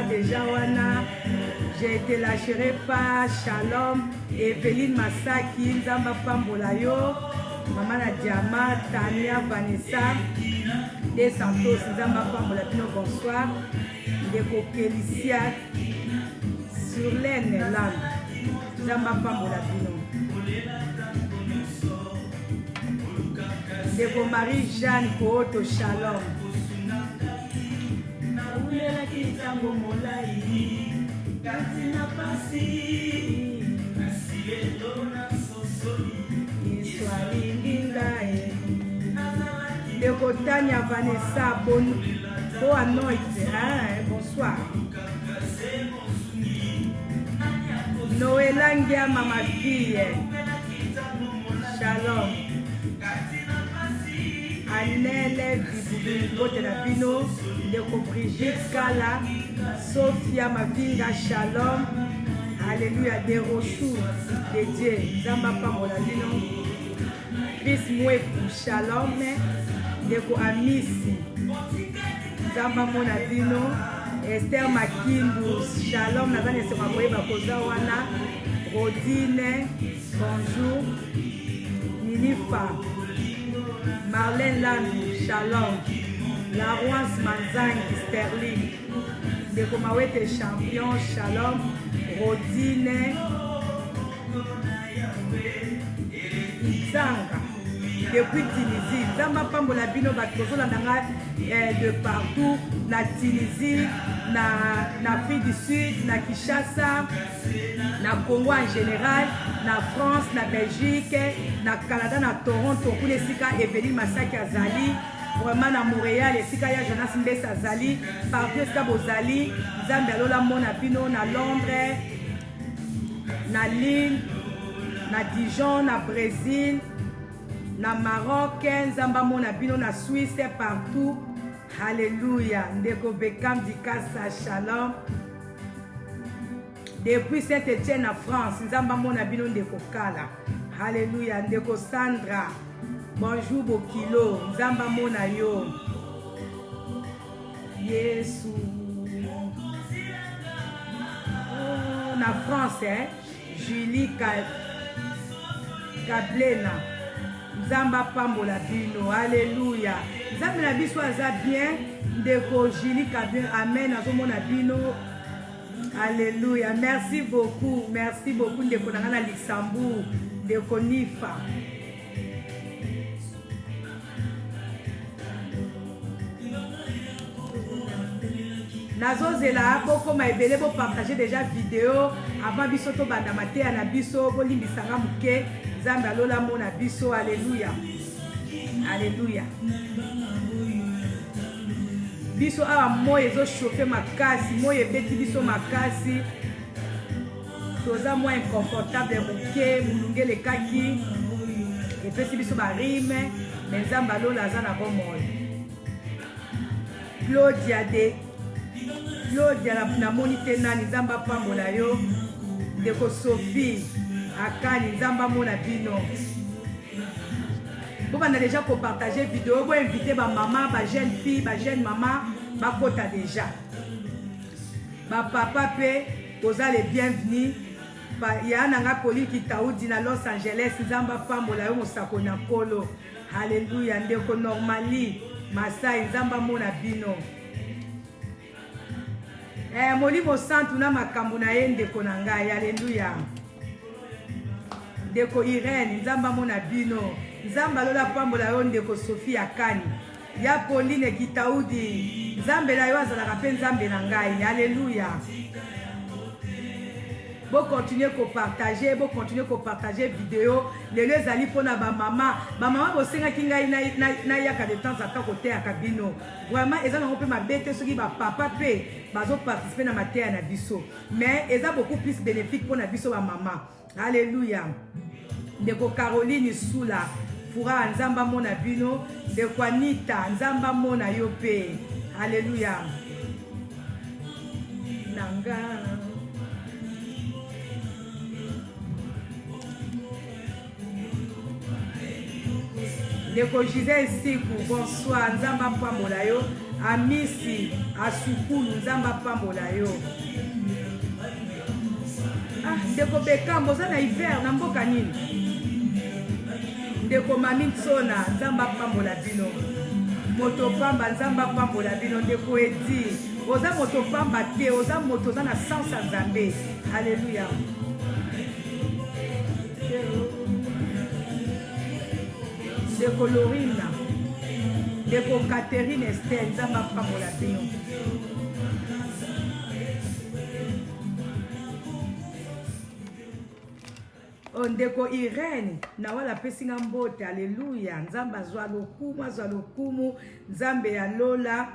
Déjà wana j'ai été lâché par Shalom et Eveline Masaki Nzamba Pambola yo Maman Diama Tania Vanessa De Santos Nzamba Pambola Pino bonsoir Ndeko Kélicia sur l'aine là Nzamba Pambola Pino Ndeko Marie-Jeanne Kooto Shalom Ulela kitambo molai Katina pasi Nasielo na sosoli Iswali lingae Ndeko Tania Vanessa Boa noite bonsoir Noëlla Ngia Mama Fille Shalom Anele Bibote la Pino Ndeko Brigitte Kala Sophia Mavinga Shalom Alléluia des ressources de Dieu Zamba Pambola Dino Chris Mweku Shalom Ndeko Amisi Zamba Mona Dino Esther Makindu Shalom Nazane Sema Boyeba Koza Wana Rodine bonjour Ninifa Marlène Landou Shalom La Rouance Manzangi Sterling Ndeko Mawete Champion Shalom Rodine Izanga depuis Tunisie Zamba Pambola Bino Batkozola Nanga de partout na Tunisie na Afrique du Sud na Kinshasa na Congo en général na France na Belgique na Canada na Toronto pour les sika Eveline Masaki Azali vraiment na Montréal esika ya Jonas Mbesa Azali partout esika bozali Nzambe alola mona bino na Londres na Lille na Dijon na Brésil na Maroc Nzamba mona bino na Suisse partout alléluia Ndeko Bekam Dikasa Shalom depuis Saint-Étienne en France Nzamba mona bino Ndeko Kala alléluia Ndeko Sandra bonjour Bokilo Nzamba mona yo Yesu na France Julie Kablena Nzamba Pambola Bino alléluia Nzambe na biso aza bien Ndeko Julie Kablena amen azomona bino alléluia merci beaucoup Ndeko nanga na Luxembourg Ndeko Nifa Nazozela boko maebele bo partager déjà vidéo avant biso to banda matea na biso bo limbisanga muke Nzambe alola mona biso alléluia alléluia biso awa moyo ezo chauffer makasi moyo ebeti biso makasi toza moins inconfortable muke mulungele kaki epesi biso barime mais Nzambe alola aza na bomoyo Claudia namoni te nani Nzamba Pambola yo Ndeko Sophie Akani Nzamba mona bino Vous avez déjà partager vidéo vous inviter ma maman ma jeune fille ma jeune maman ma kota déjà ma papa pe vous allez bienvenue ya nanga Pauline Kitaoudi na Los Angeles Nzamba Pambola yo mosako na polo alléluia Ndeko Normali Masai Nzamba mona bino Molimo santu na makambo na ye Ndeko na ngai alléluia Ndeko Irene Nzamba mona bino Nzamba lola Pambola yo Ndeko Sophie Akani ya Pauline Kitaoudi Nzambe la yo azalaka pe Nzambe na ngai alléluia Bon continuer à partager, bon continuer à partager vidéo. Les deux alliés pour na ba maman. Ba maman bo senga kinga na yaka de temps à temps côté à cabino. Vraiment ils ont un peu ma bête ceux qui ba papa pe bazo participer na matière na biso. Mais ils ont beaucoup plus bénéfique pour na biso ba maman. Alléluia. Ndeko Caroline Soula Fura nzamba mona bino ndeko Anita nzamba mona yope. Alléluia. Nanga Ndeko Gisèle Siku, bonsoir, nzamba pambola yo. Amisi, Asukulu, nzamba pambola yo. Ah, ndeko Bekambo, za na hiver, na mboka nini? Ndeko Mami Tsona, nzamba pambola bino. Moto pamba, nzamba pambola bino. Ndeko Edi, oza moto pamba te, oza moto za na sansa nzambe. Alléluia. Ndeko Lorina, ndeko Catherine Estelle, nzamba pambola bino. Ndeko Irene, na wala pesinga mbote, alléluia. Nzamba zwa lokumu, nzambe ya lola,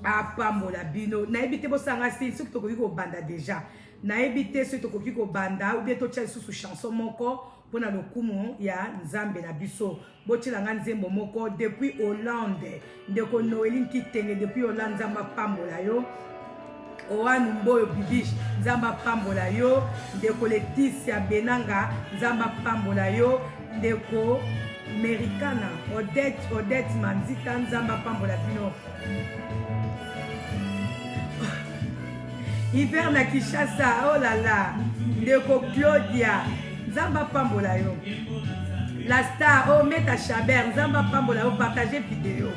apambola bino. Na ebite bo sanga si, soki tokoki ko banda déjà. Na ebite soki tokoki ko banda, ou bien to tia sous chanson moko, pona lokumu ya nzambe na biso. Botila nga nzembo moko, depuis Hollande. Ndeko Noeline Kitenge, depuis Hollande, nzamba pambola yo. Oanu Mboyo Bibish, nzamba pambola yo. Ndeko Leticia Benanga, nzamba pambola yo. Ndeko Americana, Odette Manzita, nzamba pambola bino. Hiver na Kishasa, oh là là. Ndeko Claudia, nzamba pambola yo. La star, oh Meta Chaber, nzamba pambola yo. Partagez vidéo.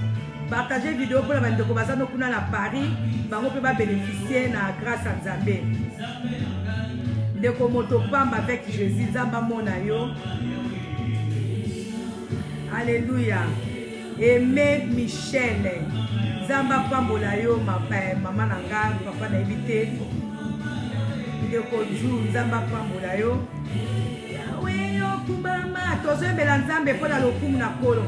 Partagez vidéo pour la bande de Kobazano Kuna na Paris. Bango peut pas bénéficier na grâce à Nzambe. Ndeko moto pamba avec Jésus, nzamba mona yo. Alléluia. Aimé Michel, nzamba pambola yo, maman nanga, papa na évité. Ndeko Jou, nzamba pambola yo. Yawe yo kubama, tozo mbela nzambe pona lokumu na kolo.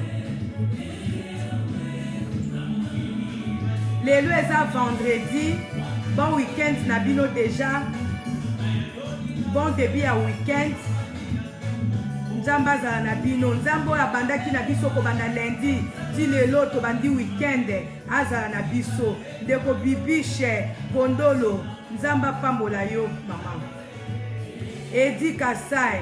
Lelo eza vendredi, bon week-end na bino déjà, bon début à week-end. Nzamba zala na bino, nzambo ya bandaki na biso ko banda lundi, ti lelo to bandi week-end, azala na biso. Ndeko Bibishe, Kondolo, nzamba pambola yo mama. Edi Kasai,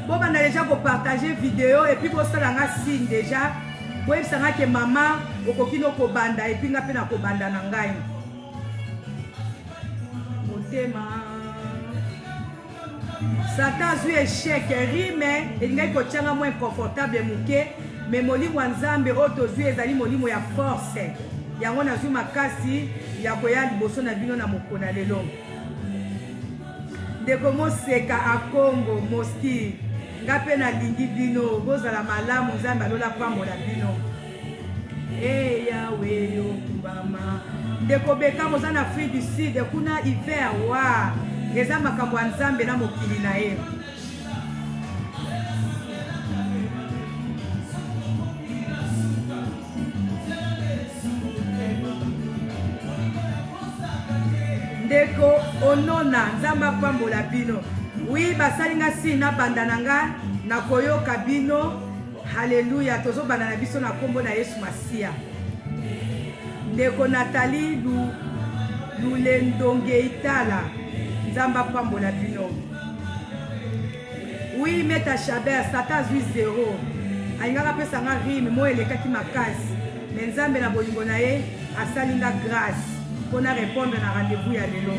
bon, on a déjà partager vidéo et puis bon ça l'a signe déjà. Bon ça nga que maman okokino ko banda et puis nga pena ko banda na ngai. Motema. Satan zui échec rime et ngai ko tchanga moins confortable muke mais molimo nzambe oto zui ezali molimo ya force. Yango na zui makasi ya koya liboso na bino na mokona lelo. Ndeko Moseka a Congo Moski ngape na lingi bino bozala malamu nzambe alola pambola bino. Yawe yo kumbama. Ndeko Beka moza na Afrique du Sud kuna hiver wa eza makambo ya nzambe na mokili na ye. Ndeko Onona nzamba pambola bino. Oui, basalinga si na bandananga na koyoka bino. Alléluia, tozo banana biso na kombo na Yesu Masia. Ndeko Nathalie Lulendonge Itala nzamba pambola bino. Oui, Meta Chaber Satan zui 0. Aingaka pesa nga rime mo elekaki makasi. Mais nzambe na bolingo na ye asalinga grâce pour na répondre na rendez-vous ya lelo.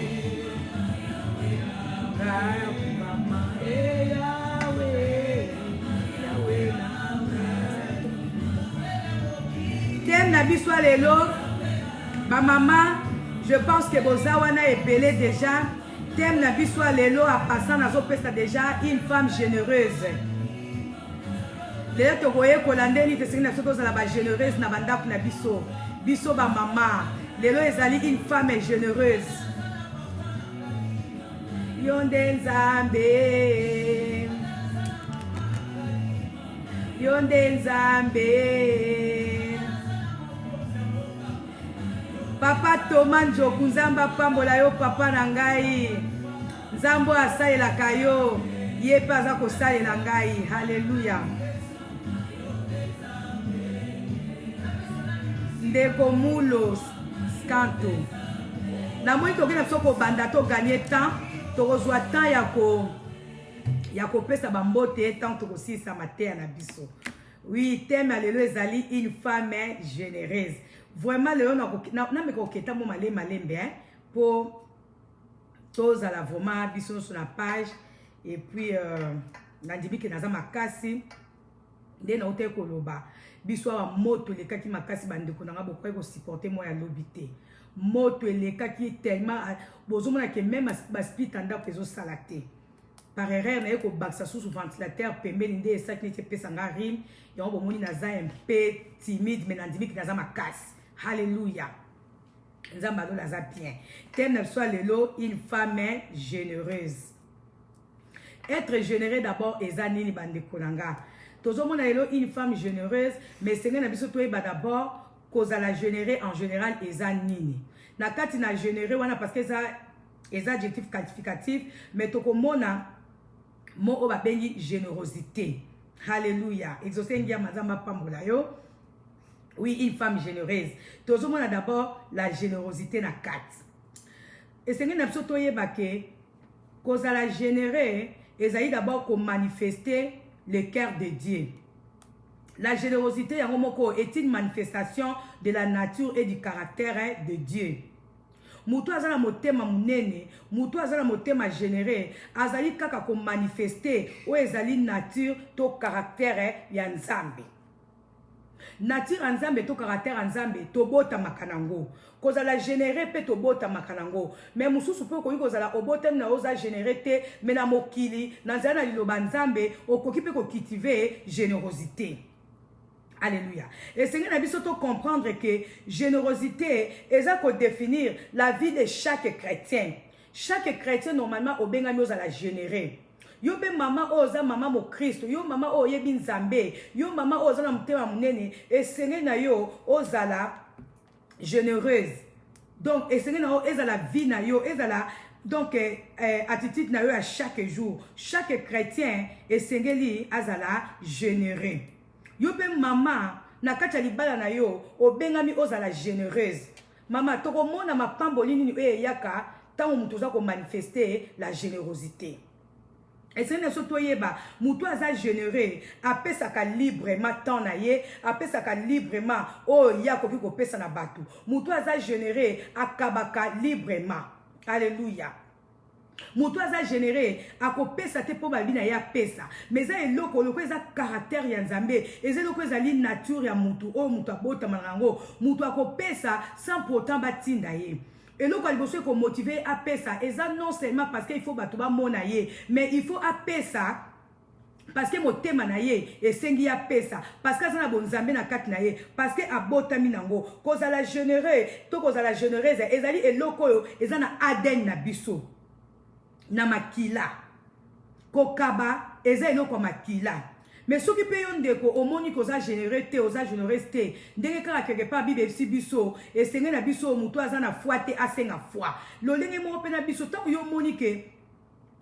Thème na biso lelo ba maman, je pense que bozawana epelé déjà Thème na biso lelo a passant nazo pesa déjà une femme généreuse. Lelo tokoye kolandeli te sengi na biso tozala ba généreuse na bandako na biso. Biso ba mama. Lelo ezali une femme généreuse. Yonde Nzambe. Yonde Nzambe. Papa Thomas Njoku Nzamba pambola yo papa na ngai. Nzambo asalelaka yo. Ye pe aza kosalela ngai. Haleluya. Ndeko mulo skanto. Na moi toki na biso kobanda to gagner temps. Tokozwa temps ya kopesa bambote temps tokosilisa mateya na biso. Oui, thème lelo ezali une femme généreuse. Vraiment lelo na me koketa mo malembe hein pour tozala vraiment biso sur la page et puis na dibi ke naza makasi nde na ote koloba biso wa moto lekaki makasi bandeko na nga bokoy ko supporter moi ya lobité moto elekaki tellement bozomona ke même ba split anda pezo salate par erreur na eko baksa sous ventilateur pembeni nde esaki nete pesa nga rime ya bomoni naza un peu timide mais na dibi ke naza makasi. Alléluia. Nzamba lo laza bien. Thème soit lelo une femme généreuse. Être généreux d'abord ezani ni bande kolanga. Tozo mona lelo une femme généreuse mais senga na biso toyeba d'abord cause la généreux en général ezani. Na kati na généreux wana parce que ça est adjectif qualificatif mais tokomona mo o ba bengi générosité. Alléluia. Exaucé ngia mazamba pambola yo. Oui, une femme généreuse. Tout le monde a d'abord la générosité na quatre. Et c'est une absurde que cause à la générer, ils d'abord qu'on manifester le cœur de Dieu. La générosité est une manifestation de la nature et du caractère de Dieu. Mutu azala motema munene, mutu azala motema généré, azali kaka ko manifester ou ezali nature to caractère ya Nzambe. Nature Nzambe to caractère Nzambe to bota makanango. Kozala généré pe to bota makanango. Mais mususu pe ko kozala obota na oza généré te mais na mokili na nzana liloba Nzambe okoki pe ko cultiver générosité. Alléluia. Et c'est que nous devons comprendre que générosité est à définir la vie de chaque chrétien. Chaque chrétien normalement obéit à la générer. Yo be mama oza mama mo Christ, yo mama o yebi Nzambe, yo mama oza na mutema munene, et senge na yo ozala généreuse. Donc et senge na yo ezala vie na yo, ezala donc attitude na yo à chaque jour. Chaque chrétien et sengeli azala généreux. Yo be mama na kati ya libala na yo obengami ozala généreuse. Mama toko mona mapamboli nini yaka tango mutu za ko manifester la générosité. Et c'est une chose toyeba mutu aza généreux apesaka librement temps na ye apesaka librement o yako ki ko pesa na batu. Mutu aza généreux akabaka librement. Alléluia. Mutu aza généreux akopesa te po babina ya pesa mais za eloko loko eza caractère ya Nzambe eza loko ezali nature ya mutu o mutu abota manango mutu akopesa sans pourtant batinda ye eloko aliboso ko motiver a pesa eza non seulement parce qu'il faut batuba mona ye mais il faut a pesa parce que motema na ye esengi ya pesa parce que azana bon Nzambe na kati na ye parce que abotami nango kozala généreux to kozala généreuse ezali eloko yo ezana ADN na biso na makila kokaba eza eloko makila mais soki pe yo ndeko omoni koza généreux te oza généreuse te ndenge kaka quelque part bible si biso esenge na biso mutu aza na foi te asenga foi lolenge moko pe na biso tango yo moni ke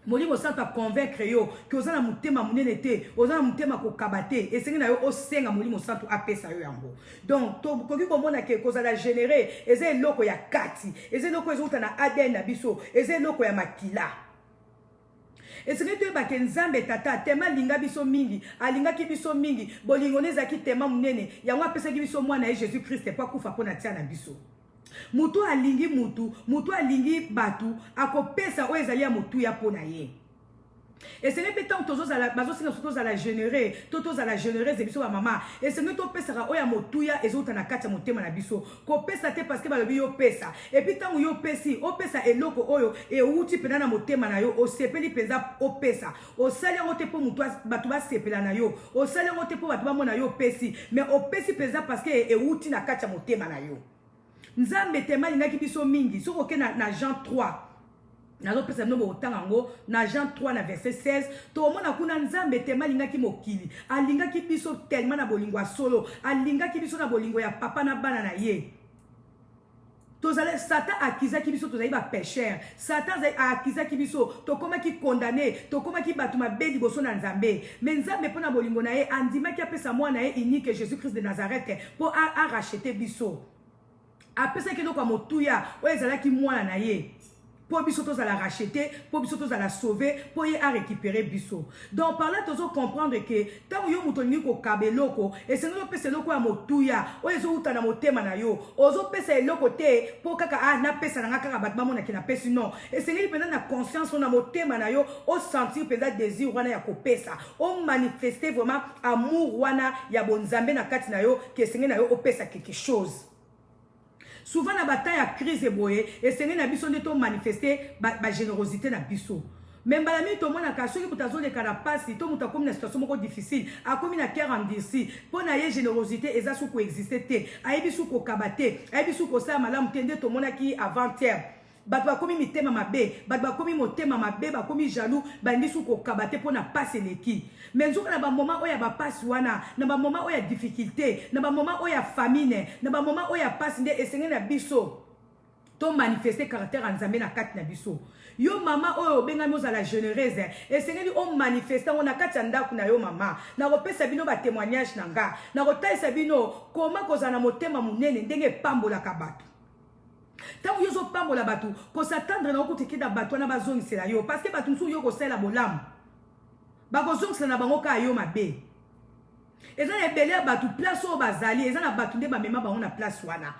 Molimo Santo a convaincre yo que oza na mutema munene te oza na mutema kokaba te esenge na yo osenga Molimo Santo apesa yo yango donc to koki komona ke kozala généreux eza eloko ya kati eza eloko ezouta na ADN na biso eza eloko ya makila. Et ce que tu as dit, Nzambe tata, tema linga biso mingi, alinga ki biso mingi, bolingo nezaki tema munene, ya mwa pesa ki biso mwana Jésus Christ kwa kufa pona tia na biso. Mutu alingi mutu alingi batu, ako pesa o ezali ya mutu ya pona ye. Et ce n'est pas tant que tu as la générer, tu as la générer, c'est biso maman. Et ce n'est pas pesa oya motuya et autres na kacha motema na biso. Ko pesa te parce que ba yo pesa. Et puis tant yo pesi, o pesa eloko oyo et outi pena na motema na yo, o sepeli pesa o pesa. O sali ngote po mutu batu ba sepela na yo. O sali ngote po batu ba mona yo pesi, mais o pesi pesa parce que e outi na kacha motema na yo. Nzambe tema linaki biso mingi, soko ke na Jean 3. Nazo pesa no botango na Jean 3 na verset 16 to mona kuna nzambe tema lingaki mokili alingaki biso tellement na bolingo solo alingaki biso na bolingo ya papa na bana na ye tozale Satan akizaki biso tozali ba pécheur Satan akizaki biso to koma ki condamné to koma ki batuma be liboso na nzambe mais nzambe pona bolingo na ye andimaki apesa mwana ye unique Jésus-Christ de Nazareth pour racheter biso apesa ki kwa motuya o ezalaki mwana na ye pour biso tous à la racheter, pour biso tous à la sauver, pour y à récupérer biso. Donc par là tous comprendre que tant yo mutoni ko kabeloko et c'est nous pese loko ya motuya, o ezo uta na motema na yo, ozo pese loko te pour kaka na pesa na kaka batba mona ki na pesi non. Et c'est lui pendant na conscience na motema na yo, o sentir peut-être désir wana ya ko pesa, o manifester vraiment amour wana ya bonzambe na kati na yo que c'est na yo o pesa quelque chose. Souvent na bataille à crise et boye et c'est na biso de to manifester ba générosité na biso. Même balami to mona ka soki butazo le karapasi to muta comme na situation moko difficile a comme na cœur endurci pour na ye générosité eza sou ko exister te ayebi sou ko kabate ayebi sou ko sa malamu tende to mona ki avant-hier bato bakomi mitema mabe bato bakomi motema mabe bakomi jaloux bandi sou ko kabate pour na passer leki mais nzoka na ba moment oya ba passe wana na ba moment oya difficulté na ba moment oya famine na ba moment oya passe nde esenge na biso to manifester caractère nzambe na kati na biso yo mama oyo bengami ozala généreuse esengeli o manifester ona kati ya ndako na yo mama na kopesa bino ba témoignage na nga na kotalisa bino koma kozala na motema munene ndenge pambolaka bato tango yo zo pambola bato ko s'attendre na okutiki da bato na bazongisela yo parce que bato nsu yo ko sela bolamu bakozongisela na bango ka yo mabe eza na ebele ya bato place oyo bazali eza na bato nde bamema bango na place wana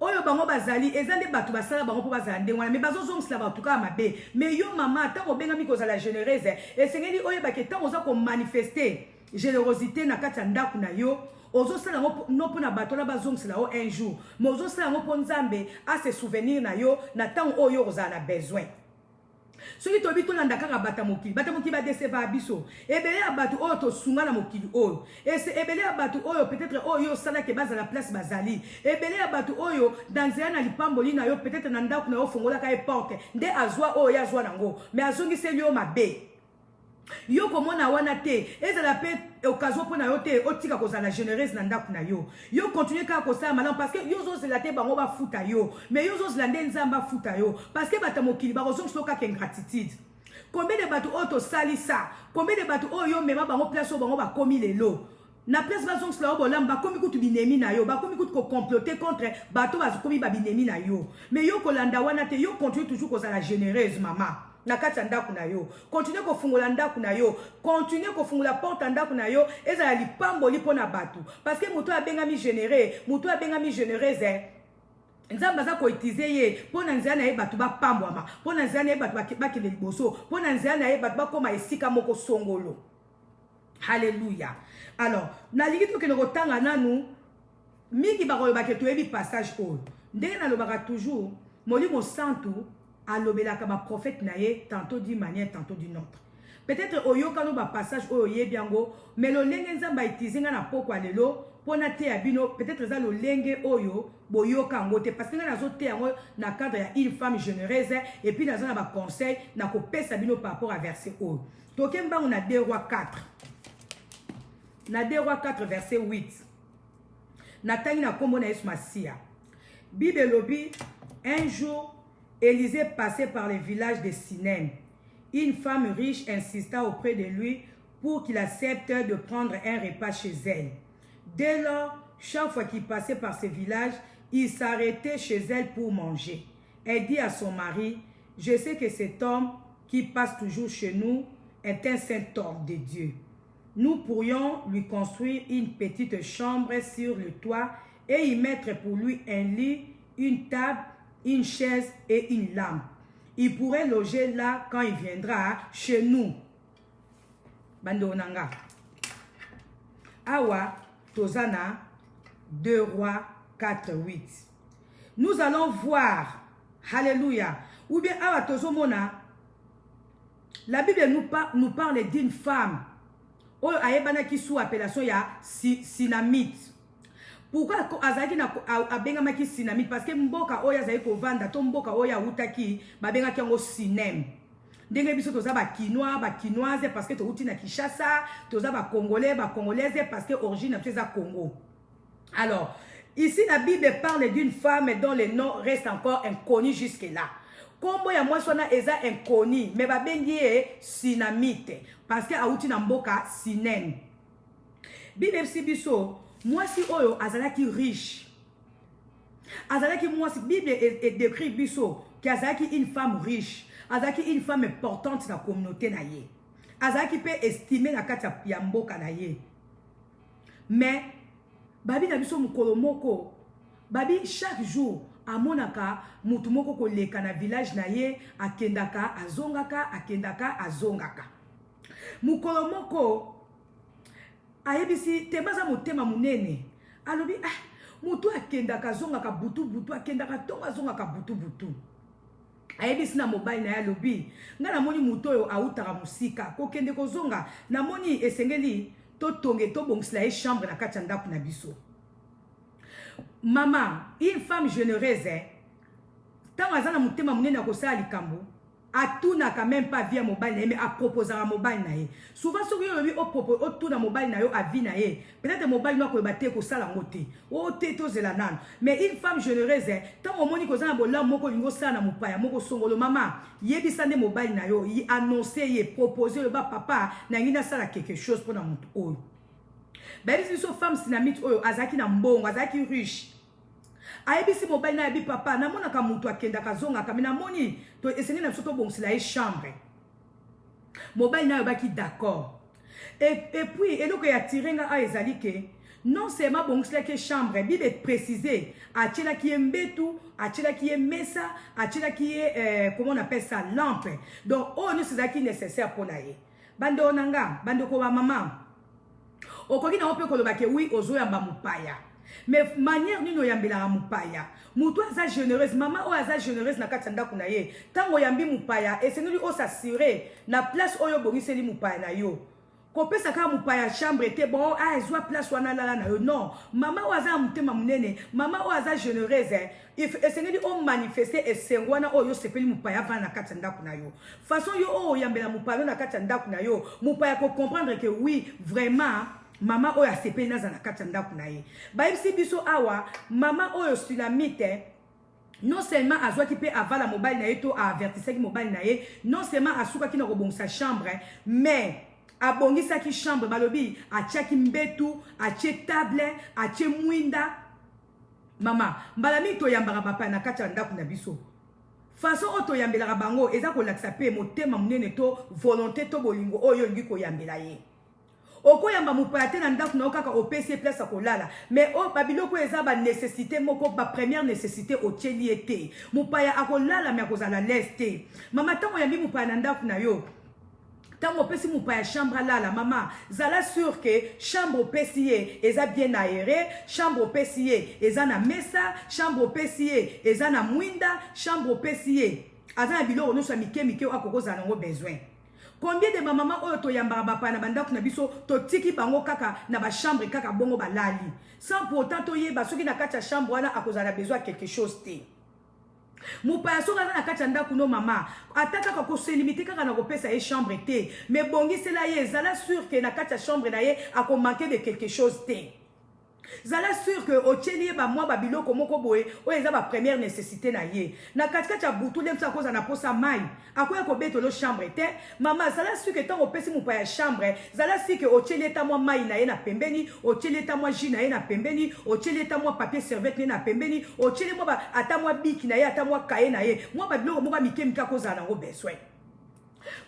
oyo bango bazali eza nde bato basala bango mpo bazala nde wana me bazozongisela bato kaka mabe me yo mama ntango obengami kozala généreuse esengeli oyebake ntango oza komanifeste générosité na kati ya ndako na yo ozosala yango no mpona bato na bazongisela yo un jour mais ozosala yango mpo nzambe ase souvenir na yo na ntango oyo ozala na besoin soki toyebi tolanda kaka bata mokili badeseva biso ebele ya bato oyo tosunga na mokili oyo ebele ya bato oyo peut-être oyo osalaki bazala place bazali ebele ya bato oyo na nzela na lipamboli na yo peut-être na ndako na yo ofungolaka ye porte nde azwa oyo ye azwa nango mais azongiseli yo mabe yo komona wana te ezala pe occasion mpona yo te otika kozala généreuse na ndako na yo yo continue kaka kosala malamu parce que yo ozozela te bango bafuta yo mais yo ozozela nde nzambe afuta yo parce que bato mokili bakozongisa kaka ingratitude combien de bato oyo tosalisa combien de bato oyo yo mema bango place oyo bango bakomi lelo na place bazongisela yo bolamu bakomi kutu binemi na yo bakomi kutu kocomploter contre bato bakomi babinemi na yo mais yo kolanda wana te yo continue toujours kozala généreuse mama na kati ya ndako na yo continue kofungola ndako na yo continue kofungola porte ndako na yo ezala lipamboli mpona bato parce que moto abengami généré moto abengami généreuse nzambe aza koutilize ye mpona nzela na ye bato bapambwama mpona nzela na ye bato bakende liboso mpona nzela na ye bato bakoma esika moko songolo halleluya alors nalingi tokende kotanga nanu mingi bakoyebake toyebi passage oyo ndenge nalobaka toujours molimo santu alobelaka ba prophète na ye tantôt d'une manière tantôt d'une autre peut-être oyokano ba passage oyo yebiango mais lo lenge nzamba itizinga na poko alelo pona te ya bino peut-être za lo lenge oyo boyoka ngote parce que nga nazo te yango na cadre ya une femme généreuse et puis nazo na ba conseil na ko pesa bino par rapport à verset oyo tokemba na 2 Rois 4 na 2 Rois 4 verset 8 natangi na kombo na Yesu Masia Bible lobi un jour Élisée passait par les villages de Sinem. Une femme riche insista auprès de lui pour qu'il accepte de prendre un repas chez elle. Dès lors, chaque fois qu'il passait par ces villages, il s'arrêtait chez elle pour manger. Elle dit à son mari, « Je sais que cet homme qui passe toujours chez nous est un saint homme de Dieu. Nous pourrions lui construire une petite chambre sur le toit et y mettre pour lui un lit, une table, une chaise et une lampe. Il pourrait loger là quand il viendra chez nous. bando nanga. Awa, tozana 2 Rois 4, 8. Nous allons voir, alléluia, ou bien awa tozomona, la Bible nous parle d'une femme, oyo ayebana ki sous appellation ya Sinamite. Pourquoi azaki na abengamaki Sinamite? Parce que mboka oyo azali kovanda to mboka oyo awutaki babengaki yango Sinem. Ndenge biso toza ba Kinois, ba Kinoise parce que touti na Kinshasa, toza ba Congolais, ba Congolaise parce que origine na za Congo. Alors, ici la Bible parle d'une femme dont le nom reste encore inconnu jusque-là. Kombo ya moi sona eza inconnu, mais babengi Sinamite parce que awuti na mboka Sinem. Bible biso moi si oyo azalaki riche. Azalaki moi si Bible est décrit biso que azalaki une femme riche, azalaki une femme importante dans la communauté na ye. Azalaki peut estimer la kati ya mboka na ye. Mais babi na biso mukolo moko, babi chaque jour amonaka mutu moko koleka na village na ye akendaka azongaka. Mukolo moko ayebisi tebaza motema munene alobi mutu akendaka zongaka butu akendaka tonga zongaka butu ayebisi na mobile na alobi nga namoni mutu oyo autaka musika kokende kozonga namoni esengeli to tonge to bongsila ye chambre na kati ya ndako na biso. Maman, une femme généreuse tant azana motema munene akosala likambo atuna quand même pas via mobile na ye mais a proposer à mobile na ye. Souvent soki yo lobi o tuna mobile na yo a vie na ye peut-être mobile no ko baté ko sala ngote o te to zela nan. Mais une femme généreuse tant omoni ko zana bola moko lingo sala na mopaya moko songolo mama yebisa ne mobile na yo yi annoncer yi proposer le ba papa na ngina sala quelque chose pour na mutu oyo. Ba biso so femme Sinamite oyo azaki na mbongo azaki riche. Ayebisi mobile na yebi papa na mona ka mutu akenda kazonga kamina moni to esengi na soto bongsila ye chambre. Mobile na yobaki d'accord. Et puis eloko ya tirenga a ezali ke non seulement bongsila ke chambre Bible préciser atila ki mbetu atila ki mesa atila ki comment on appelle ça lampe. Donc oh nous c'est qui nécessaire pour la ye. Bando nanga bando ko ba maman. Okoki na ope koloba ke oui ozoyamba mupaya. Mais manière nino yambela mupaya mutu aza généreuse mama o aza généreuse na katanda kuna ye tango yambi mupaya eseneli o s'assurer na place oyo bongiseli mupaya na yo kopesa ka mupaya chambre te bon ezwa place wana lala na yo non mama o aza mutema munene mama o aza généreuse eseneli o manifester esengwana oyo sepeli mupaya va na katanda kuna yo façon yo o yambela mupaya na katanda kuna yo mupaya ko comprendre que oui vraiment mama oyo asepeli naza na kati ya ndako na ye. Bayebisi biso awa mama oyo Sinamite non seulement azwaki pe avala mobile na ye to avertisaki mobile na ye non seulement asukaki na kobongisa chambre mais abongisaki chambre balobi atiaki mbetu atie table atie mwinda. Mama mbalami toyambaka papa na kati ya ndako na biso façon oto yambelaka bango eza kolakisa pe motema munene to volonté to bolingo oyo olingi koyambela ye. Okoyamba mupaya te na ndako na kaka opesi place akolala mais o babiloko eza ba nécessité moko ba première nécessité otieli ete mupaya akolala mais akozala leste. Mama tango yambi mupaya na ndako na yo tango opesi mupaya chambre lala mama zala sûr que chambre opesi ye eza bien aéré, chambre opesi ye eza na mesa, chambre opesi ye eza na mwinda, chambre opesi ye aza na biloko nyonso ya mike akokozala nango besoin. Combien de maman oyo to yambara bapa na bandako na biso to tiki bango kaka na ba chambre kaka bongo balali sans pourtant to yeba soki na kati ya chambre wana akozala besoin quelque chose te. Mupaya soka na kati ya ndako no mama ataka ko se limiter kaka na kopesa ye chambre te mais bongisela ye zala sûr que na kati ya chambre na ye ako manquer de quelque chose te. Zala sûr que otieli ba mwa ba biloko moko boye o eza ba première nécessité na ye na katikati ya butu lemsa koza na posa mai akoya ko betolo chambre te mama zala sûr que tango pesi mupaya chambre zala sûr que otieli eta mwa mai na ye na pembeni otieli eta mwa jus na ye na pembeni otieli eta mwa papier serviette na pembeni otieli mwa ba ata mwa biki na ye ata mwa kaye na ye mwa ba biloko moko mikemika koza na ngo besoin.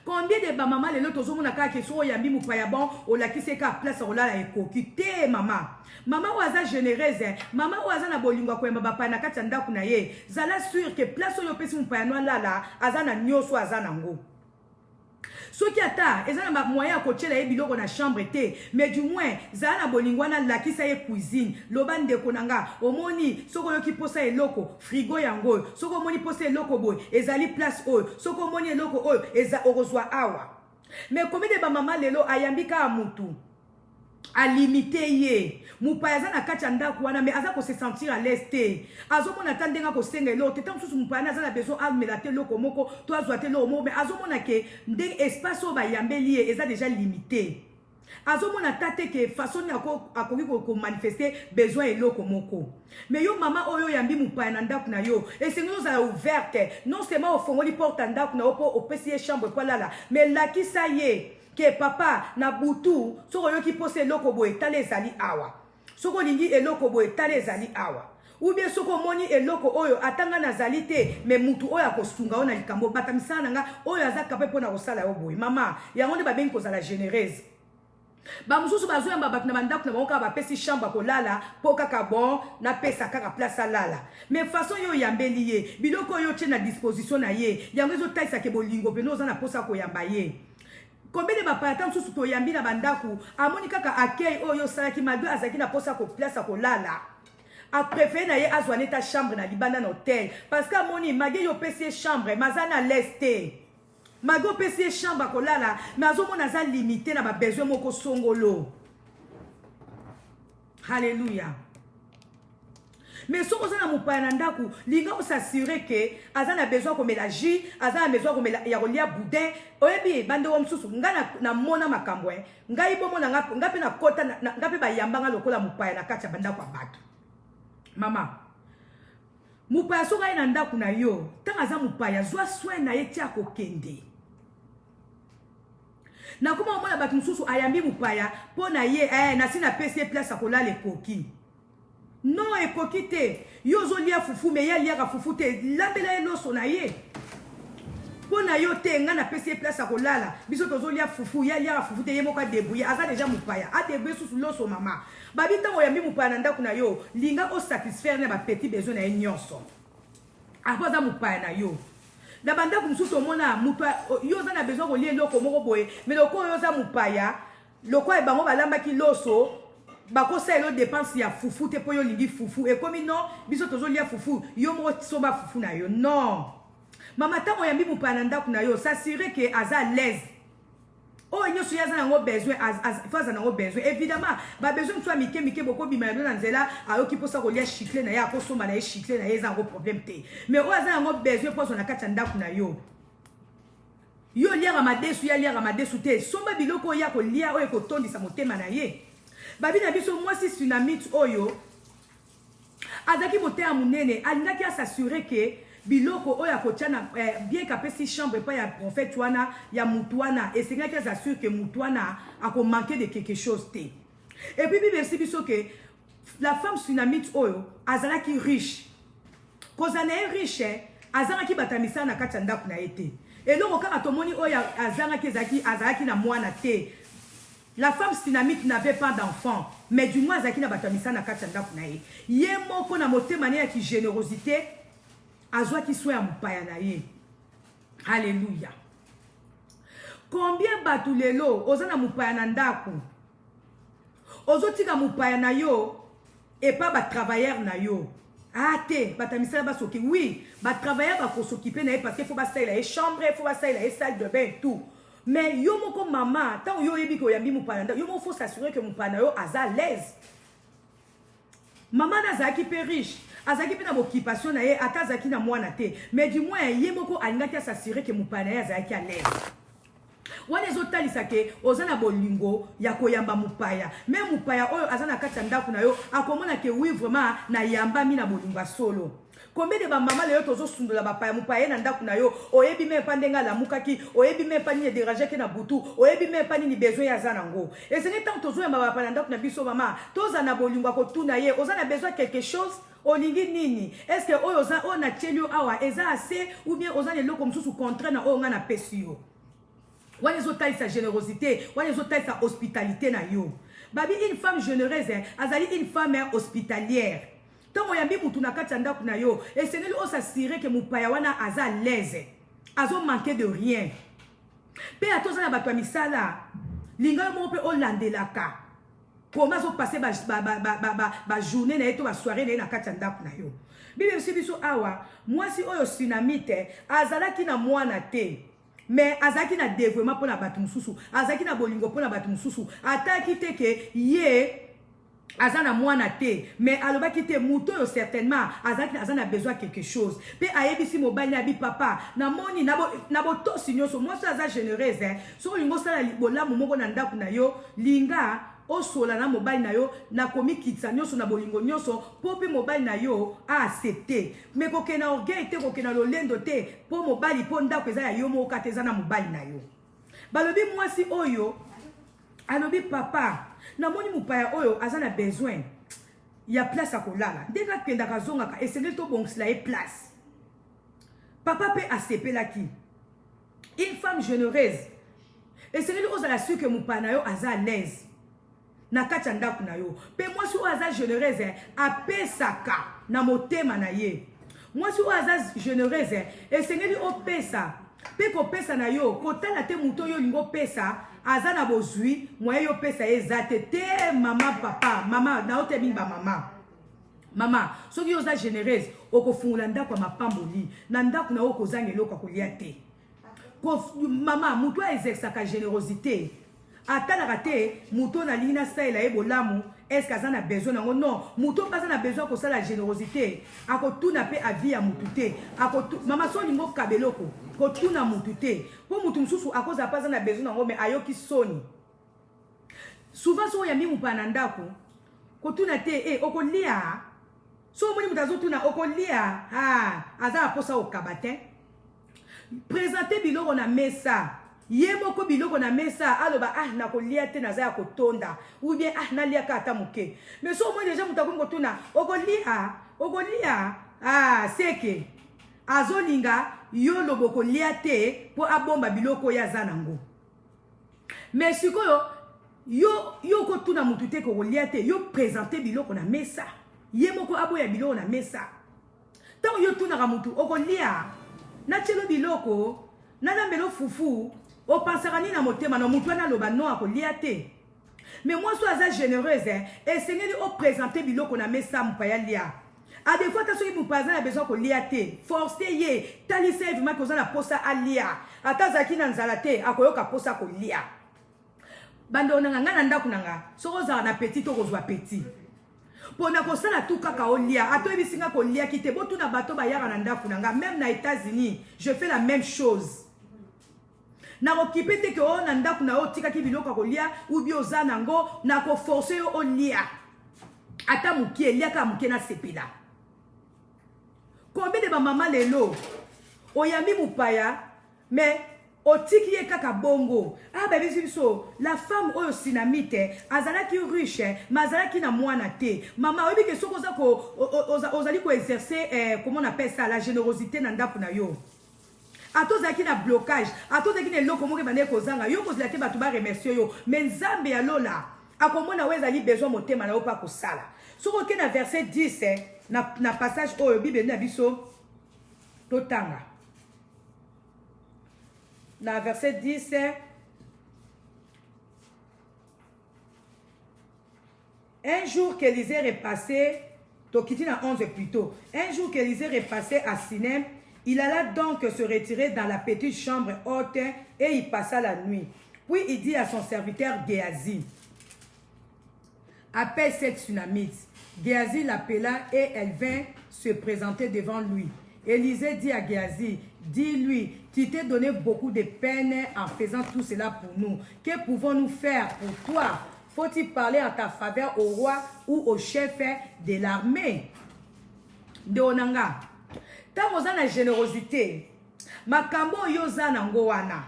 Combien de maman les autres hommes n'ont qui sont yambi mupaya bon ou la qui c'est qu'à place ou là la écoquité maman waza généreuse maman waza na bolingo kwa papa na kati ndaku na ye zala sûr que place oyo pesi mupaya no là azana nyoso azana ngo Soki ata eza na moyen ya kotiela ye biloko na chambre te, mais du moins zala na bolingo wana lakisa ye cuisine. Loba ndeko nanga omoni soko yoki posa eloko frigo yango, soko omoni posa eloko boy ezali place oyo, soko omoni eloko oyo eza okozwa awa. Mais combien de bamama lelo ayambika a mutu a limité ye mupaya za na kati ya ndako wana, mais aza ko se sentir à l'aise te, azomona ta ndenga ko senga eloko te, tant mosusu mupaya aza na besoin amela te loko moko to azwa te loko moko, mais azomona ke ndenge espace oyo bayambeli ye eza déjà limité, azomona ta te ke façon akoki ko manifester besoin eloko moko. Mais yo mama oyo yambi mupaya na ndako na yo esengi ozala ouverte, non seulement ofongoli porte ndako na yo po opesi ye chambre po lala, mais lakisa ye ke papa na butu soko yoki pose eloko boye tala ezali awa, soko lingi eloko boye tala ezali awa, ou bien soko moni eloko oyo atanga nazali te, mais mutu oyo akosunga ona likambo batamisana nanga oyo aza kapé pona kosala yo boye. Mama yango nde babengi kozala généreuse. Bamususu bazoyamba bato na bandako na bango kaka bapesi chambre kolala po kaka bon na pesa kaka place alala, mais façon yo yambeli ye biloko oyo tie na disposition na ye yango ezotalisa ke bolingo pene oza na posa koyamba ye. Combien de bapayata mosusu toyambi na bandako amoni kaka accueil oyo salaki malgré azaki na posa ko place kolala, a préféré na ye azwa neta chambre na libanda na hôtel parce que amoni mage yo pesi chambre mazana leste, mago pesi chambre kolala mais azomona za limité na ba besoin moko songolo. Alléluia. Mais si vous avez un peu linga vous s'assurer que aza na besoin comme la jus, aza na besoin comme ya kolia boudin, oyebi bande wa msusu nga na mona makambwe, nga ibo mona nga pe na kota nga pe ba yambanga lokola mupaya na kati ya banda kwa bato. Mama, mupaya soka ina ndaku na yo, tanga za mupaya zwa soin na ye tia kokende. Na kuma mona batu msusu ayambi mupaya po na ye na sina pesi place akola le koki. Non ekoki te, yo zo lia fufu me ya lia ka fufu te, labela ye loso na ye. Po na yo te nga na pesi place akolala, biso tozo lia fufu, ya lia ka fufu te ye moka debrouiller, aza déjà mupaya, a debrouiller susu loso mama. Babi tango yambi mupaya na ndako na yo, linga o satisfaire na ba petit besoin na ye nyonso. Apo za mupaya na yo. Na bandako msusu omona mutu yo za na besoin ko lia loko moko boye, mais loko yo za mupaya, loko e bango balamba ki loso. Bako sa elo dépense ya fufu te po yo lingi fufu et comme non biso tozo lia fufu yo mo soba fufu na yo non. Mama tango yambi mupana ndako na yo s'assurer que aza à l'aise. Oh nyoso yaza na ngo besoin faza na ngo besoin évidemment ba besoin soit mike boko bima na nzela ayoki posa ko lia chicle na ya ko soma na ye chicle na ye za ngo problème te. Mais o aza na ngo besoin posa na kati ndako na yo. Yo lia ramadesu ya lia ramadesu te somba biloko ya ko lia o ko tondisa motema na ye. Babi na biso mwasi tsunamite oyo azaki mote ya munene alingaki s'assurer que biloko oyo akotiana bien kapesi chambre pa ya prophète wana ya mutuana esengaki s'assure que mutuana ako manquer de quelque chose te. Et puis merci biso que la femme tsunamite oyo azalaki riche kozana riche azalaki batamisa na kati ndako na ete eloko kaka tomoni oyo azalaki na mwana te. La femme tsunamite n'avait pas d'enfant, mais du moins Zakina batamisa na kati ndako na ye. Ye moko na motema na ki générosité azwa ki soit mupaya na ye. Alléluia. Combien batu lelo ozana mupaya na ndako? Ozotika mupaya na yo et pas ba travailleur na yo. Ah te batamisa ba soki oui, ba travailleur ba ko s'occuper na ye parce qu'il faut ba ça la chambre, il faut ba ça la salle de bain tout. Mais yo moko mama, tant yo yebi ko yambi mupana, yo mo faut s'assurer que mupana yo aza l'aise. Maman na zaki pe riche, azaki pe na occupation na ye, ata zaki na mwana te. Mais du moins ye moko alingaki s'assurer que mupana ya zaki à l'aise. Wana ezotalisa ke ozana bolingo ya koyamba mupaya. Mais mupaya oyo azana kati ndako na yo, akomona ke oui vraiment na yamba mi na bolingo solo. Combien de maman le tozo sundola bapaya mupaya na ndako na yo oyebi me pa ndenga la mukaki oyebi me pa ni déranger ke na butu oyebi me pa ni besoin ya zanango et ce n'est tant tozo ya bapaya na ndako na biso mama toza na bolingo ko tuna ye ozana besoin quelque chose olingi nini est-ce que oyo za on a tchelio awa eza assez ou bien ozana eloko msusu contraire na oyo nga na pesio wana ezotai sa générosité wana ezotai sa hospitalité na yo babi une femme généreuse azali une femme hospitalière. Tant yambi mutu na kati ndako na yo et c'est nous s'assurer que mupaya wana aza l'aise azo manquer de rien Pe atoza na bato ya misala linga mo pe olandelaka comment zo passer ba journée na eto ba soirée na kati ya ndako na yo. Bible biso awa mwasi oyo Sunamite azalaki na mwana te mais azalaki na développement pour na bato mususu, azalaki na bolingo pour na bato mususu, ataki te ke ye azana mwana te mais alobaki te muto yo certainement azaki azana besoin quelque chose pe ayebisi mobali na bi papa na moni na boto sinyoso moi ça za généreuse hein so lingo sala bolamu moko na ndako na yo linga osola na mobali na yo na komi kitsa nyonso na bolingo nyonso po pe mobali na yo a accepter mais koke na orgueil te koke na lolendo te po mobali po ndako eza ya yo moko te eza na mobali na yo balobi mwasi oyo alobi papa na moni mupaya oyo azana besoin ya place akolala ndenge akendaka azongaka esengeli tobongisela ye place papa pe asepelaki une femme généreuse esengeli ozala sûr que mupaya na yo aza à l'aise na kati ya ndako na yo pe mwasi oyo aza généreuse apesaka na motema na ye mwasi oyo aza généreuse esengeli opesa pe kopesa na yo kotala te muto yo lingo pesa aza na bozwi moye yo pesa eza te mama papa mama na otebi ba mama soki oza généreuse okofungula ndako ya mapamboli na ndako na okozanga eloko kolia te mama muto exerçaka générosité atalaka te muto na lina saela ye bolamu est-ce que azana besoin nango non muto pas na besoin ko sala générosité akotuna pe avi ya mutu te mama so lingo kabeloko kotuna mutu te po mutu mususu akoza pas na besoin nango mais ayoki soni souvent so ya mi mupana ndako kotuna te okolia so moni mutazo tuna okolia aza aposa okabate présenter biloko na mesa ye moko biloko na mesa aloba na kolia te naza ya kotonda ou bien nalia ka ata moke mais so moi déjà mutakongo kotuna okolia seke azolinga yo loboko lia te po abomba biloko ya za nango mais sikoyo yo kotuna mutu te kolia te yo présenter biloko na mesa ye moko aboya biloko na mesa tango yo tunaka mutu okolia na chelo biloko na lambelo fufu o pensera ni na motema na mutu na loba no akolia te mais moi so aza généreuse esengeli o présenter biloko na mesa mpaya lia a des fois ta soki mupaza na besoin kolia te forcer ye talisa évidemment que na posa alia ata zaki na nzala te akoyoka posa kolia bando nanga na ndako nanga soko za na petit to kozwa petit pona kosala tu kaka olia ato ebisinga kolia kite botu na bato bayaka na ndako nanga même na États-Unis je fais la même chose na okipe te ke na ndako na otika ki biloko kolia ou bi oza nango na ko forcer yo olia ata muki elia ka muki na sepela combien de ba mama lelo oyambi mupaya mais otiki ye kaka bongo baby biso la femme oyo Sunamite azalaki riche mais azalaki na mwana te mama oyebi ke soko ozali ko exercer comment on appelle ça la générosité na ndako na yo atozaki na blocage atozaki na eloko moko bande kozanga yo kozela te bato ba remercier yo mais nzambe ya lola akomona wezali besoin motema na yo pa kosala soko ke na verset 10 na passage oyo bible na biso totanga na verset 10 un jour qu'Élisée repassait tokiti na 11 plutôt un jour qu'Élisée repassait à Sinem. Il alla donc se retirer dans la petite chambre haute et y passa la nuit. Puis il dit à son serviteur Géasi, appelle cette Sunamite. Géasi l'appela et elle vint se présenter devant lui. Élisée dit à Géasi, dis-lui, tu t'es donné beaucoup de peine en faisant tout cela pour nous. Que pouvons-nous faire pour toi? Faut-il parler en ta faveur au roi ou au chef de l'armée? De Onanga. Tant oza na générosité makambo yo za nango wana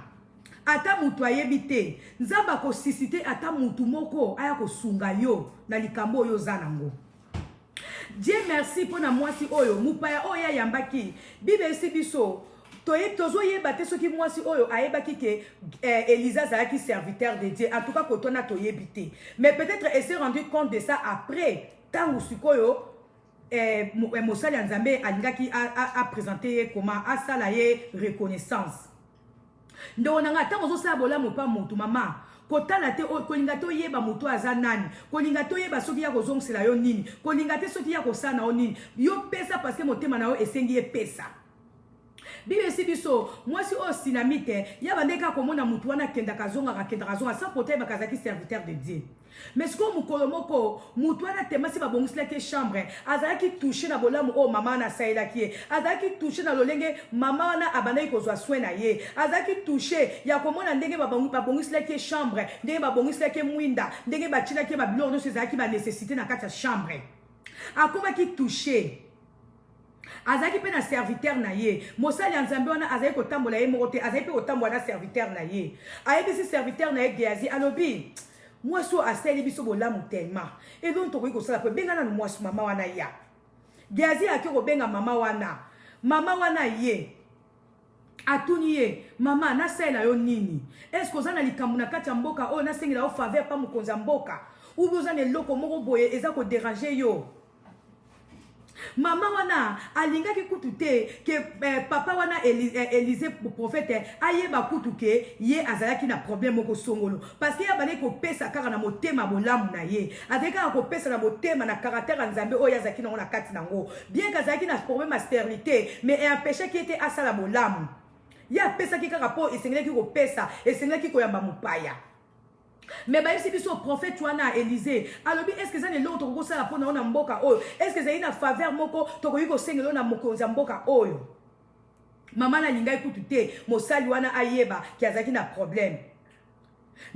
ata mutu ayebi te nzamba ko sisite ata mutu moko aya ko sunga yo na likambo yo za nango. Dieu merci pour na mwasi oyo mupaya oya yambaki bible si biso tozo yeba te soki mwasi oyo ayebaki ke Élisa zalaki serviteur de Dieu en tout cas kotona toyebi te mais peut-être elle s'est rendu compte de ça après tango sikoyo Mosali Nzambe alingaki a présenté comment a salaye reconnaissance. Ndo nanga tango zo sa bolamu pa mutu mama. Kotala te kolinga to yeba mutu aza nani. Kolinga to yeba soki ya kozongela yo nini. Kolinga te soki ya kosana o nini. Yo pesa parce que motema na yo esengi pesa. Bibe si biso mwasi o sinamite ya bandeka komona mutu wana kenda kazonga sans pote ba kazaki serviteur de Dieu. Mais ce que mukolo moko mutu wana temasi ba bongisla ke chambre azalaki toucher na bolamu o mama na saila ki azalaki toucher na lolenge mama wana abandaki kozwa soin na ye azalaki toucher ya komona ndenge ba bongisla ke chambre ndenge ba bongisla ke mwinda ndenge ba china ke ba biloko no sezaki ba nécessité na kati ya chambre akomaki toucher azaki pe na serviteur na ye mosali nzambe wana azaki kotambola ye moko te azaki pe kotambola na serviteur na ye ayebisi serviteur na ye Geazi alobi mwasi oyo asali biso bolamu tellement et donc tokoki kosala pe benga na mwasi mama wana ya Geazi aki kobenga mama wana ye atuni ye mama nasalela yo nini est-ce que oza na likambo na kati ya mboka oyo nasengela yo faveur pa mokonzi ya mboka ubi oza na eloko moko boye eza kodéranger yo Mama wana alingaki kutu te ke papa wana Élisée prophète ayeba kutu ke ye azalaki na problème moko songolo parce que ya bane ko pesa kaka na motema bolamu na ye ateka ko pesa na motema na caractère nzambe oyo azaki na ona kati nango bien kazaki na problème à stérilité mais un péché qui était asala bolamu ya pesa ki kaka po esengelaki ko pesa esengelaki ko yamba mupaya. Mais bah si biso prophète wana Élisée alobi est-ce que ça ne l'autre ko sala pona na mboka oyo est-ce que ça ina faveur moko to ko yiko sengelo na mokonza mboka oyo mama na linga ikutu te mosali wana ayeba ki azaki na problème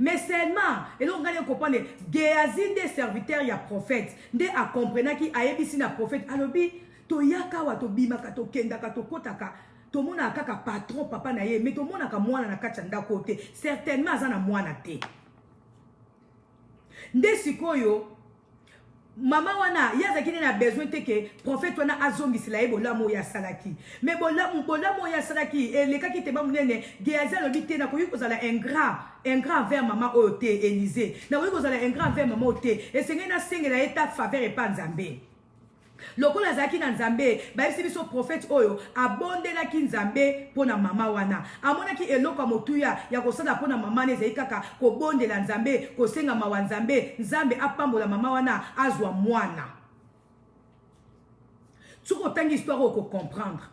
mais seulement et l'on gagne comprendre Geazi des serviteurs ya prophète nde a comprendre ki ayebisi na prophète alobi to yaka wa to bimaka to kendaka to kotaka to mona kaka patron papa na ye mais to mona ka mwana na kati ndako te certainement azana mwana te. Nde sikoyo mama wana yazaki na besoin te ke prophète wana azongisela ye bolamu ya salaki mais bolamu ya salaki elekaki te ba munene Geazi alobi te na koyi kozala un grand vers mama oyo te Élisée na koyi kozala un grand vers mama oyo te esenge na sengela ye ta faveur epa nzambe lokola zaki na nzambe bayebisi biso prophète oyo abondelaki nzambe pona mama wana amonaki eloko motuya ya kosala pona mama ne ezali kaka kobondela nzambe kosenga mawa nzambe apambola mama wana azwa mwana soko tangi histoire oko comprendre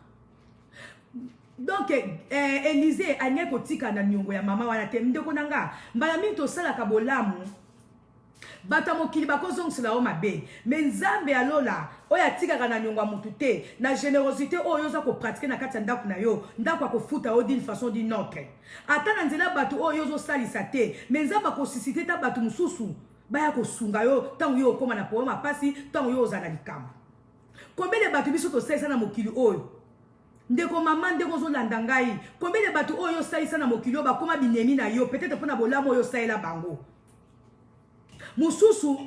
donc Élisée anye kotika na nyongo ya mama wana te ndeko nanga mbala mingi tosalaka bolamu bata mokili bakozongisela o mabe mais nzambe alola oya tikaka na nyongo mutu te na générosité oyo oza ko pratiquer na kati ndako na yo ndako akofuta o d'une façon d'une autre ata na nzela batu oyo ozo salisa te mais nzamba ko susciter ta batu mususu baya ko sunga yo tangu yo koma na problème pasi tangu yo oza na likambo combien de batu biso to salisa na mokili oyo ndeko mama ndeko zo landa ngai combien de batu oyo salisa na mokili ba koma binemi na yo peut-être pona bolamo oyo salela bango mususu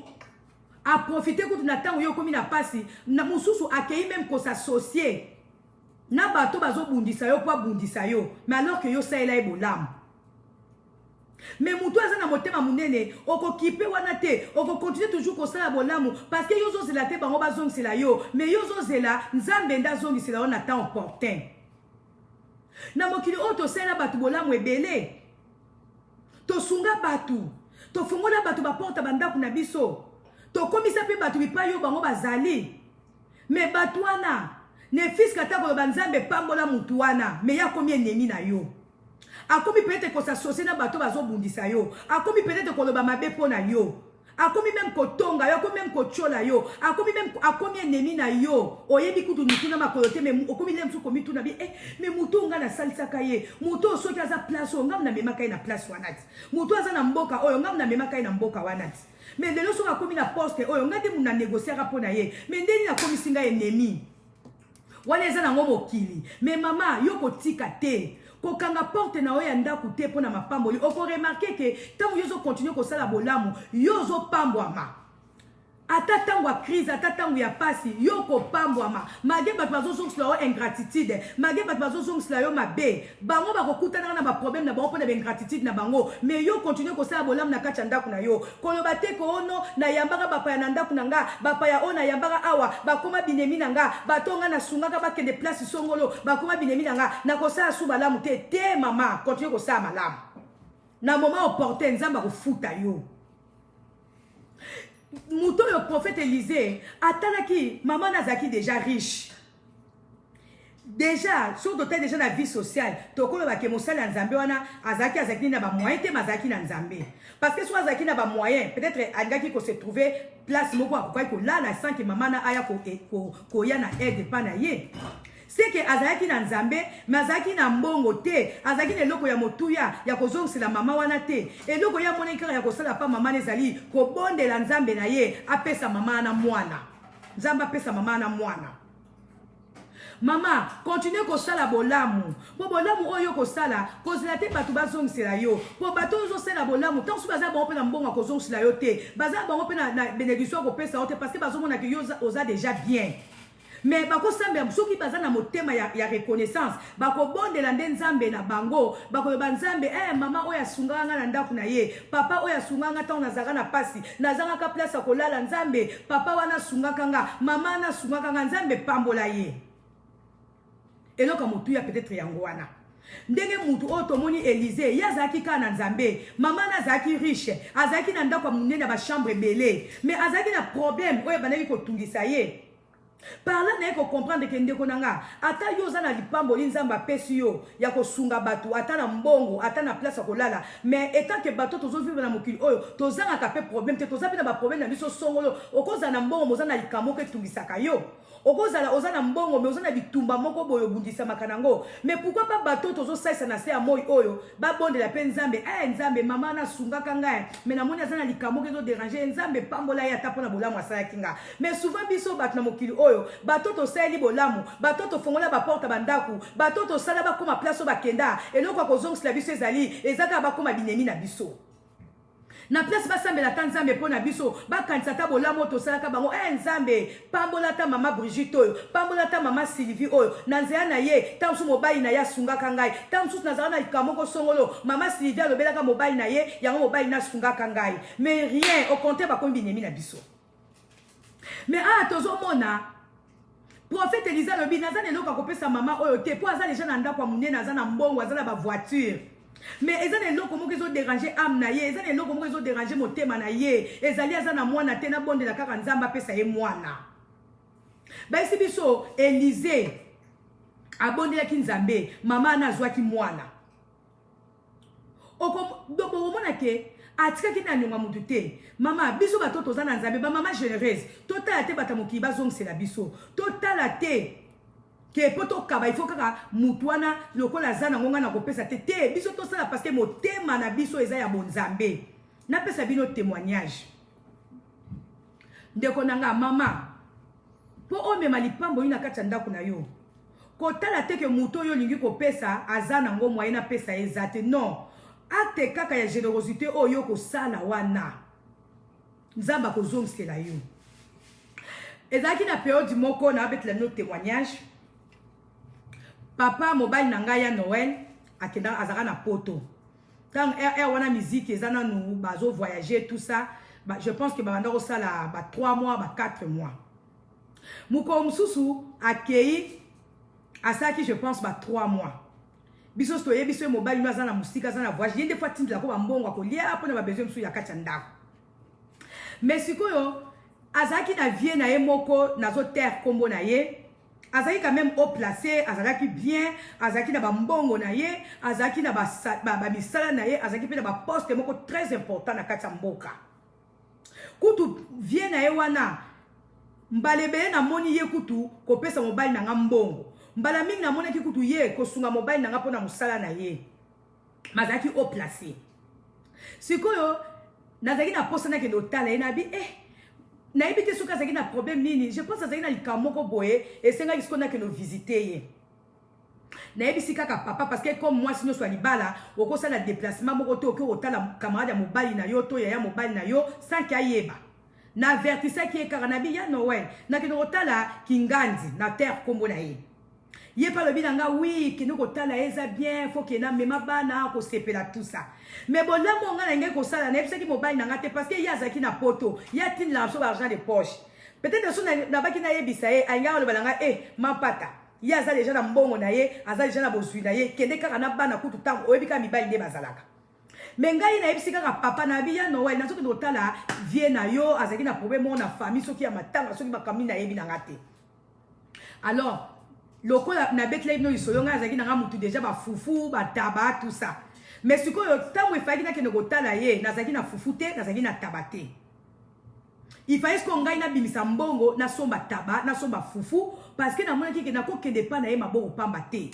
a profité kutu na tango yo komi na pasi na mususu akei même ko s'associer na bato bazo bundisa yo po bundisa yo mais alors que yo saela e bolam mais mutu aza na motema munene oko kipe wana te oko continuer toujours ko sala bolamu parce que yo zo zela te bango bazongisela yo mais yo zo zela nzambe nda zongisela on attend opportun na mokili oto sala batu bolamu ebele to sunga batu to fungola batu ba porta bandako na biso to komisa pe batu bipa yo bango bazali mais batu wana ne fiska ta ko banzambe pambola mutu wana mais ya komi ennemi na yo akomi peut-être ko s'associer na batu bazo bundisa yo akomi peut-être ko loba mabe pona yo akomi même ko tonga yo akomi même ko chola yo akomi ennemi na yo oyebi kutu mutu na makolote mais okomi lemsu komi tu na bi mais mutu nga na salisa kaye mutu soki aza place o ngam na memaka na place wanati mutu aza na mboka oyo ngam na memaka na mboka wanati mais lelo soki akomi na poste oyo ngadi muna négocier pona ye mais ndeni na komi singa ennemi wana eza na ngomo kili mais mama yo kotika te kokanga porte na oya ndaku te pona mapamboli oko remarquer que tant yo zo continuer ko sala bolamu yo zo pambwama ata tango ya crise ata tango ya pasi yo kopambwama mage bato bazozongisela yo ingratitude mage bato bazozongisela yo mabe bango bakokutanaka na baproblème na bango mpo na baingratitude na bango mais yo continue kosala bolamu na kati ya ndako na yo koloba te koono nayambaka bapaya na ndako na nga bapaya oyo nayambaka awa bakoma binemi na nga bato nga nasungaka bakende place songolo bakoma binemi na nga nakosala su malamu te mama continue kosala malamu na moment opportun nzambe akofuta yo Mouton le prophète Élisée atalaki maman nazaki déjà riche déjà sur doté déjà la vie sociale tokolo ba ke mosala nzambe wana azaki na ba moyen te mazaki na nzambe parce que soit azaki na ba moyen peut-être angaki ko se trouver place moko akokai ko lala sans que maman na aya ko ya na aide pa na ye c'est que azaki na nzambe mais azaki na mbongo te azaki na eloko ya motuya ya kozongisela mama wana te eloko ya mona ikara ya kosala pa mama nezali kobondela nzambe na ye apesa mama na mwana nzambe apesa mama na mwana mama continue kosala bolamu po bolamu oyo kosala kozela te bato bazongisela yo po bato ozosala bolamu tant so baza bango mpe na mbongo akozongisela yo te baza bango mpe na bénédiction akopesa yo te parce que bazomona ke yo oza déjà bien mais bakosambela soki baza na motema ya reconnaissance bakobondela nde nzambe na bango bakoyeba nzambe mama oyo asungaka nga na ndako na ye papa oyo asungaka nga ntango nazalaka na pasi nazangaka place ya kolala nzambe papa wana asungaka nga mama wana asungaka nga nzambe pambola ye eloko motuya peut-être yango wana ndenge mutu oyo tomoni Élisée ye azalaki kaka na nzambe mama na azalaki riche azalaki na ndako ya monene ya bachambre ebele mais azalaki na problème oyo bandaki kotungisa ye par là naye comprendre ke ndeko na nga ata yo oza na lipamboli nzambe apesi yo ya kosunga bato ata na mbongo ata na place ya kolala mais etant ke bato tozovivre na mokili oyo tozangaka mpe problème te toza mpe na baproblème na biso songolo okozala na mbongo moza na likambo moko etungisaka yo okozala oza na mbongo mais oza na bitumba moko boyo obundisamaka nango mais pourquoi pas bato tozosalisa na se ya moi oyo babondela mpe nzambe nzambe mama nasungaka ngai mais namoni aza na likambo moko ezoderange nzambe pambola ye ata mpo na bolamu asalaki nga mais souvent biso bato na mokili oyo bato tosaleli bolamu bato tofongola baporte bandako bato tosala bakoma place oyo bakenda eloko ya kozongisela biso ezali ezaka bakoma binemi na biso na place basambela ta nzambe mpo na biso bakanisa ta bolamu oyo tosalaka bango nzambe pambola ta mama Brigitte oyo pambola ta mama Sylvie oyo na nzela na ye ta mosusu mobali na ye asungaka ngai ta mosusu nazalaka na likambo moko songolo mama Sylvie alobelaka mobali na ye yango mobali nasungaka ngai mais rien okonte bakomi binemi na biso mais tozomona prophète Élisée alobi naza na eloko akopesa mama oyo te mpo aza deja na ndako ya monene aza na mbongo aza na bavoiture mais eza na eloko moko ezoderange ame na ye eza na eloko moko ezoderange motema na ye ezali aza na mwana te nabondela kaka nzambe apesa ye mwana bayesi biso Élisée abondelaki nzambe mama ana azwaki mwana okomona ke atikaki na nyonga mutu te mama biso bato toza na nzambe bamama généreuse totala te bata mokili bazongisela biso totala te ke po tokaba ifo kaka mutu wana lokola aza nango nga na kopesa te biso tosala parce que motema na biso eza ya bonzambe napesa bino témoignage ndeko na nga mama po omema lipambo oyo na kati ya ndako na yo kotala te ke mutu oyo olingi kopesa aza nango mwaye napesa eza te non acte kaka ya générosité oyo kosala wana nzambe akozongisela yo ezalaki na période moko na abetela bino témoignage papa mobali na ngai ya Noël akenda azaka na poto tant wana musique eza nanu bazo voyager tout ça je pense que babanda kosala 3 mois 4 mois moko mosusu akei asaki je pense 3 mois biso stoye biso mobali no aza na musika aza na voyage yende fois tindela ko bambongo akolia pona ba besoin musu ya kati ya ndako mais sikoyo azaki na vie na ye moko nazo terre kombo na ye azaki quand même haut placé azalaki bien azaki na bambongo na ye azaki na ba misala na ye azaki pe na ba poste moko très important na kati ya mboka kutu vie na ye wana mbalebe na moni ye kutu kopesa mobali na nga mbongo mbala mingi na monaki kutu ye kosunga mobali na nga pona musala na ye mazaki haut placé sikoyo nazaki na posa na kende otala ye nabi nayebi te soki azalaki na problème nini je pense azalaki na likambo moko boye esengaki sikoyo nakende ovisite ye nayebisi kaka papa parce que comme mwasi nyonso ya libala okosala déplacement moko te oki otala camarade ya mobali na yo to yaya mobali na yo sans ke ayeba na vertisa qui est karanabi ya Noël na kino kotala kingandi na terre kombo na ye ye pa lobi nanga oui kino kotala eza bien faut que na mema bana ko sepela tout ça mais bon là mon nga ngé ko sala na ebisa ki mobile nanga te parce que ya zaki na poto ya tin la so argent de poche peut-être so na baki na yebisa ye ainga lo balanga ma pata ya za déjà na mbongo na ye aza déjà na bozwi na ye kende kaka na bana kutu tango oyebika mibali nde bazalaka mais ngai na ebisi kaka papa na biya Noël na soki ndotala vie na yo azaki na problème na famille soki ya matanga soki bakambi na yebi na ngate alors lokola na Bethlehem no isolo nga azaki na nga mutu déjà ba fufu ba taba tout ça mais sikoyo tango efaki na kende kotala ye nazaki na fufu te nazaki na tabate il fallait que ngai na bimisa mbongo na somba taba na somba fufu parce que na mona ki na ko kende pa na ye maboko pamba te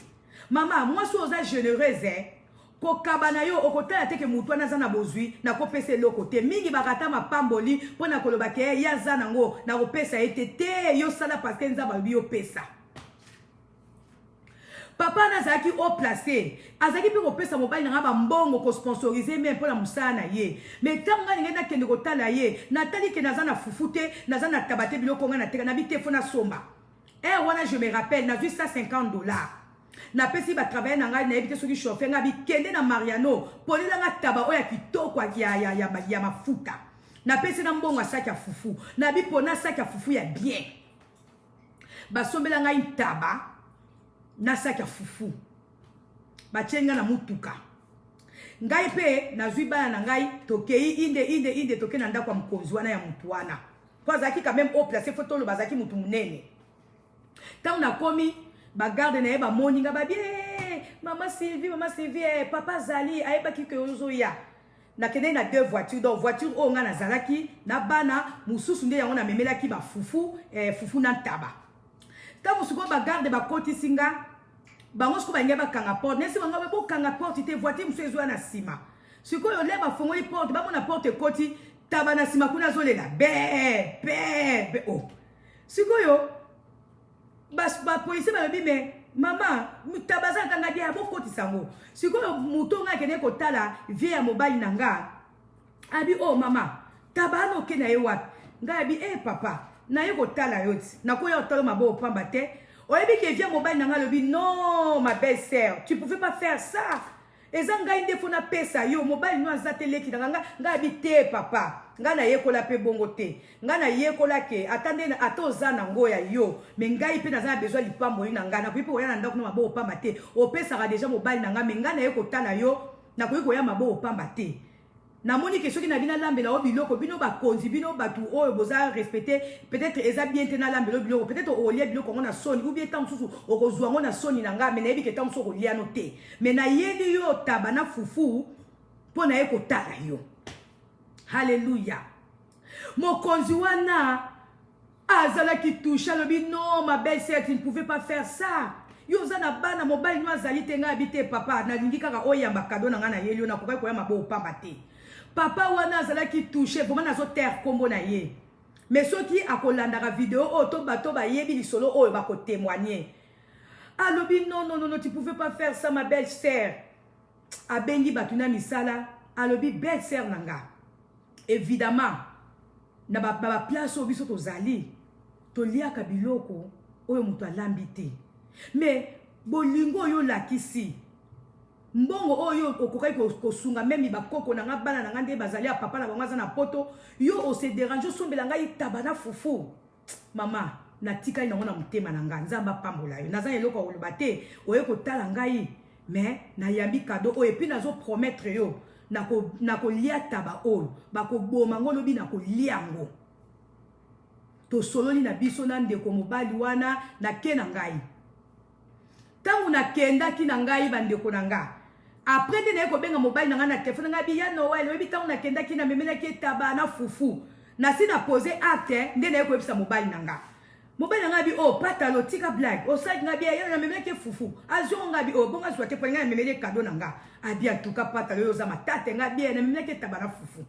mama moi so oza généreuse ko kabana yo okotala te ke mutu ana za na bozwi na ko pesa loko te mingi bakata mapamboli pona koloba ke ya za nango na ko pesa ete te yo sala parce que nzaba bi yo pesa papa nazaki au placé azaki pe ko pesa mobile na ba mbongo ko sponsoriser même pour la musana ye mais tanga ngenda kende ko tala ye natali ke naza na fufute naza na tabate biloko nga na teka na bite fona somba wana je me rappelle na juste $150 na pesi ba travailler na ngai na ebite soki chauffeur nga bi kende na Mariano polila nga taba oya kitoko ya mafuta na pesi na mbongo asaki ya fufu na bi pona saki ya fufu ya bien ba sombela ngai taba na saki ya fufu bachenga na mutuka ngai pe nazwi bana na ngai tokei inde toke na ndako ya mkonzi wana ya mutu wana kwa zaki quand même au placé photo lo bazaki mutu munene tant na komi ba garde na eba moninga ba bien maman Sylvie papa Zali ayeba ki ke ozo ya na kende na deux voitures donc voiture o nga na zalaki na bana mususu nde yango na memela ki ba fufu fufu na taba tant musuko ba garde ba koti singa bango siko ba ngeba kanga porte nesi bango ba kanga porte te voiture musu ezo na sima siko yo le ba fongoli porte ba mona porte koti taba na sima kuna zolela be oh siko yo ba police ba lobi mais mama mutabaza kanga dia bokoti sango sikoyo mutonga kene kotala vie ya mobali nanga abi oh mama tabano kena ye wapi nga abi papa na ye kotala yoti nakoya otalo mabo pamba te oyebi ke vie mobali nanga lobi non ma belle sœur tu pouvais pas faire ça ezanga inde fona pesa yo mobali no azateleki nga abi te papa nga na yekola pe bongo te nga na yekola ke atande na atoza na ngoya yo me ngai pe naza besoin lipambo na nga na kuipo oya na ndako na mabo pamba te opesa ga déjà mobali na nga me nga na yekotala yo na kuiko ya mabo pamba te na moni ke soki na bina lambela o biloko bino ba konzi bino batu oyo boza respecter peut-être eza bien te na lambela biloko peut-être o lia biloko ngona soni ou bien tant susu o kozwa ngona soni na nga me na yebi ke tant susu lia no te me na yebi yo tabana fufu pona yekotala yo. Alléluia. Mokonzi wana azala ki toucha lobi non ma belle sœur tu ne pouvais pas faire ça. Yo zana bana mobile no azali tenga habité papa na lingi kaka oyamba kado na ngana yelio na kokai koyama bo pamba te. Papa wana azala ki touché vraiment nazo terre kombo na ye. Mais soki akolandaka vidéo o to bato ba yebi lisolo o ba ko témoigner. Alobi non tu pouvais pas faire ça ma belle sœur. Abengi batuna misala alobi belle sœur nanga. Évidemment na ba place au biso tozali to liaka biloko oyo mutu alambi te mais bolingo yo lakisi mbongo oyo okokai kosunga memi bakoko na nga bana na nga nde bazali ya papa na bango aza na poto yo ose dérange osombela ngai tabana fufu mama na tikali nango na motema na nga nzamba pambola yo naza eloko oloba te oye kotala ngai mais na yambi kado oyo epi nazo promettre yo nako lia taba oyo bako boma ngo lobi nako liango to sololi na biso na ndeko mobali wana na ke na ngai tangu na kenda ki na ngai bandeko na nga après nde na ko benga mobali na nga na telefone nga bi ya Noël webi tangu na kenda ki na memela ki taba na fufu na si na poser acte nde na ko ebisa mobali na nga mobali na nga bi oh patalo tika blague o site nga bi ya na memela ki fufu azo nga bi oh bonga swate po nga memela cadeau na nga abi atuka patalo yo za matate nga bi na memela ki taba na fufu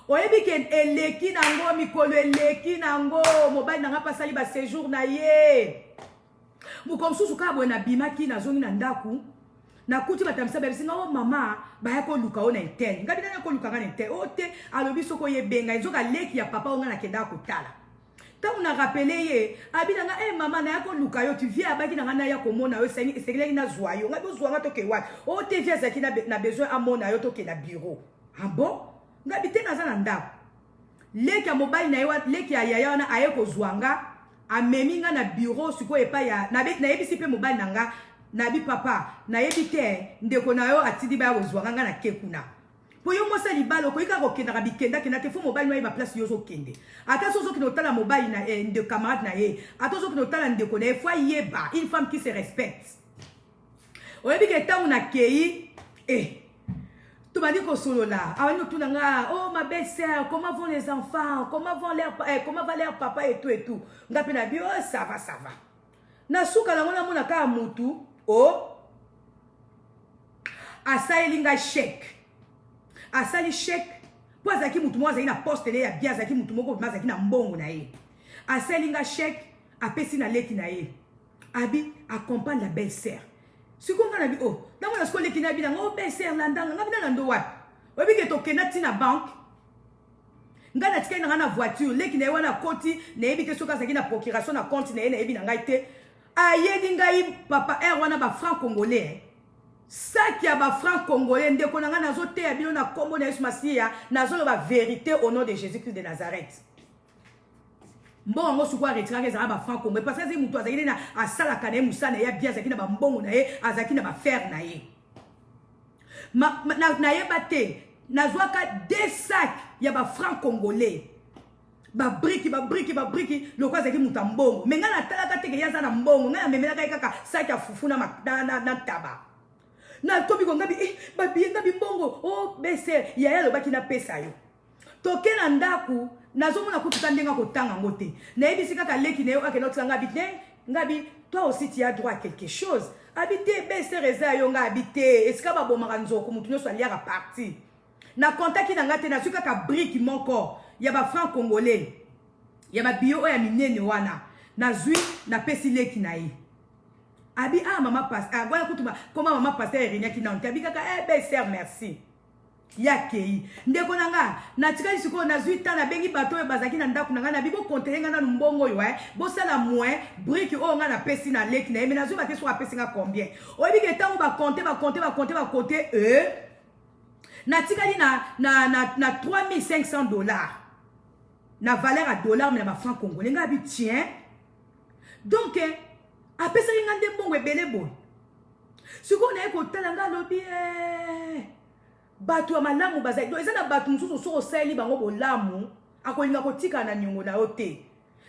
oyebi ke eleki nango mikolo eleki nango mobali na nga pasali ba séjour na ye mukomsusu ka bo na bimaki na zongi na ndaku na kuti batamisa babisinga o mama baya ko luka ona interne ngabi na ko luka ngana interne o te alobi soko yebenga ezoka leki ya papa onga na kenda kotala tant na rappeler ye abina nga mama na ko luka yo tu viens abaki na ngana ya komona yo sekele na zwa yo ngabi zwa nga to ke wat o te viens zaki na besoin amona yo to ke na bureau ah bon ngabi te na za na ndako leki ya mobile na yo leki ya yaya na aye ko zwanga amemi nga na bureau siko epa ya na yebisi pe mobile na nga na bi papa na yebi te ndeko na yo atidi ba kozwanga nga na kekuna po yo mosa libalo ko ika ko kenda ka bikenda kenda te fo mobile no ba place yo zo kende ata so zo kino tala mobile na de camarade na ye ata so kino tala ndeko na fois yeba une femme qui se respecte oyebi ke tangu na kei tu vas dire solola awani tu nga oh ma belle-sœur comment vont les enfants comment va leur papa et tout ngapi na bio ça va na suka na ngona mona ka mutu asayelinga chèque asali chèque po azaki mutu mo azaki na poste ya bia azaki mutu moko mazaki na mbongo na ye asayelinga chèque apesi na leki na ye abi accompagne la belle-sœur sikonga na bi dans la skole leki na bi na ngo belle-sœur landanga ngabi na ndo wapi obi ke to kenati na banque ngana tika na voiture leki na wana koti na yebi te soka azaki na procuration na compte na ye na yebi na ngai te ayeli ngai papa wana ba franc congolais saki ya ba franc congolais ndeko na nga nazo te ya bino na kombo na Yesu Masiya nazo lo ba vérité au nom de Jésus-Christ de Nazareth mbongo sukwa retiraka ezala ba franc congolais parce que c'est mutu azaki na asala kana musana ya bia azaki na ba mbongo na ye azaki na ba fer na ye na yeba te nazwaka 2 sacs ya ba franc congolais ba briki le quoi c'est qui muta mbongo mais ngana talaka teke yaza na mbongo ngana memelaka kaka saki ya fufu na taba na tobi ko ngabi ba bienga bimbongo bese ya lo baki na pesa yo toke na ndaku nazomona kutuka ndenga kotanga ngote na yebisi kaka leki na yo akeno tsanga ngabi toi aussi tu as droit à quelque chose habiter bese reza yo nga habiter est-ce que ba bomaka nzoko mutu nyoso aliaka parti na contaki na ngate na suka ka briki moko ya ba franc congolais ya ba bio ya minene wana na zui na pesi leki na ye abi mama passe voilà kutuma comment maman passe erenia ki na ntabi kaka belle sœur merci yakei ndeko nanga na tikali siko na zui ta na bengi bato e bazaki na ndaku nanga na bibo kontelenga na mbongo yo bo sala moins brique nga na pesi na leki na ye mais na zui ba keso apesi nga combien oyebi ke tango ba compter na tikali na $3500 na valeur à dollar mais na franc congolais nga bi tien donc apesa nga nde mbongo ebele boy siko na eko talanga lobi bato ya malamu bazali do eza na bato mususu soko sali bango bolamu akolinga kotika na nyongo na yo te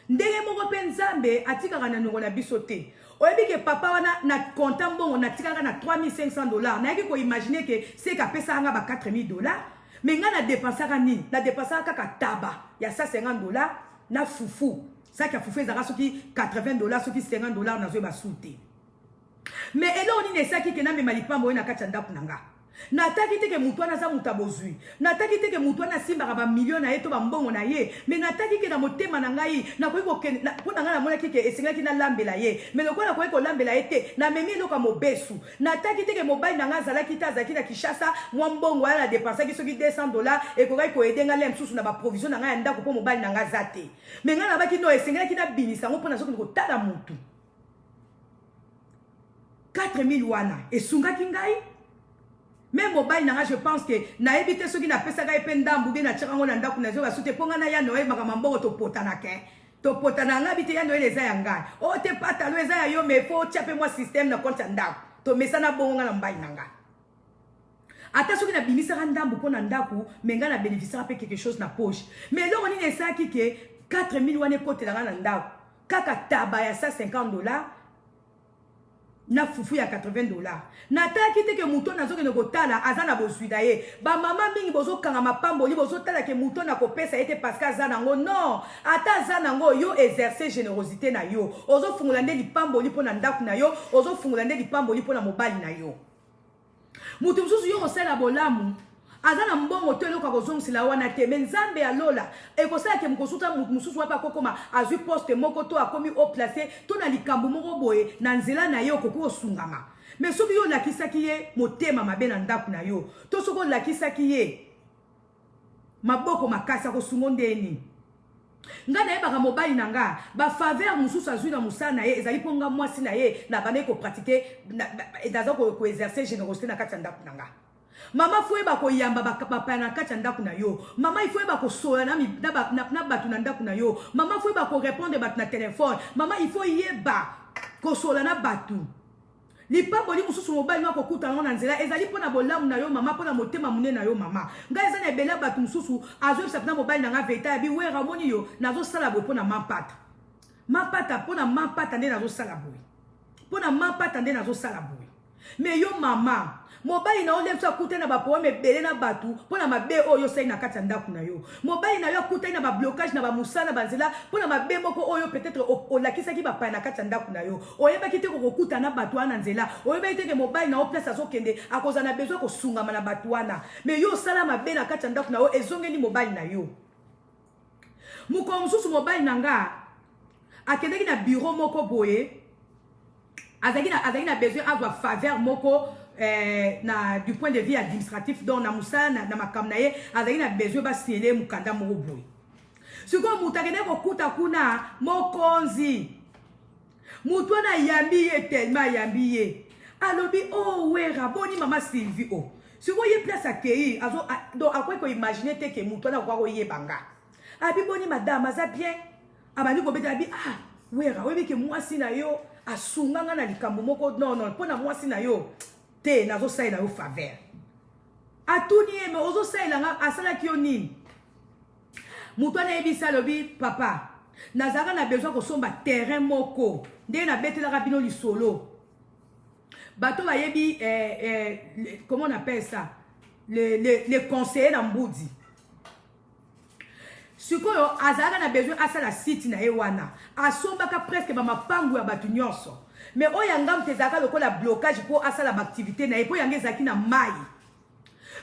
ndenge moko pe nzambe atikaka na nyongo na biso te oyebi ke papa wana na konta mbongo na tikaka na $3500 nayaki koimagine ke seka apesa nga ba $4000 mais nga na dépensaka nini na dépensaka kaka taba ya $150 na fufu saki ya fufu ezaka soki $80 soki $50 nazo basute mais elo nini esaki ke na mema lipambo oyo na kati ya ndako na nga nataki teke mutu wana za mutu abozwi nataki teke mutu wana asimbaka bamilio na ye to bambongo na ye mais nataki ke na motema na ngai nakoki kokende mpo na ngai namonaki ke esengaki nalambela ye mais lokola nakoki kolambela ye te namemi eloko ya mobesu nataki teke mobali na ngai azalaki te azalaki na Kinshasa mwa mbongo wana nadepensaki soki $200 ekokaki koyede ngai le mosusu na baprovision na ngai ya ndako mpo mobali na ngai aza te mais ngai nabaki no esengelaki nabimisa yango mpo nazokende kotala mutu 4000 wana esungaki ngai même mobile nanga je pense que na ebité soki na pesa ga ependa mbubi na tshaka na ndaku na zo basute ponga na ya noé makama mbongo to potana ke to potana nga bité ya noé les ya ngai o te pata lo eza ya yo mais faut tchape moi système na compte ndaku to mesana bongo na mbai nanga ata soki na bimisa ga ndambu pona ndaku menga na bénéficiera pe quelque chose na poche mais lo ni esa ki ke 4000 wane kote na ndaku kaka taba ya $150 na fufu ya $80 nataki te ke muto nazoke kotala azana bozwida ye ba mama mingi bozo kanga mapamboli bozo tala ke muto na kopesa ete parce que azana ngo non ata azana ngo yo exercer générosité na yo ozo fungula nde lipamboli pona ndaku na yo ozo fungula nde lipamboli pona mobali na yo mutu msusu yo osala bolamu azana mbongo to eloko kozongisela wana te mais nzambe alola ekosala ke mokosuta mususu wapa kokoma azwi poste moko to akomi au placé to na likambo moko boye na nzela na ye okoki osungama mais soki yo lakisaki ye motema mabe na ndako na yo to soki lakisaki ye maboko makasi akosungo ndeni nga na yebaka mobali na nga ba faveur mususu azwi na musala na ye ezali mpo nga mwasi na ye na bande kopraktike naza koexerce générosité na kati ya ndako na nga mama fo yeba koyamba bapaya na kati ya ndako na yo mama ifo yeba kosola na bato na ndako na yo mama fo yeba korépondre bato na telefone mama ifo yeba kosola na bato lipamboli mususu mobali wako kuta na nzela ezali pona bolamu na yo mama pona motema munene na yo mama nga eza na ebele bato mususu azoyebisa pena mobali na nga veta ya biwera omoni yo nazosala boye pona mapata pona mapata nde nazosala boye pona mapata nde nazosala boye me yo mama mobali na olemso akuta na baproblème ebele na bato mpona mabe oyo osali na kati ya ndako na yo mobali na yo akutai na bablocage na bamusala na banzela mpona mabe moko oyo peut-être olakisaki bapaya na kati ya ndako na yo oyebaki te kokokuta na bato wana nzela oyebaki te ke mobali na yo place azokende akozala na besoin kosungama na bato wana me yo osala mabe na kati ya ndako na yo ezongeli mobali na yo mokolo mosusu mobali na nga akendaki na bureau moko boye azalaki na besoin azwa faveur moko du point de vue administratif donc na musala na makambo na ye azalaki na besoin basiele mukanda moko boye sikoyo moto akende kokuta kuna mokonzi moto wana ayambi ye tellement ayambi ye alobi oh wera boni mama Sylvie oh sikoyo ye place akei donc akoki koimagine te ke moto wana akoka koyeba nga abi boni madame aza bien abandi kobeta abi ah wera oyebi ke mwasi na yo asunganga na likambo moko non mpona mwasi na yo te nazosalela yo faveur atuni ye me ozosalelanga asalaki yo nini moto wana yebisa alobi papa nazalaka na besoin kosomba terrain moko ndenge nabetelaka bino lisolo bato bayebi comment on appelle ça les conseillers na mbudi sikoyo azalaka na besoin asala site na ye wana asombaka presque bamapangu ya bato nyonso mais oyo yanga mtezalaka lokola blocage mpo asala baactivité na ye mpo yanga ezalaki na mai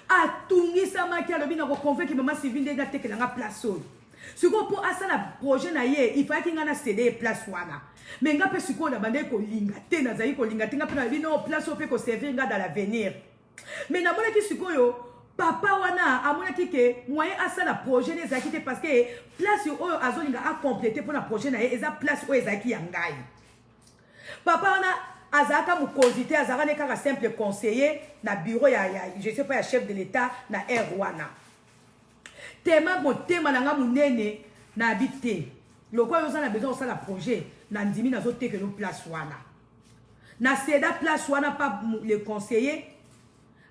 atungisamaki alobi na koconvaincre mama Sylvie nde natekelanga place oyo sikoyo mpo asala projet na ye ifayaki nga na cede ye place wana mais nga mpe sikoyo na bandaki kolinga te nazali kolinga te nga mpe nalobi no place oyo mpe koservir nga dans l'avenir mais namonaki sikoyo papa wana amonaki ke moyen asala projet ne ezalaki te parce que place oyo azolinga akomplete mpona projet na ye eza place oyo ezalaki ya ngai papa wana azalaka mokonzi te azalaka ne kaka simple conseiller na bureau ya je sais pas ya chef de l'état na air wana tema motema na nga monene na abi te lokola oza na besoin osala projet na ndimi nazotekelo place wana na seda place wana pa le conseiller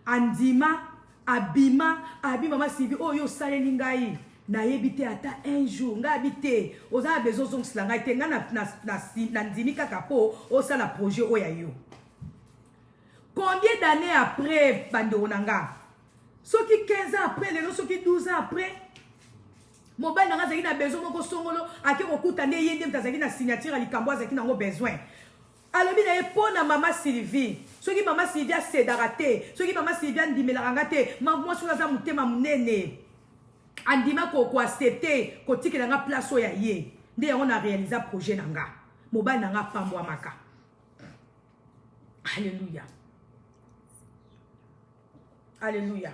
andima abima abi mama Sylvie oyo osaleli ngai nayebi te ata un jour nga abi te oza na besoin ozongisela ngai te nga na ndimi kaka mpo osala projet oyo ya yo combien d'années après bandeko na nga soki 15 ans après lelo soki 12 ans après mobali na nga azalaki na besoin moko songolo ake kokuta nde ye nde moto azalaki na signature ya likambo azalaki nango besoin alobi na ye mpo na mama Sylvie soki mama Sylvie asedaka te soki mama Sylvie andimelaka nga te mwasi oyo aza motema monene andima koaccepte kotikela nga place oyo ya ye nde yango na réalisa projet na nga mobali na nga pambwamaka alleluya alleluya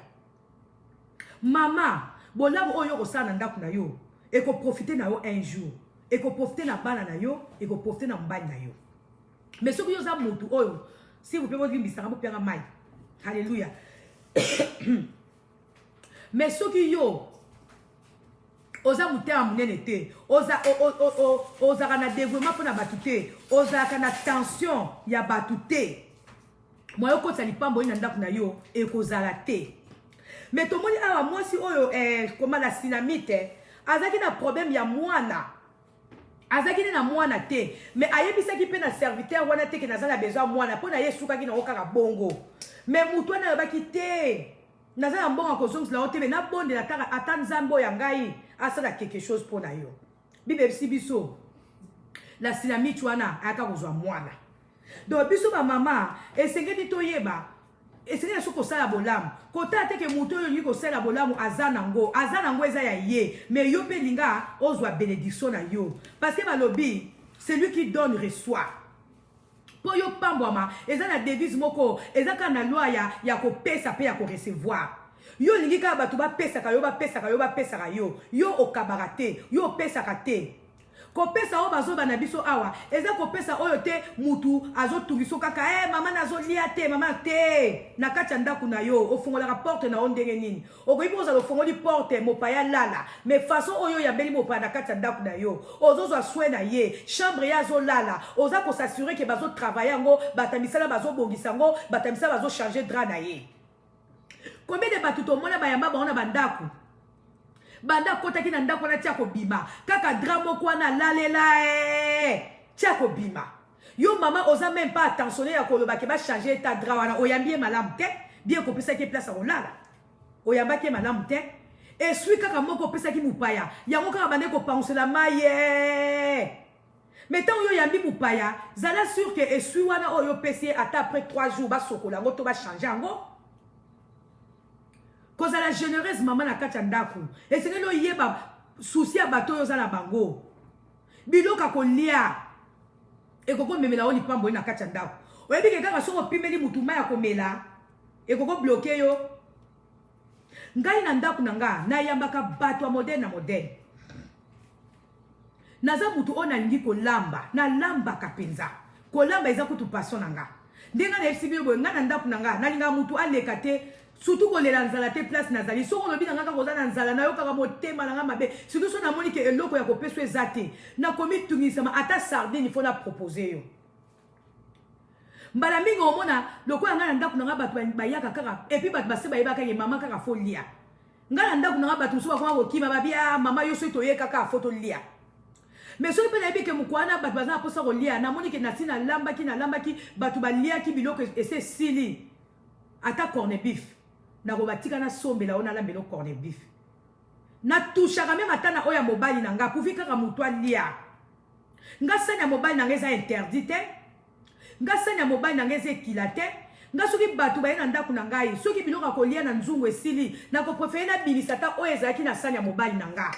mama bolamu oyo okosala na ndako na yo ekoprofite na yo un jour ekoprofite na bana na yo ekoprofite na mobali na yo mais soki yo oza motu oyo si vous pouvez limbisaka bopianga mai alleluya mais soki yo oza motema monene te ozalaka na dévouement mpo na bato te ozalaka na tension ya bato te moyo okotisa lipambo oyo na ndako na yo ekozala te mais tomoni awa mwasi oyo koma na sinamite azalaki na problème ya mwana azalaki ne na mwana te mais ayebisaki mpe na serviteur wana te ke naza na besoin mwana mpo na ye esukaki nango kaka bongo mais motu wana ayebaki te naza na mbongo kozongisela yo te me nabondela ata nzambe oyo ya ngai asala quelque chose mpo na yo bible ebisi biso na sinamite wana ayaka kozwa mwana donc biso bamama esengeli toyeba esengeli so kosala bolamu kotala teke moto oyo olingi kosala bolamu aza nango eza ya ye mais yo mpe linga ozwa bénédiction na yo parce que balobi celui qui donne reçoit Po yo pambwama, eza na devise moko, eza ka na loi ya ko pesa pe ya ko recevoir. Yo lingi ka batu ba pesa ka yo ba pesa ka yo ba pesa ka yo. Yo okabarate, yo pesa ka te. Ko pesa o bazo bana biso awa, eza ko pesa oyo te mutu azo tungiso kaka mama nazo lia te mama te. Na kati ndaku na yo, ofongola ka porte na ondenge nini. Okoyi boza lo fongoli porte mopaya lala, mais façon oyo ya beli mopaya na kati ndaku na yo. Ozo soin na ye, chambre ya zo lala, oza ko s'assurer que bazo travailler ngo, batamisala bazo bongisa ngo, batamisala bazo changer drap na ye. Combien de batu to mona bayamba ba ona bandaku? Banda kota ki na ndako na tia ko bima kaka dramo kwa na lalela tia ko bima yo mama oza même pas attentionné ya ko loba ke ba changer ta drap wana oyambi malamu te bien ko pesa ki place ko lala oyamba ke malamu te et suis kaka moko pesa ki mupaya yango kaka bande ko penser la maye mais tant yo yambi mupaya zala sûr que esui wana oyo pesi ata après 3 jours ba sokola ngo to ba changer ngo. Cause la généreuse maman na kati ndaku. Et c'est que lo yeba souci à bateau yo za na bango. Biloka ko lia. E koko memela oni pambo na kati ndaku. Oyebi ke kaka soko pimeli mutuma ya komela. E koko bloquer yo. Ngai na ndaku nanga na yambaka bato moderne na moderne. Naza mutu ona lingi ko lamba, na lamba kapenza. Ko lamba eza kutu passion nanga. Ndenga na FCB bo nga na ndaku nanga, na linga mutu alekate surtout ko lela nzala te place nazali soko lobi nanga ko za na nzala na yo kaka motema nanga mabe surtout so na moni ke eloko ya ko peso ezate na komi tungisama ata sardine il faut la proposer yo mbala mingi omona loko nga na ndaku nanga batu bayaka kaka et puis batu base bayeba kaka mama kaka folia nga na ndaku nanga batu so bakoma ko kima babia mama yo so to ye kaka foto lia mais so pe na bi ke mukwana batu bazana posa ko lia na moni ke natina lambaki batu balia ki biloko ese sili ata corne beef na robatika na sombe la ona la melo corne beef na toucha même atana oya mobile nanga pouvi kaka mutu alia nga sanya mobile nanga eza interdit te nga sanya mobile nanga eza kilate nga soki batu baye na ndaku na ngai soki biloko kolia na nzungu esili na ko préférer na bilisa ta oya ezaki na sanya mobile nanga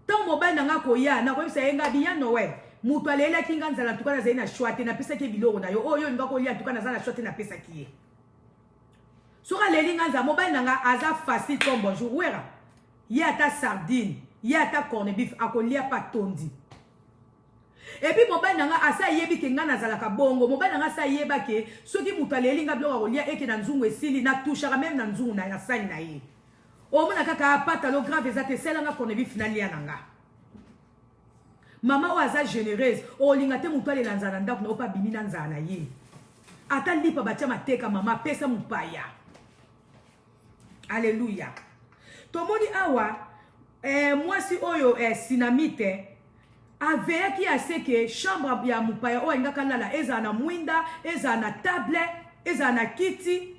tant mobile nanga koya na ko bisa yenga biya nowe mutu alela kinga nzala tukana zaina na shwate na pesa ke biloko na yo oyo nga kolia tukana zana shwate na pesa kiye. Sura les lignes à mobile nanga aza facile comme bonjour wera yata sardine yata corne beef akolia pas tondi et puis mobile nanga asa yebi ke ngana zala ka bongo mobile nanga sa yeba ke soki muta les lignes bloka kolia eke na nzungu esili na toucha même na nzungu na sali na ye o mona kaka patalo grave ezate sela nga corne beef na lia nanga mama o aza généreuse o linga te muta le lanzana ndaku na opa bimi na nzana ye ata lipa batia mateka mama pesa mupaya. Alléluia. Tomoni awa mwasi oyo sinamite aveya ki aseke chambre ya mupaya o ingaka lala eza na mwinda eza na table eza na kiti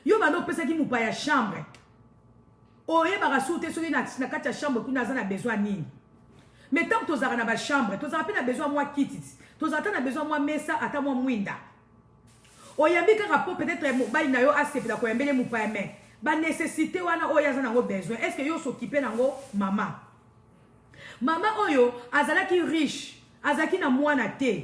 yo bano pesa ki mupaya chambre oye baka soute soki na kati ya chambre kuna za na besoin nini mais tant que tozaka na ba chambre tozaka pe na besoin mwa kiti tozaka na besoin mwa mesa ata mwa mwinda oyambi kaka po peut-être mobali na yo asepela ko yambele mupaya mais ba nécessité wana oyo aza nango besoin est-ce que yo s'occuper nango mama oyo azalaki riche azaki na mwana te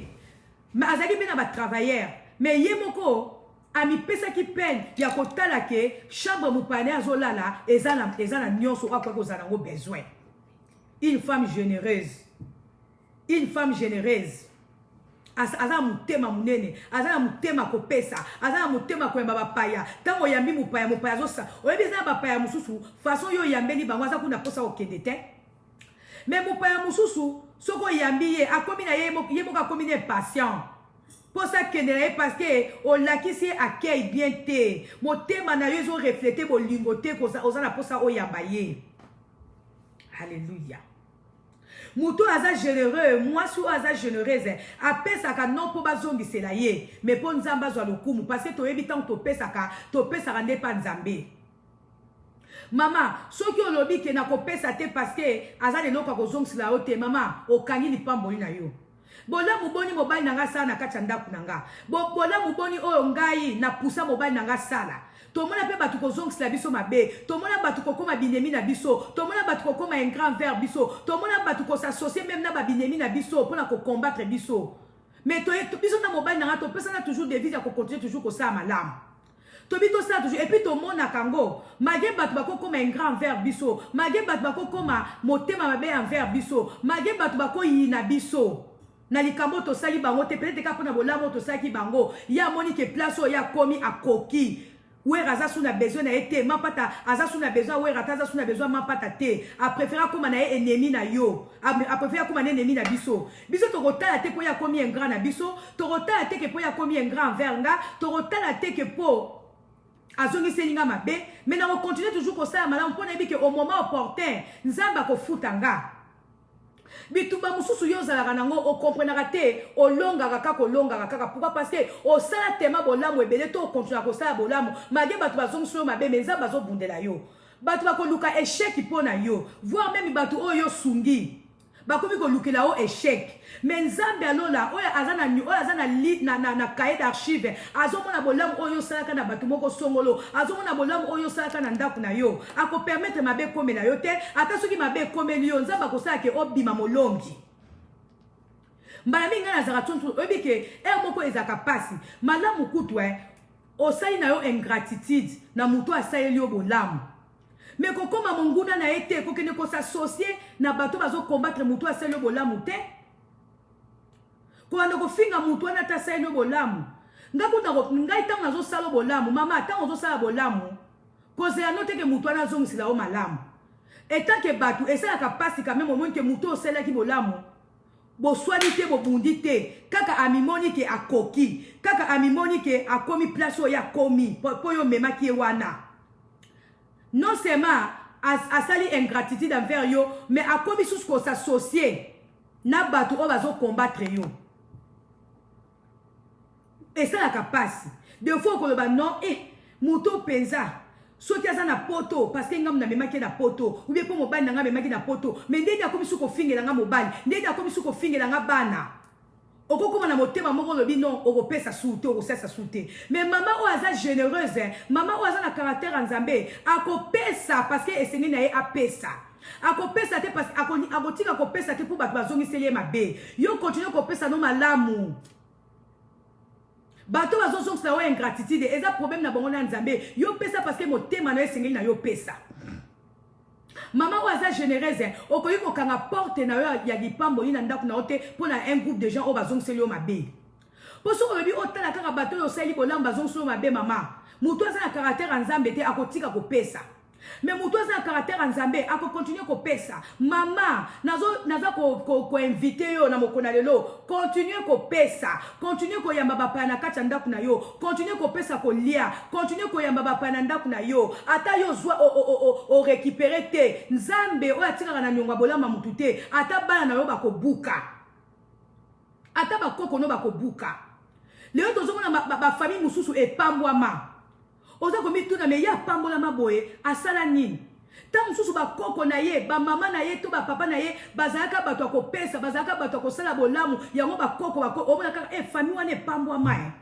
mais azaki pe na ba travailleur mais ye moko ami pesa ki peine ya kotala ke chambre mupane azolala eza na nyonso kwa ko nango besoin une femme généreuse aza mutema munene aza mutema kopesa aza mutema koyamba bapaya tango yambi mupaya zosa oyebi za bapaya mususu façon yo yambeli bango aza kuna posa okende te mais mupaya mususu soko yambi ye akomi na ye moko akomi ne patient posa kende na ye parce que olakisi accueil bien te motema na yo ezo refléter bolingo te oza na posa oyamba ye. Alléluia. Muto aza généreux, moi sou aza généreuse, apesaka non po bazongisela ye, mais po nzamba zwa lokumu parce que toyebi tant topesaka nde pa nzambe. Mama, soki olobi ke na kopesa te parce que aza leloko kozongisela yo te, mama, okangi lipamboli na yo. Bola muboni mobali nanga sala na kati ya ndaku nanga. Bola muboni oyo ngai na pusa mobali nanga sala. Tomona pe batu kozongisa biso mabe, tomona batu kokoma binemi na biso, tomona batu kokoma un grand verre biso, tomona batu ko s'associer même na ba binemi na biso pour na ko combattre biso. Mais biso na mobile na to pesa na toujours des vies à continuer toujours ko ça malam. To bito ça toujours et puis to mona kango, magé batu bako comme un grand verre biso, magé batu bako comme motema mabe en verre biso, magé batu bako yina biso. Na likambo to sali bango te peut-être ka pona bolamo to saki bango, ya moni ke place o ya komi a koki. Ouais, raza sous na besoin na été, ma pata, aza sous na besoin, ouais, rataza sous na besoin, ma pata te. A préféré comme na ennemi na yo. A préféré comme na ennemi na biso. Biso to rota la te po ya komi un grand na biso, to rota la te ke po ya komi un grand verga, to rota la te ke po azongi selinga mabe, mais na on continue toujours comme ça, madame, pour na bi que au moment opportun, nzamba ko futanga. Bitumba mususu yo zalaka nango o comprenaka te o longaka kaka pourquoi parce que o sala tema bolamu ebele to continue ko sala bolamu mage batu bazongso mabe menza bazo bundela yo batu bakoluka échec pona yo voire même batu oyo sungi bakomi ko lukela o échec mais nzambe alola oyo azana na cahier d'archive azomona bolamu oyo salaka na batu moko songolo azomona bolamu oyo salaka na ndako na yo ako permettre mabe komela yo te ata soki mabe komeli yo nzamba ko sala ke obima molongi mbala minga na zaka tonto obi ke moko ezaka pasi malamu kutu osali na yo ingratitude na mutu asali yo bolamu. Mais kokoma monguna na été kokene ko s'associer na bato bazo combattre mutu aselo bolamu te ko ando ko finga mutu na ta selo bolamu ngai tango nazo sala bolamu mama tango zo sala bolamu ko ze anote ke mutu na zongi sila o malamu etant que bato esa ka pasi quand même au moins que mutu osela ki bolamu bo swani te bo bundi te kaka amimoni ke akoki kaka amimoni ke akomi place o ya komi po yo mema ki wana. Non seulement à sali ingratitude envers yo, mais à comme sous qu'on s'associe, na batu on va zo combattre yo. Et ça la capacité. Des fois qu'on le bat non, moto penza. Soki aza na poto parce que ngam na memaki na poto ou bien pour mobile na ngam memaki na poto mais ndenge akomi sous ko fingela nga mobile ndenge akomi sous ko fingela nga bana. Okokoma na motema moko lobi non okopesa soute okosesa soute mais maman o aza généreuse maman o aza na caractère nzambe akopesa parce que esengi na ye apesa akopesa te parce akotika akopesa te pour bato bazongiseli ye mabe yo continue kopesa no malamu bato bazozongisa na yo ingratitude eza problème na bango na nzambe yo pesa parce que motema na yo esengeli na yo pesa. Maman ou aza généreuse okoyi ko kanga porte na yo ya lipambo ina ndako na ote pour na un groupe de gens o bazong seli o mabe poso ko bebi otala kaka bato yo seli ko lamba bazong seli o mabe mama mutu aza na caractère nzambe te akotika ko pesa mais mutu aza na caractère nzambe ako continuer ko pesa mama nazo ko inviter yo na mokona lelo continuer ko pesa continuer ko yamba bapa na kati ndako na yo continuer ko pesa ko lia continuer ko yamba bapa na ndako na yo ata yo zwa o récupérer te nzambe o atika na nyonga bolama mutu te ata bana na yo bakobuka ata bakoko no bakobuka leo tozomona ba famille mususu epambwama oza komi tuna me ya pambola maboye asala nini tant mususu bakoko na ye ba mama na ye to ba papa na ye bazalaka bato akopesa bazalaka bato akosala bolamu yango bakoko obona kaka famille wana epambwama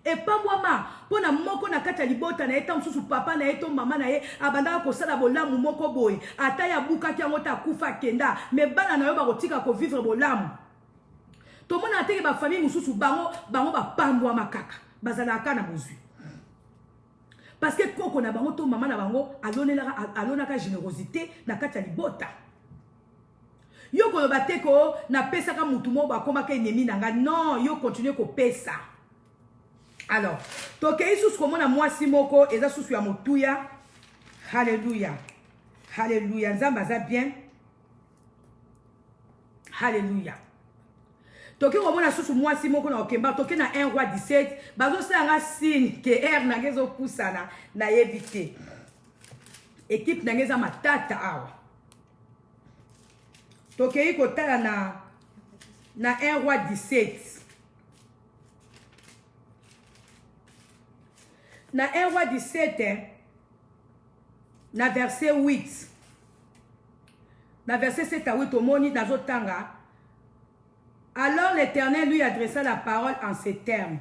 epambwama mpona moko na kati ya libota na ye tant mususu papa na ye to mama na ye abandaka kosala bolamu moko boye ata ya bukaki yango ta akufa kenda me bana na yo bakotika kovivre bolamu tomona ateke bafamille mususu bango bapambwama kaka bazalaka na bozwi parce que koko na bango to mama na bango alonaka générosité na kati ya libota yo koloba te ko na pesaka mutu mo bakomaka ennemi na nga non yo continue ko pesa. Alors tokei susu komona mwasi moko eza susu ya motuya. Hallelujah hallelujah nzambe aza bien hallelujah. Toki komona susu mwasi moko na okemba toki na 1 roi 17 bazosala nga signe ke r na ngezo pusana na yebite équipe na ngeza matata awa toki kotala na 1 roi 17 na 1 roi 17 na verset 8 na verset 7 à 8 omoni nazotanga. Alors l'Éternel lui adressa la parole en ces termes.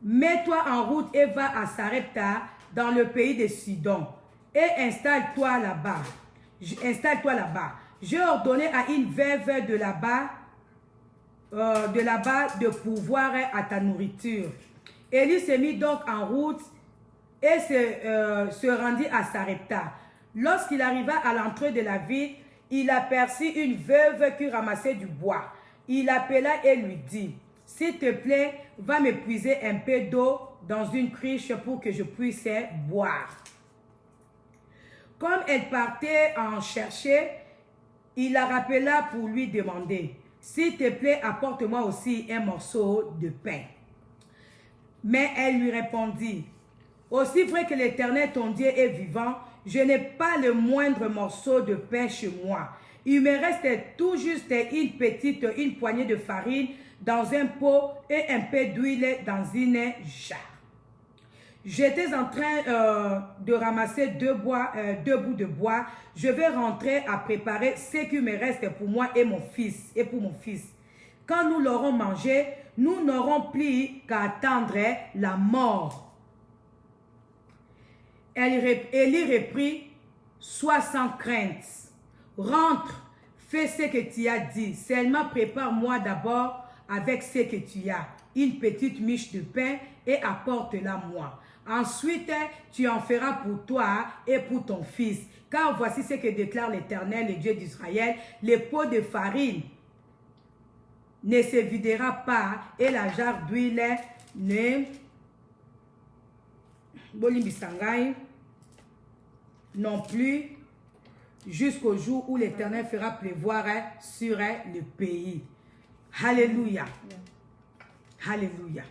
Mets-toi en route et va à Sarepta dans le pays de Sidon et installe-toi là-bas. J'ai ordonné à une veuve de là-bas de là-bas de pourvoir à ta nourriture. Élie s'est mis donc en route et se rendit à Sarepta. Lorsqu'il arriva à l'entrée de la ville, il aperçut une veuve qui ramassait du bois. Il appela et lui dit, « S'il te plaît, va me puiser un peu d'eau dans une cruche pour que je puisse boire. » Comme elle partait en chercher, il la rappela pour lui demander, « S'il te plaît, apporte-moi aussi un morceau de pain. » Mais elle lui répondit, « Aussi vrai que l'Éternel ton Dieu est vivant, je n'ai pas le moindre morceau de pain chez moi. Il me reste tout juste une poignée de farine dans un pot et un peu d'huile dans une jarre. J'étais en train de ramasser deux bouts de bois. Je vais rentrer à préparer ce qui me reste pour moi et pour mon fils. Quand nous l'aurons mangé, nous n'aurons plus qu'à attendre la mort. » Élie reprit, « Sois sans crainte. Rentre, fais ce que tu as dit. Seulement prépare-moi d'abord avec ce que tu as, une petite miche de pain et apporte-la moi. Ensuite, tu en feras pour toi et pour ton fils. Car voici ce que déclare l'Éternel, le Dieu d'Israël, le pot de farine ne se videra pas et la jarre d'huile ne non plus jusqu'au jour où l'Éternel fera pleuvoir sur le pays. » Alléluia. Alléluia.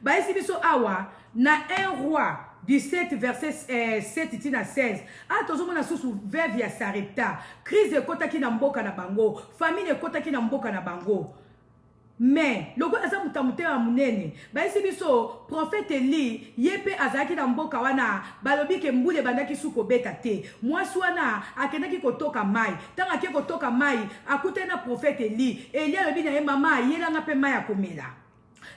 Baïsi biso awa na un roi 17 verset 7 à 16. Ah tozomona susu veuve ya Sarepta. Crise ekotaki na mboka na bango. Famine ekotaki na mboka na bango. Mais loko aza mutamute wa munene baisi biso prophète Eli yepe azaki na mboka wana balobi ke mbule bandaki suko beta te mwasi wana akendaki kotoka mai tanga ake kotoka mai akute na prophète Eli alobi na ye mama yelanga pe mai akomela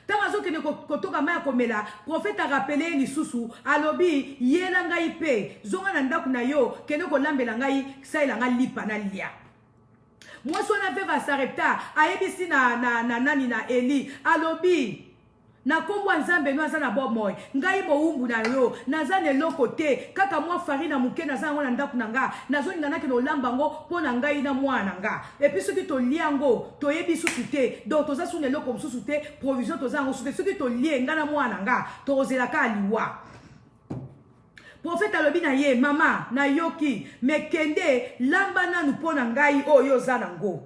tanga zokende kotoka mai akomela prophète a rappelé lisusu alobi yelanga ipe zonga na ndaku na yo kende kolambela ngai sailanga lipa na lia. Moi, si on avait va Sarepta, aebisi nani na Eli, alobi, na kombo nzambe no azana bob moy, ngai moumbu na yo, nazane lokote, kaka moi farine muke nazana wana ndaku nanga, nazo ngana ke no lambango pona ngai na mwana nga. Et puis soki to liango, to yebi sukute, donc to za sune loko msusute, provision to za ngosute, soki to lie ngana mwana nga, to ozelaka aliwa. Prophète alobi na ye mama na yoki mekende lamba nanu pona ngai oyo zanango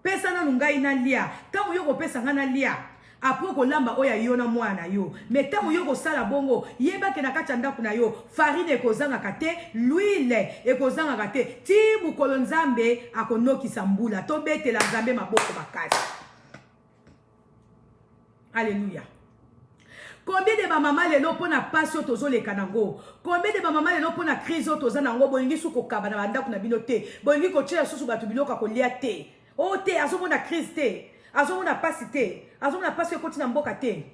pesa nanu ngai na lia tango yoko pesa ngana lia apoko lamba oya yo na mwana yo mais tango yoko sala bongo yeba ke na kati ndaku na yo farine ekozanga kate l'huile ekozanga kate ti mukolo nzambe akonokisa mbula to betela nzambe maboko makasi. Alléluia. Combien de mamans lelo pona passion tozo le kanango? Combien de mamans lelo pona crise toza nango bolingi suko kaba na banda kuna binote? Bolingi ko tshela susu batu biloka ko lia te. O te azomona crise te. Azomona pasi te. Azomona passion koti na mboka te.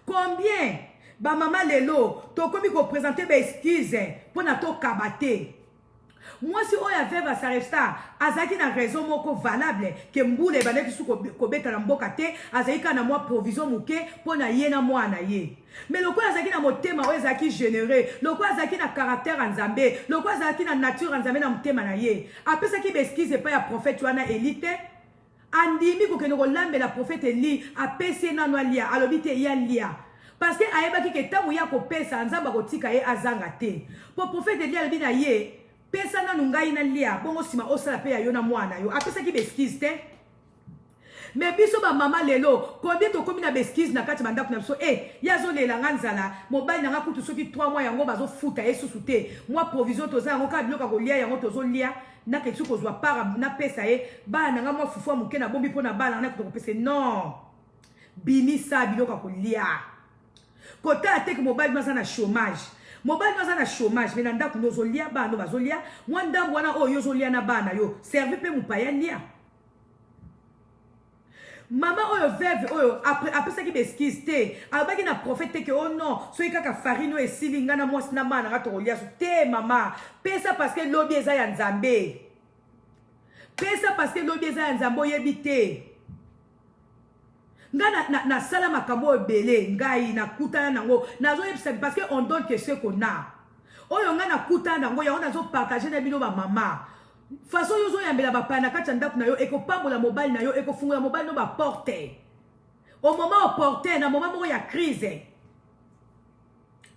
Combien ba maman lelo to komi ko présenter ba excuse pona to kabate? Moi si oya veva Sarepta azaki na raison moko valable ke mbule bandaki su ko beta na mboka te azaki na moi provision muke pona ye na mwana ye. Mais loko azaki na motema oyo azaki généreux, loko azaki na caractère nzambe, loko azaki na nature nzambe na motema na ye. Apesaki beskize pa ya prophète wana elite andimi ko keno lambela prophète Eli apesi na noalia alobite ya lia. Parce que ayebaki ke tamu ya ko pesa nzamba ko tika ye azanga te. Po prophète Eli alobi na ye pesa na nungai na lia bongo sima osala pe ya yo na mwana yo apesa ki beskize te. Mais biso ba mama lelo combien to komi na beskize na kati bandako na biso yazo lela nganzala mobali na kutu soki 3 mois yango bazo futa yesusu te moi provision to za yango ka biloka ko lia yango tozo lia na ketsu ko zwa para na pesa bana nga moi fufu muke na bombi pona bana na kutu ko pesa non bimisa biloka ko lia kota ate ke mobali maza na chômage. Mobile naza na chômage mais nanda kuno zolia bana bazolia mwanda mwana oyo zolia na bana yo servi pe mupaya lia. Mama oyo veuve oyo après ça qui beskize te abaki na prophète que oh non so ikaka farine e silinga na mwasi na bana ka to lia te mama pesa parce que lobby eza ya nzambe. pesa parce que lobi eza nzambo yebite nga na sala makambo ebele ngai na kutana nango nazo yebisa parce que on donne que ce qu'on a oyo nga na kutana nango yango nazo partager na bino ba mama façon yo zo yambela ba pana kati ndako na yo ekopambola mobile na yo ekofungola mobile no ba porte au moment opportun na moment moko ya crise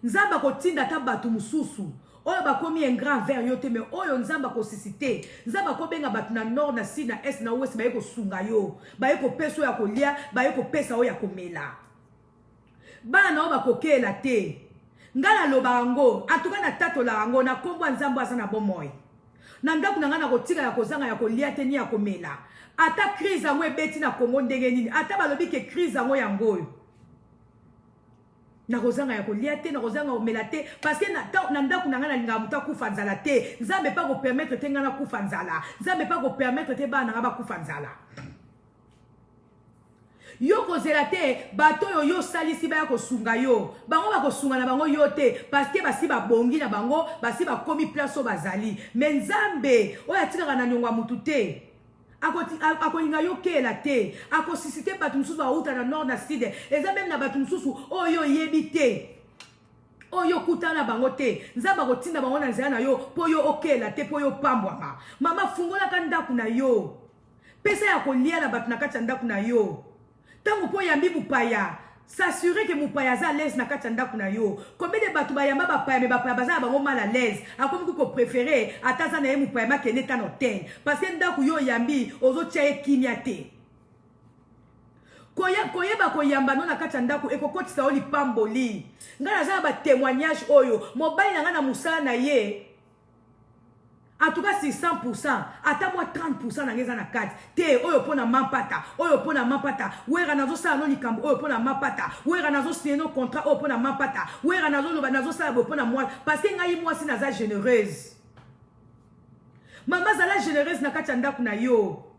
nzamba kotinda ta batu mususu oyo bakomi un grand verre yo te mais oyo nzamba kosisite nzamba kobenga batu na nord na sud na est na ouest baye kosunga yo baye kopesa ya kolia baye kopesa oyo ya komela bana oyo bakokela te ngala loba yango atuka na tatola yango na kombo nzambo asa na bomoi na ndako na nga na kotika ya kozanga ya kolia te ni ya komela ata crise yango ebeti na Kongo ndenge nini ata balobi ke crise yango yango oyo na kozanga ya kolia te na kozanga omela te parce que na ndako na nga na linga muta kufa nzala te nzambe pa ko permettre te nga na kufa nzala nzambe pa ko permettre te bana nga ba kufa nzala yo kozela te bato yo salisi ba ya kosunga yo bango ba kosunga na bango yo te parce que basi ba bongi na bango basi ba komi place o bazali mais nzambe oyo atikaka na nyongwa mutu te akolinga yo kela te akosisite bato mususu bauta na nord na sud eza meme na bato mususu oyo yebi te oyo kutana bango te nzambe akotinda bango na nzela na yo po yo okela te po yo pambwama mama fungolaka ndako na yo pesa ya kolia na bato na kati ya ndako na yo tango po yambi mupaya s'assurer que mupaya aza à l'aise na kati ya ndako na yo combien de bato bayamba bapaya mais bapaya baza na bango mal à l'aise akomi ko préférer ataza na ye mupaya makende ta hôtel parce que ndako yo yambi ozotia ye kimia te koyeba koyamba no na kati ya ndako ekokotisa o lipamboli ngai naza na batémoignage oyo mobali na ngai na mosala na ye en tout cas, c'est 100%. Ata moi 30% na ngeza na kati. Te oyo pona mampata. Oyo pona mampata. Wera nazo sa no likambo. Oyo pona mampata. Wera nazo signer no contrat. Oyo pona mampata. Wera nazo sa bo pona moi. Parce que ngai moi si naza généreuse. Mama zala généreuse na kati ndako na yo.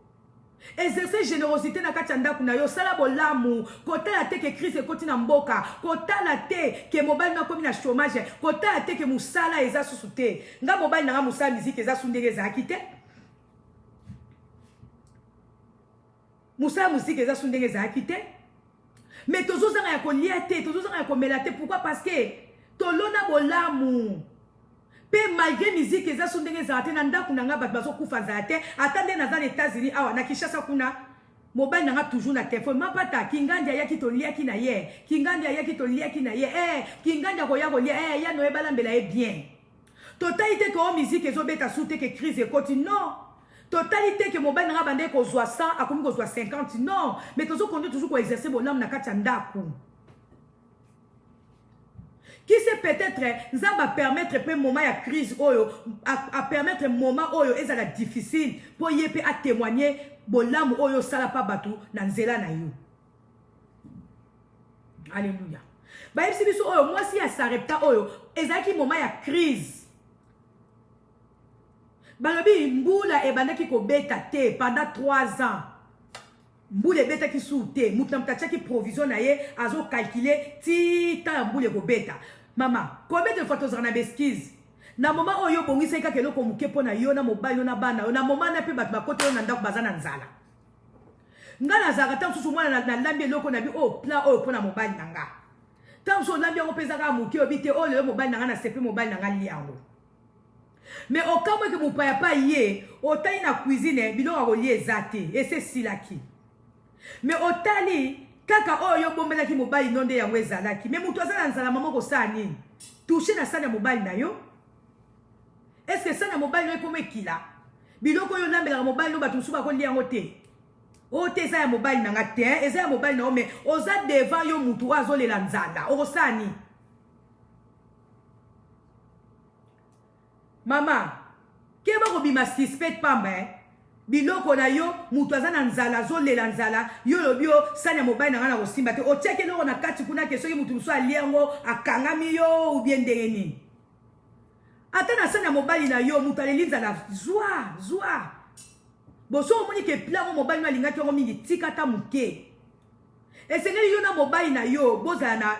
Exercer générosité na kati ndako na yo sala bolamu kota la te ke crise ekoti na mboka kota la te ke mobile na komi na chômage kota la te ke musala eza susu te nga mobile na nga musala musique eza sundenge za akite musala musique eza sundenge za akite mais tozo zanga ya kolia te tozo zanga ya komela te pourquoi parce que tolona bolamu pe malgré musique eza so ndenge ezala te na ndako na nga bato bazokufa nzala te ata nde naza na États-Unis awa na Kinshasa kuna mobile na nga toujours na telefone mapata kingandi ayaki toliaki na ye kingandi ayaki toliaki na ye kingandi akoya kolia ya noye balambela ye bien totalité que o musique ezobeta su te ke crise ekoti non totalité que mobile na nga bande kozwa 100 akomi kozwa 50 non mais tozokonde toujours koexercer bolamu na kati ya ndako qui sait peut-être ça va permettre peu moment ya crise oyo à permettre moment oyo ezala difficile pour yépe à témoigner bolamu oyo sala pa batu na nzela na yo alléluia ba yebisi biso oyo moi si ya sarepta oyo ezaki moment ya crise balobi mbula ebandaki kobeta te pendant 3 ans mbule beta ki soute mutu mtacha ki provision na ye azo calculer ti ta mbule ko beta mama combien de fois tozana besquise na moment oyo bongisa ka keloko muke pona yo na mobile na bana na moment na pe bat bakote yo na ndako bazana nzala ngala zaka tant susu mwana na lambi eloko na bi o plan oyo pona mobile nanga tant so lambi ngo peza ka muke obite o le mobile nanga na sepe mobile nanga liango mais au cas où que mon paya pa yé otai na cuisine biloko akolie ezate et c'est silaki mais otali kaka oyo bombelaki mobile nonde yango ezalaki mais mutu azala nzala mama ko sani toucher na sana mobile na yo est-ce que sana mobile no comme kila biloko yo nambela mobile no batu suba ko liango te o te sa ya mobile na ngate eza ya mobile na mais oza devant yo mutu azolela nzala o sani mama keba ko bima suspect pamba biloko na yo mutu azana nzala zolela nzala yo lobio sanya mobile na ngana kosimba te o cheke loko na kati kuna ke soki mutu muso aliango akangami yo ou bien ndenge nini ata na sanya mobile na yo mutu aleli nzala zwa boso omoni ke plan mobile na lingaki ngo mingi tikata muke esengeli yo na mobile na yo bozala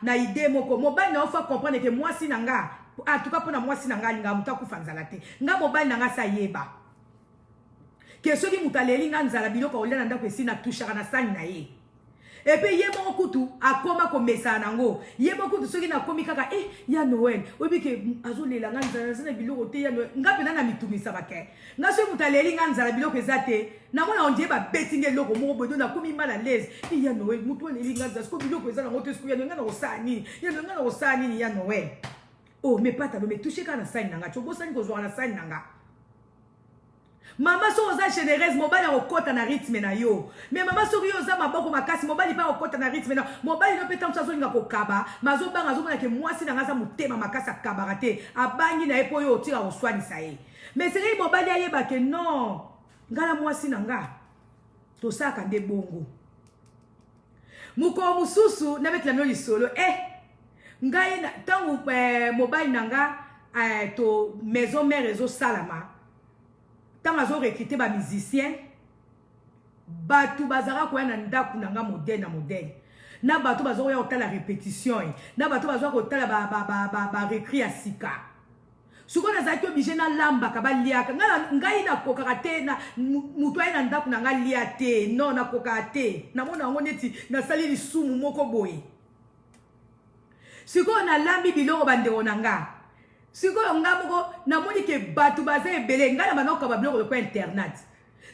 na idée moko mobile na ofa comprendre que moi si nanga en tout cas pour moi si nanga linga muta kufa nzala te nga mobile nanga sa yeba ke soki mutu aleli nga nzala biloko olia na ndako esi na touchaka na sani na ye epe ye moko kutu akoma komesa nango ye moko kutu soki nakomi kaka ya Noël oyebi ke azolela nga nzala na biloko te ya Noël nga pena na mitumisa bake nga soki mutu aleli nga nzala biloko eza te namona ondie babeti nge eloko moko boye nakomi mal à l'aise ya Noël mutu aleli nga nzala siko biloko eza nango te siko ya Noël nga na kosala nini ya Noël nga na kosala nini ya Noël oh me patalo me touche kaka na sani nanga tobosani kozwaka na sani nanga mama so oza généreuse mobali akokota na rythme na yo mais mama soki yo oza maboko makasi mobali pa akokota na rythme na mobali no pe tamso azolinga kokaba mazobanga azomona ke mwasi nanga aza motema makasi akabaka te abangi na ye po yo otika koswanisa ye mais sekeli mobali ayeba ke non ngala mwasi nanga tosalaka nde bongo mokolo mosusu nabetela mio lisolo ngai ntango mobali nanga to maison mère ezosalama tant azo recruter ba musicien batu bazara ko na ndaku nanga moderne na batu bazo ya otala répétition na batu bazo ko otala ba recrit ya sika suko na zaki obligé na lamba ka ba liaka ngai na kokaka te na mutu ai na ndaku nanga lia te non na kokaka te na mona ngo neti na sali lisumu moko boye suko na lambi biloko bandeko nanga siko nga moko namoni ke batu baza ebele nga na banoka ba biloko ko internet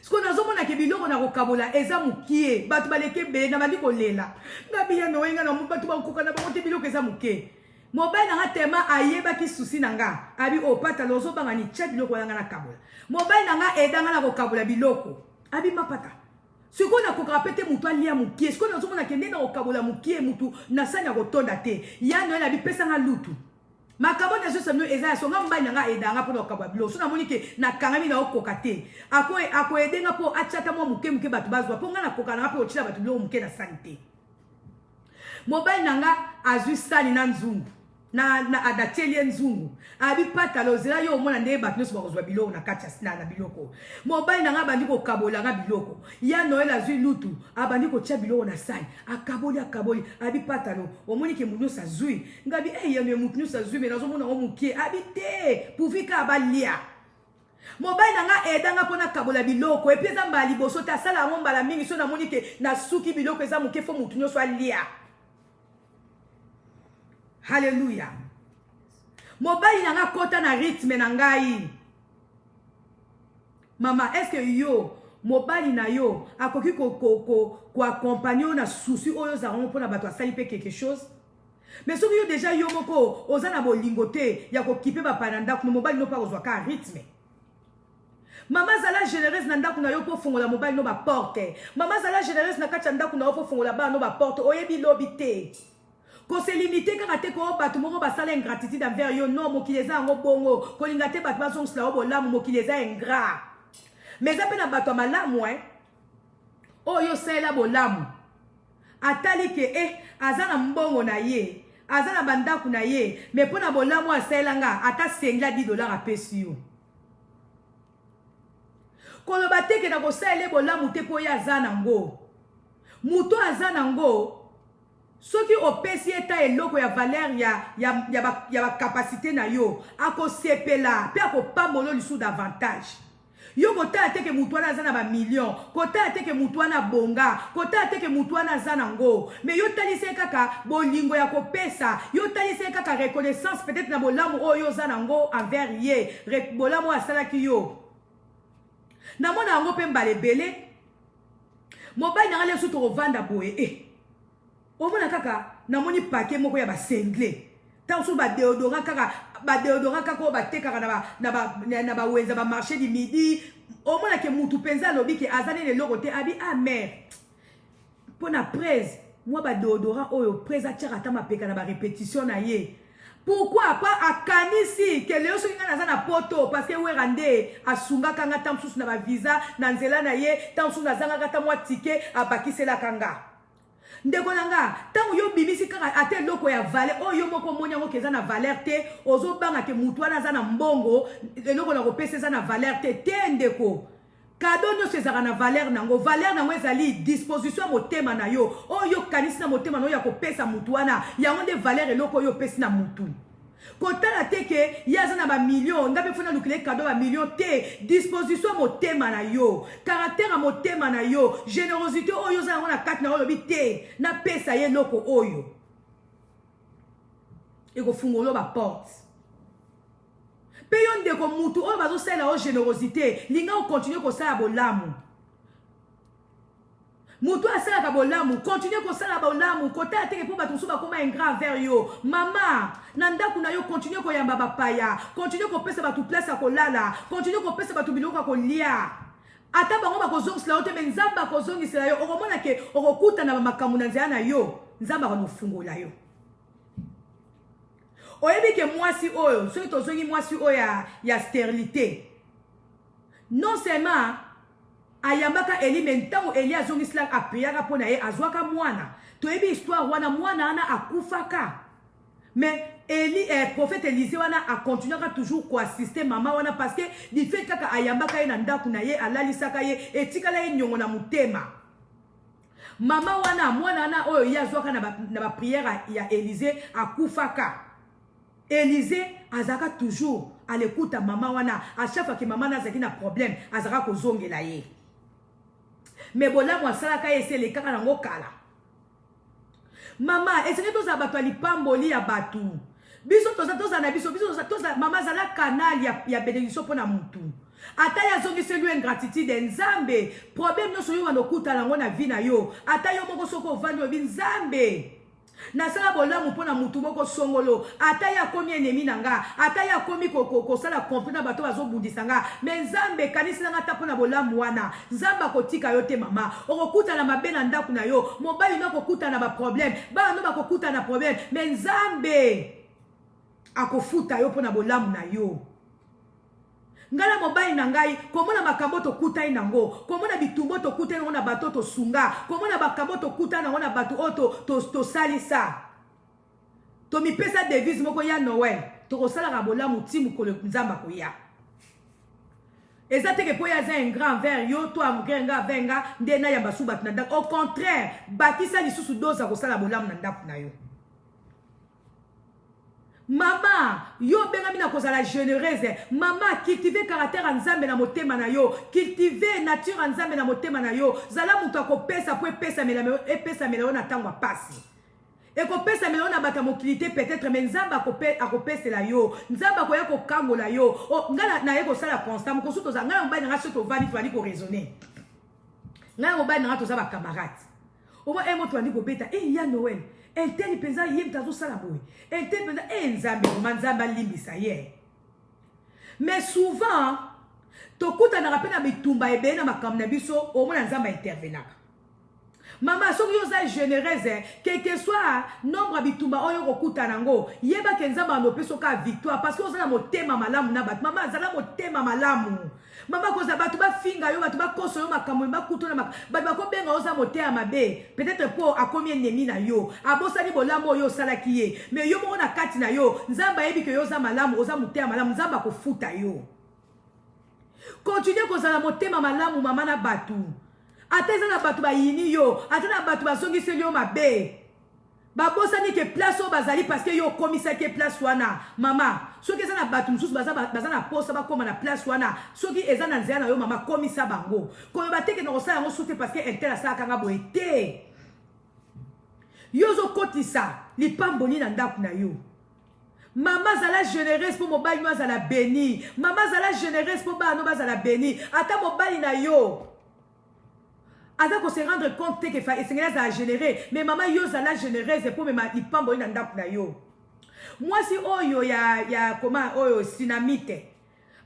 siko nazomona ke biloko na kokabola eza mukie batu baleke ebele na bandi kolela nga biya noenga na batu bakoka na bango te biloko eza mukie mobile na nga tema ayeba ki susi na nga abi opata lozo banga ni chat biloko yanga na kabola mobile na nga edanga na kokabola biloko abi mapata siko na kokaka pete mutu alia mukie siko nazomona ke nde na kokabola mukie mutu na sanya kotonda te ya noena abi pesa nga lutu makabo na so samyo eza so nga mbali nga edanga po na kabwa bilo so na moni ke na kangami na okoka te ako edenga po achata mo muke batu bazwa po nga na koka na po ochila batu bilo muke na santé mobile nanga azwi sani na nzungu na adatelie nzungu abi pata lozela yo mona nde batu nyonso bakozwa biloko na kati na biloko mobile nanga bandi kokabola nga biloko ya Noël azwi lutu abandi kotia biloko na sani akaboli abi pata lo omoni ke munyo sa zui ngabi ya no munyo sa zui me nazomona ngo mukie abi te puvika abalia mobile nanga edanga pona kabola biloko epeza mbali boso ta sala ngo mbala mingi so na moni ke na suki biloko eza muke fo munyo so alia. Hallelujah. Mobile nanga kota na rythme na ngai. Mama, est-ce que yo mobile na yo akoki ko accompagner na souci oyo za on pona bato asali pe quelque chose? Mais soki yo déjà yo moko oza na bolingote ya ko kipe ba pananda ku mobile no pa ozwa ka rythme. Mama zala généreuse na ndaku na yo po fongola mobile no ba porte. Mama zala généreuse na kacha ndaku na yo po fongola ba no ba porte oyebi lobité. Ko se limiter kaka te ko batu moko basala ingratitude envers yo non mokileza ngo bongo ko lingate batu bazongela obo lamu mokileza ingrat mais ape na batu malamu oyo sela bolamu atali ke azana mbongo na ye azana bandaku na ye mais pona bolamu asela nga ata sengla $10 apesi yo koloba te ke na kosala bolamu te po ya azana ngo muto azana ngo soki opesi eta eloko ya valeur ya ba capacité na yo akosepela pe akopambola lisu davantage yo kotala te ke mutu wana aza na ba million kotala te ke mutu wana bonga kotala te ke mutu wana aza nango mais yo talise kaka bolingo ya kopesa yo talise kaka reconnaissance peut-être na bolamu oyo oza nango envers ye bolamu asalaki yo namona yango mpe mbala ebele mobali nanga leso tokovanda boye omona kaka namoni paquet moko ya ba sengle tanso ba deodorant kaka batekaka na ba wenza ba marché du midi omona ke mutu penza lobi ke azane le logo te abi amer pona presse moi ba deodorant oyo presse atira ta mapeka na ba répétition na ye pourquoi pas akanisi ke leo soki ngana za na poto parce que werande asunga kanga tamsusu na ba visa na nzela na ye tamsusu na zanga kata mwa ticket abakisela kanga ndeko nanga tango yo bimisi kaka ate loko ya valeur oyo moko monya ngo keza na valeur te ozo banga ke mutu wana za na mbongo eloko na kopesa za na valeur te ndeko kado nyonso ezaka na valeur nango ezali disposition motema na yo oyo kanisi na motema na yo ya kopesa mutu wana yango nde valeur eloko oyo opesi na mutu kotala te ke yaza na ba million ngabe fona lukile cadeau ba million te disposition motema na yo caractère motema na yo générosité oyo za na kati na oyo bité na pesa ye loko oyo eko fungolo ba porte pe yo ndeko mutu oyo bazo sala o générosité linga o continuer ko sala bolamu mutu asala ka bolamu continuer ko sala bolamu kota teke po batu suba koma ingrat vers yo mama nanda kuna yo continuer ko yamba bapaya continuer ko pesa batu place ya kolala continuer ko pesa batu biloko ko lia ata bango bakozongisela yo te me nzambe akozongisela yo okomona ke okokuta na makambo na nzela na yo nzambe akonofungola yo oyebi ke mwasi oyo soki tozongi mwasi oyo ya stérilité non seulement ayambaka Eli me ntango Eli azongisela apeyaka mpo na ye azwaka mwana toyebi histoire wana mwana wana akufaka mais Eli prophète Élisée wana akontinuaka toujours koassiste mama wana parce que du fait kaka ayambaka ye na ndako na ye alalisaka ye etikala ye nyongo na motema mama wana mwana wana oyo ye azwaka na baprière ya Élisée akufaka Élisée azaka toujours à l'écoute à maman wana à chaque fois que maman nazaki na problème azaka kozongela ye mais bola moi salaka ese le kaka nango kala mama esenge toza bato alipamboli ya batu biso toza na biso toza mama zala canal ya bénédiction pona mutu ata ya zongisi lui ingratitude nzambe problème no soyo wanokuta nango na vie na yo ata yo moko soko ovandi obi nzambe nasala bolamu mpona mutu moko songolo ata ya komi ennemi na nga ata ya komi kosala kompli na bato bazobundisa nga me nzambe kanisi nanga ata mpona bolamu wana nzambe akotika yo te mama okokutana mabe na ndako na yo mobali no akokutana na baproblème bana no bakokutana na problème me nzambe akofuta yo mpona bolamu na yo ngala mobali na ngai komona makambo tokutai nango komona bitumbo tokutai nango na bato tosunga komona makambo tokutai nango na bato oyo tosalisa tomipesa devise moko ya Noël tokosalaka bolamu ti mokolo nzamba koya eza teke po yaza un grand vers yo to amukenga venga nde na yamba su bato na ndako au contraire bakisa lisusu doza kosala bolamu na ndako na yo mama yo bengami na kozala généreuse mama cultiver caractère en nzambe na motema na yo cultiver nature en nzambe na motema na yo zala mutu akopesa po epesa mela na ntango apasi ekopesa mela na bata mokilité peut-être mais nzambe akopesela yo nzambe akoya kokangola yo ngala na ye kosala constant mokosu toza ngala mobali nanga soki tovandi toali koraisonner ngala mobali nanga toza bacamarade omo emo toali kobeta ya Noël enteli penza ye mtazo sala boy enteli penza nzambe koma nzambe alimbisa ye mais souvent tokuta na rapena bitumba ebele na makambo na biso omona nzambe intervenaka mama soki yo za généreuse quel que soit nombre bitumba oyo kokuta nango yeba ke nzambe anopeso ka victoire parce que oza na motema malamu na bato mama azala motema malamu mama koza bato bafinga yo bato bakoso yo makambo bakuto na bato bakobenga oza motema mabe peut-être po akomi ennemi na yo abosani bolamu oyo osalaki ye mais yo moko na kati na yo nzambe ayebi ke yo oza malamu oza motema malamu nzambe akofuta yo continue kozala motema malamu mama na bato ata eza na bato bayini yo ata na bato bazongiseli yo mabe babosani ke place oyo bazali parce que yo okomisaki place wana mama soki eza na bato mosusu baza na posa bakóma na place wana soki eza na nzela na yo mama komisa bango koyeba teke na kosala yango su te parce que intel asalaka nga boye te yo ozokotisa lipamboli na ndako na yo mama zala généreuse mpo mobali no azala béni mama zala généreuse mpo bana no bazala béni ata mobali na yo aza ko se rendre compte que fa esengela za générer mais mama yo zala généreuse pour mema lipambo na ndako na yo mwasi oyo ya koma oyo sinamite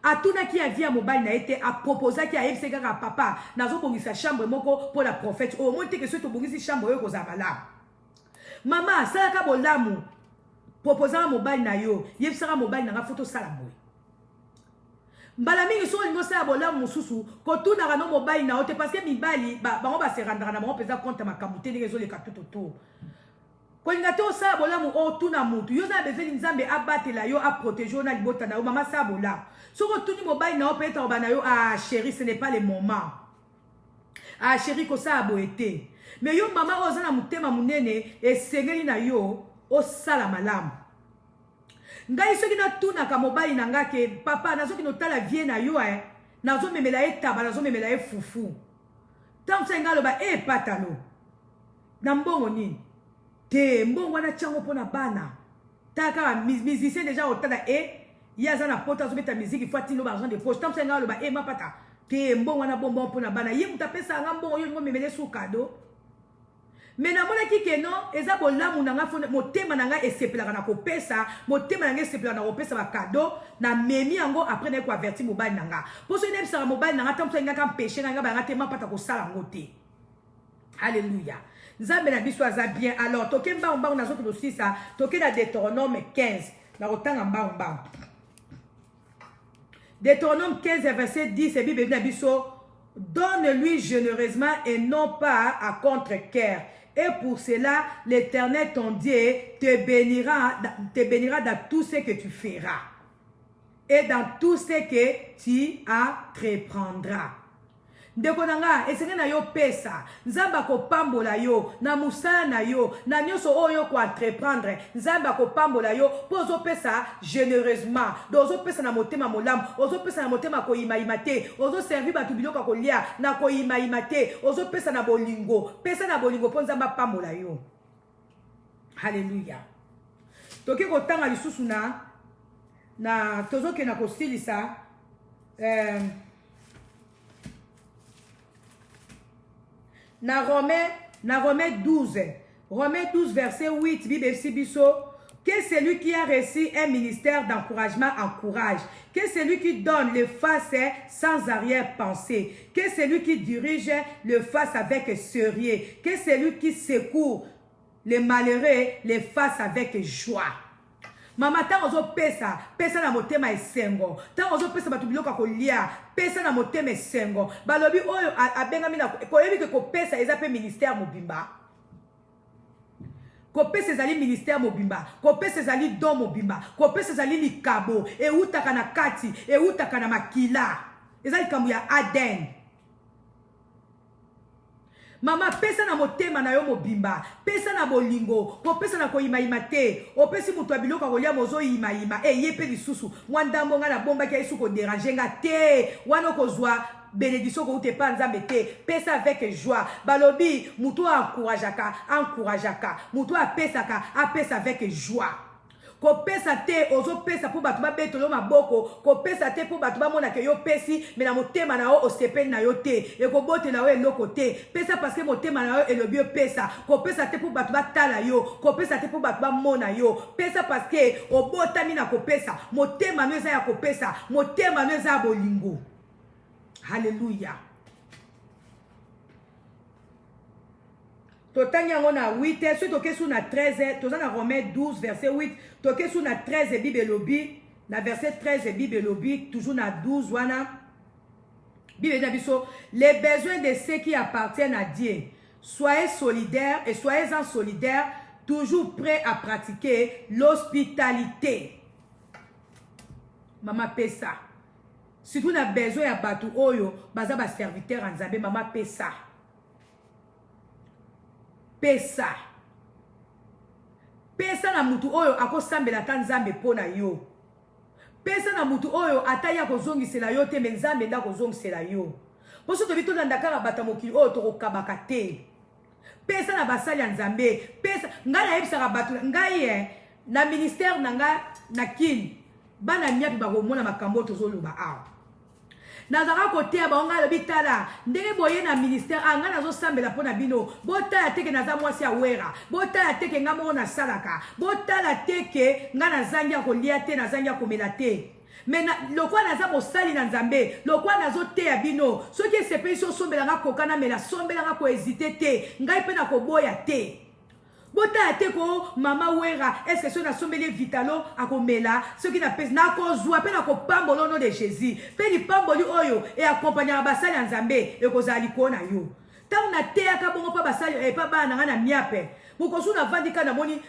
atuna ki avia mobile na ete a proposa ki ayebise kaka papa nazobongisa chambre moko pour la prophète au moins que soto bongisi chambre oyo kozabala mama salaka bolamu proposa mobile na yo yebisaka mobile na nga photo sala boy mbala mingi so lingo sa bolamu mususu kotunaka no mobile na ote parce que mibali bango baserandaka na bango peza compte makambo te ndenge ezoleka toto kolinga te osala bolamu otuna mutu yo za bezeli nzambe abatela yo aprotege yo na libota na yo mama sala bolamu soko otuni mobile na yo peut-être oba na yo chéri ce n'est pas le moment chéri kosala boye te mais yo mama oza na motema munene esengeli na yo osala malamu ngai soki natunaka mobali na nga ke papa nazoki notala vie na yo nazomemela ye taba nazomemela ye fufu ntango mosusu ngai aloba patalo na mbongo nini te mbongo wana tiango mpo na bana taka kaka musicien déjà otala ye aza na poto azobeta miziki fo atino baargent de poche ntango mosusu ngai aloba mapata te mbongo wana bonbon mpo na bana ye moto apesa nga mbongo yo ngomemele su kado me namonaki ke no eza bolamu na nga motema na nga esepelaka na kopesa motema na nga esepelaka na kopesa bakado na memi yango apres naye koaverti mobali na nga mpo soki nayebisaka mobali na nga ntango mosusu alingaka mpeshe na nga bayanga te mapata kosala yango te alleluya nzambe na biso aza bien alors toke mbangu nazoki losisa toke na Deutéronome 15 na kotanga mbangu Deutéronome 15 verset 10 bible na biso donne-lui généreusement et non pas à contre-cœur. Et pour cela, l'Éternel, ton Dieu, te bénira dans tout ce que tu feras. Et dans tout ce que tu entreprendras. Ndeko nanga, esenge na yo pesa, nzamba ko pambola yo, na musala na yo, na nyoso oyo ko entreprendre, nzamba ko pambola yo, pozo pesa généreusement, dozo pesa na motema molam, ozo pesa na motema ko imaimate, ozo servi batu biloko ko lia, na ko imaimate, ozo pesa na bolingo po nzamba pambola yo. Hallelujah. Toke ko tanga lisusu na tozo ke na ko silisa na Romains 12 verset 8 Bible Sibiso que celui qui a reçu un ministère d'encouragement encourage, que celui qui donne le fasse sans arrière-pensée, que celui qui dirige le fasse avec sérieux, que celui qui secourt les malheureux le fasse avec joie. Mama tango zo pesa na motema esengo tango zo pesa batu biloko kolia pesa na motema esengo balobi oyo abengami na koyebi ke ko pesa eza pe ministère mobimba ko pesa ezali ministère mobimba ko pesa ezali don mobimba ko pesa ezali likabo eutaka na kati eutaka na makila ezali likambo ya Aden. Mama pesa na motema na yo mobimba, pesa na bolingo, ko pesa na ko imaima te, o pesi mutu abiloko kolia mozo imaima, yepe lisusu, mwandambo nga na bomba kia isu ko déranger nga te, wano ko zwa bénédiction ko ute pa nzambe te, pesa avec joie, balobi mutu encourageaka, mutu apesaka avec joie. Ko pesa te ozo pesa pour batu ba betolo maboko ko pesa te pour batu ba mona ke yo pesi mais na motema na yo osepeni na yo te e ko bote na yo eloko te pesa parce que motema na yo elobi pesa ko pesa te pour batu ba tala yo ko pesa te pour batu ba mona yo pesa parce que obotami na ko pesa motema no eza ya ko pesa motema no eza bolingo. Hallelujah. Totanga yango na 8 so toke su na 13 toza na Romains 12 verset 8 toke su na 13 Bible lobi na verset 13 Bible lobi toujours na 12 wana Bible na biso les besoins de ceux qui appartiennent à Dieu soyez solidaires et soyez-en solidaires toujours prêts à pratiquer l'hospitalité. Mama pesa si tu as besoin ya batu oyo baza ba serviteur en Nzambe mama pesa pesa na mutu oyo akosambela ta Nzambe pona yo pesa na mutu oyo ataya kozongisela yo te me Nzambe nda kozongisela yo poso to bitona ndakaka bata mokili oyo tokokabaka te pesa na basali ya Nzambe pesa ngai nayebisaka bato ngai na ministère na nga na kini bana miapi bakomona makambo tozoloba awa nazaka kotea baonga lobi tala ndenge boye na ministère anga nazosambela pona bino botala teke naza mwasi ya wera botala teke nga moko nasalaka botala teke nga nazangi ya kolia te nazangi ya komela te mais lokwa naza mosali na Nzambe lokwa nazoteya bino soki esepeli so sombelanga kokana mela sombelanga kohésite te ngai mpe nakoboya te botala te ko mama wera est-ce que so na sombeli vitalo akomela soki na pesi nakozwa mpe nakopambola au nom de Jésus mpe lipamboli oyo eakompanyaka basali ya Nzambe ekozala likolo na yo ntango nateyaka bongo mpa basali epa bana na nga na miape mokosu navandika namoni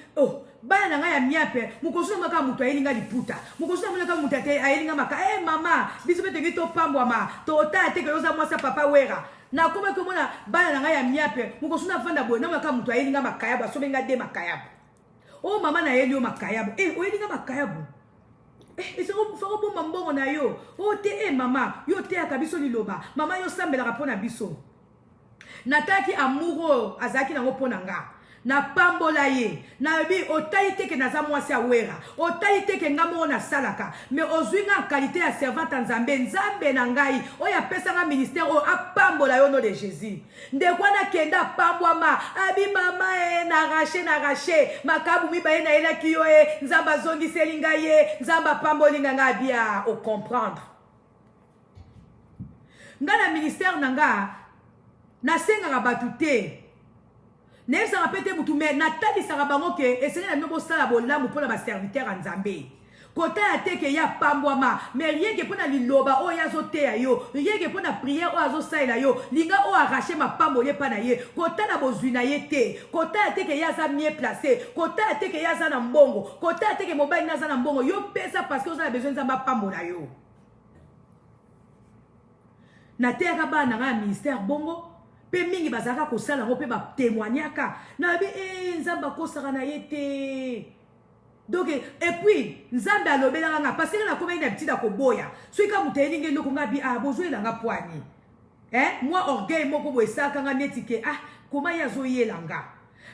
bana na nga ya miape mokosu na maka mutu ayelinga liputa mokosu na monaka mutu ayelinga maka mama biso mpe toki topambwama totala teke yoza mwasa papa wera na koma komona bana na nga ya miape mokosu na vanda boye na maka mutu ayelinga makayabu asobenga de makayabu mama na yeli yo makayabu oyelinga makayabu faro bomba mbongo na yo o te mama yo te akabiso liloba mama yo sambelaka mpo na biso nataki amour azalaki nango mpo na nga na pambola ye na bi otayi teke naza mwasi awera otayi teke nga moko nasalaka me ozwi nga qualité ya servante ya nzambe na ngai oyo apesanga ministère oyo apambola yo no de Jésus ndeko wana kenda apambwama abi mama na rache makabu mibaye na yelaki yo nzambe azongiseli ngai ye nzambe apamboli nga nga bia o comprendre nga na ministère na nga nasengaka bato te nayebisaka mpe te mutu me natalisaka bango ke esengeli na bino bosala bolamu mpo na baserviteur ya nzambe kota ya te ke ya pambwama me rien ke mpo na liloba oyo azoteya yo rien ke mpo na priere oyo azosalela yo linga oyo arrache mapamboli epa na ye kota na bozwi na ye te kota ya te ke ye aza mie place kota ya te ke ye aza na mbongo kota ya te ke mobali na aza na mbongo yo pesa parce que oza na besoin nzambe apambola yo nateyaka bana na ngai ya ministère bongo pe mingi bazaka kosala ngo pe ba témoignaka na bi nzambe akosaka na ye te donc et puis nzambe alobelaka nga parce que na komeli na bitida koboya soki ka mutu elingi eloko nga bi bozwelanga poani moi orgueil moko boye esalaka nga neti ke koma ye azoyelanga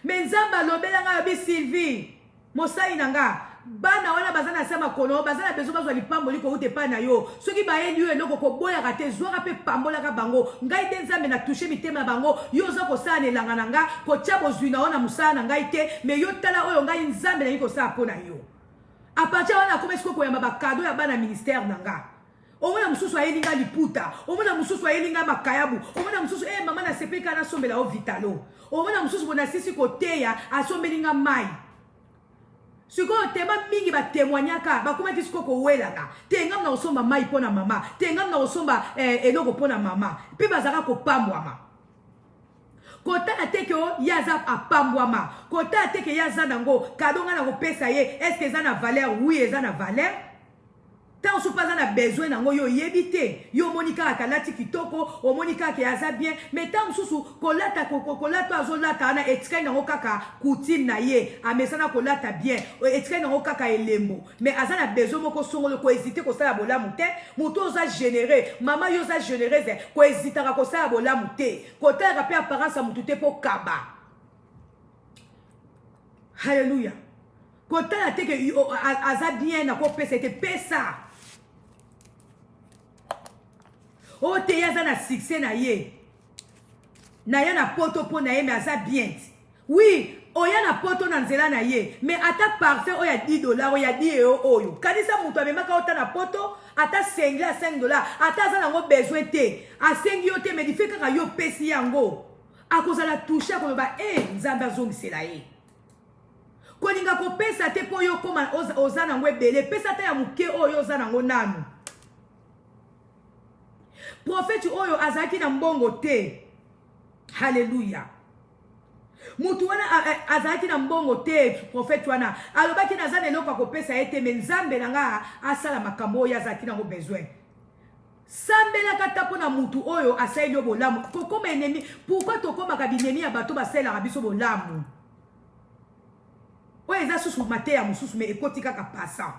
me nzambe alobelanga bi Sylvie mosali na nga bana wana baza na se makolo baza na besoin bazwa lipamboli kouta epai na yo soki bayeli yo eloko koboyaka te zwaka mpe pambolaka bango ngai te nzambe na touche mitema na bango yo oza kosala na elanga na nga kotia bozwi na yo na mosala na ngai te me yo tala oyo ngai nzambe nayi kosala mpo na yo apartir wana akoma esiko koyamba bakado ya bana ministère na nga omona mosusu ayeli nga liputa omona mosusu ayeli nga makayabu omona mosusu mama nasepeli kaka nasombela yo vitalo omona mosusu bona sisi koteya asombeli nga mai sikoyo tema mingi batémoignaka bakomaki siko kowelaka te ngam na kosomba mai mpo na mama te ngam na kosomba eloko mpo na mama mpe bazalaka kopambwama kotala teke o ye aza apambwama kotala teke ye aza nango kado nga na kopesa ye eske eza na valeur oui eza na valeur tant so pas na besoin nango yo yebi te yo omoni kaka kalati kitoko omoni kaka aza bien mais tant susu kolata kolata azolata ana extrait nango kaka coutume na ye amesana kolata bien extrait nango kaka elembo mais aza na besoin moko songolo ko hésiter ko sala bolamu te muto oza généreux mama yo oza généreuse ko hésiter ko sala bolamu te kotala pe apparence mutu te po kaba haleluya kotala te ke aza bien na ko pesa te pesa o te yaza na succès na ye na ya na poto po na ye mais aza bien oui oya na poto na nzela na ye mais ata parfait oya $10 oya 10 euro oyo kanisa mutu amemaka ota na poto ata sengle a $5 ata aza nango besoin te asengi yo te mais dife kaka yo pesi yango akozala touche akoloba nzambe azongisela ye kolinga kopesa te po yo koma oza nango ebele pesa te ya moke oyo oza nango nanu prophète oyo azaki na mbongo te haleluya mutu wana azaki na mbongo te prophète wana alobaki naza na eloko akopesa ye te me nzambe na nga asala makambo oyo azalaki nango besoin sambelaka ta mpo na mutu oyo asaleli yo bolamu kokoma enemi pourkui tokomaka binemi ya bato basalelaka biso bolamu oyo eza susu mateya mosusu me ekoti kaka passant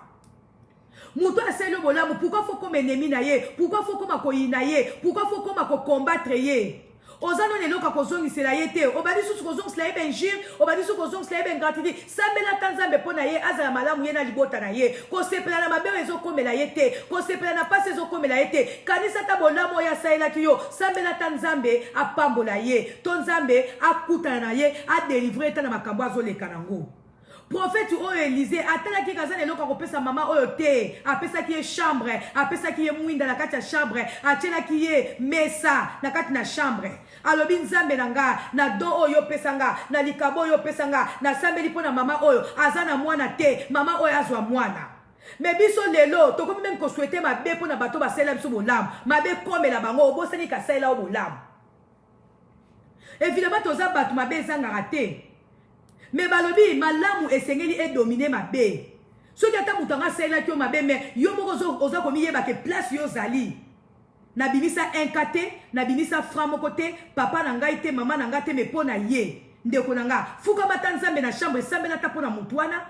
mutu asali bolamu pourquoi faut comme ennemi na ye pourquoi faut comme koyina ye pourquoi faut comme combattre ye ozano neloko kozongisela ye te obadi susu kozongisela ye benjire obadi susu kozongisela ye bengratitude sambela ta nzambe mpo na ye azala malamu ye na libota na ye kosepela na mabe ezokomela ye te kosepela na pasi ezokomela ye te kanisa ta bolamu oyo asalelaki yo sambela ta nzambe apambola ye to nzambe akutana na ye adelivre ta na makambo azoleka nango prophète oyo Élisée atalaki kaza eloko akopesa mama oyo te apesaki ye chambre apesaki ye mwinda na kati ya chambre atielaki ye mesa na kati na chambre alobi nzambe na nga na do oyo opesa nga na likabo oyo opesa nga nasambeli mpo na mama oyo aza na mwana te mama oyo azwa mwana me biso lelo tokomi meme koswete mabe mpo na bato basalela biso bolamu mabe komela bango obosani kasalela o bolamu évidemment toza bato mabe ezangaka te mais balobi malamu esengeli edomine mabe soki ata mutu anga asalelaki yo mabe me yo moko oza komiyeba ke place yo ozali nabimisa inka te nabimisa fra moko te papa na ngai te mama na ngai te me mpo na ye ndeko na nga fuka bata nzambe na chambre esambela ata mpo na mutu wana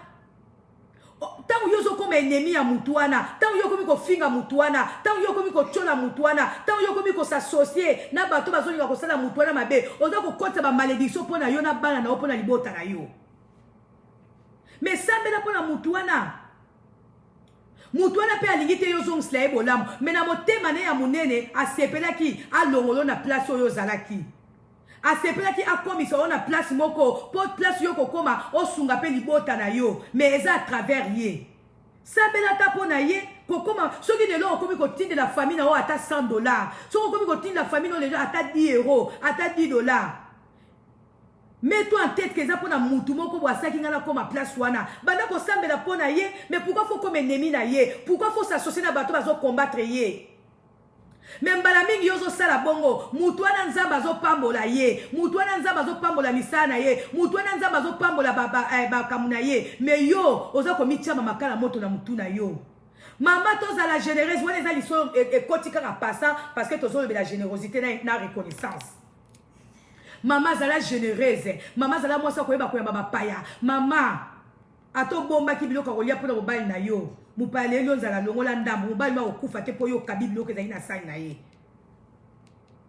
Tant yo comme ennemi ya mutuana, tant yo comme ko finga mutuana, tant yo comme ko chola mutuana, tant yo comme ko s'associer na bato bazoni ko sala mutuana mabe, oza ko kota ba malédiction pona yo na bana na pona libota na yo. Mais ça bela pona mutuana. Mutuana pe alingi te yo zong slay bolam, mais na motema ne ya munene asepela ki alongolo na place yo zalaki. Asepela ki akomi so na place moko, pot place yo kokoma osunga pe libota na yo, mais eza à travers ye. Sabela tapo na ye, kokoma soki de lo okomi ko tinde la famille na o ata $100. Soki okomi ko tinde la famille no les ata 10 €, ata $10. Mets-toi en tête que ça pour na mutu moko bo asaki ngala koma place wana. Banda ko sambela pona ye, mais pourquoi faut comme ennemi na ye? Pourquoi faut s'associer na bato bazo combattre ye? Même balamingi yozo sala bongo, mutuana nzamba zo pambola ye, mutuana nzamba zo pambola misana ye, mutuana nzamba zo pambola ba kamuna ye, mais yo oza ko mitia makala moto na mutuna yo. Maman toza la généreuse, wana eza liso e kotika ka passa parce que tozo la générosité na reconnaissance. Maman zala généreuse, maman zala mwasa koyeba koyamba ba paya, maman ato bomba ki biloko kolia pona mobali na yo. Mupale lo nzala longola ndambo mobali ma okufa te po yo kabibi lo kezali na sai na ye.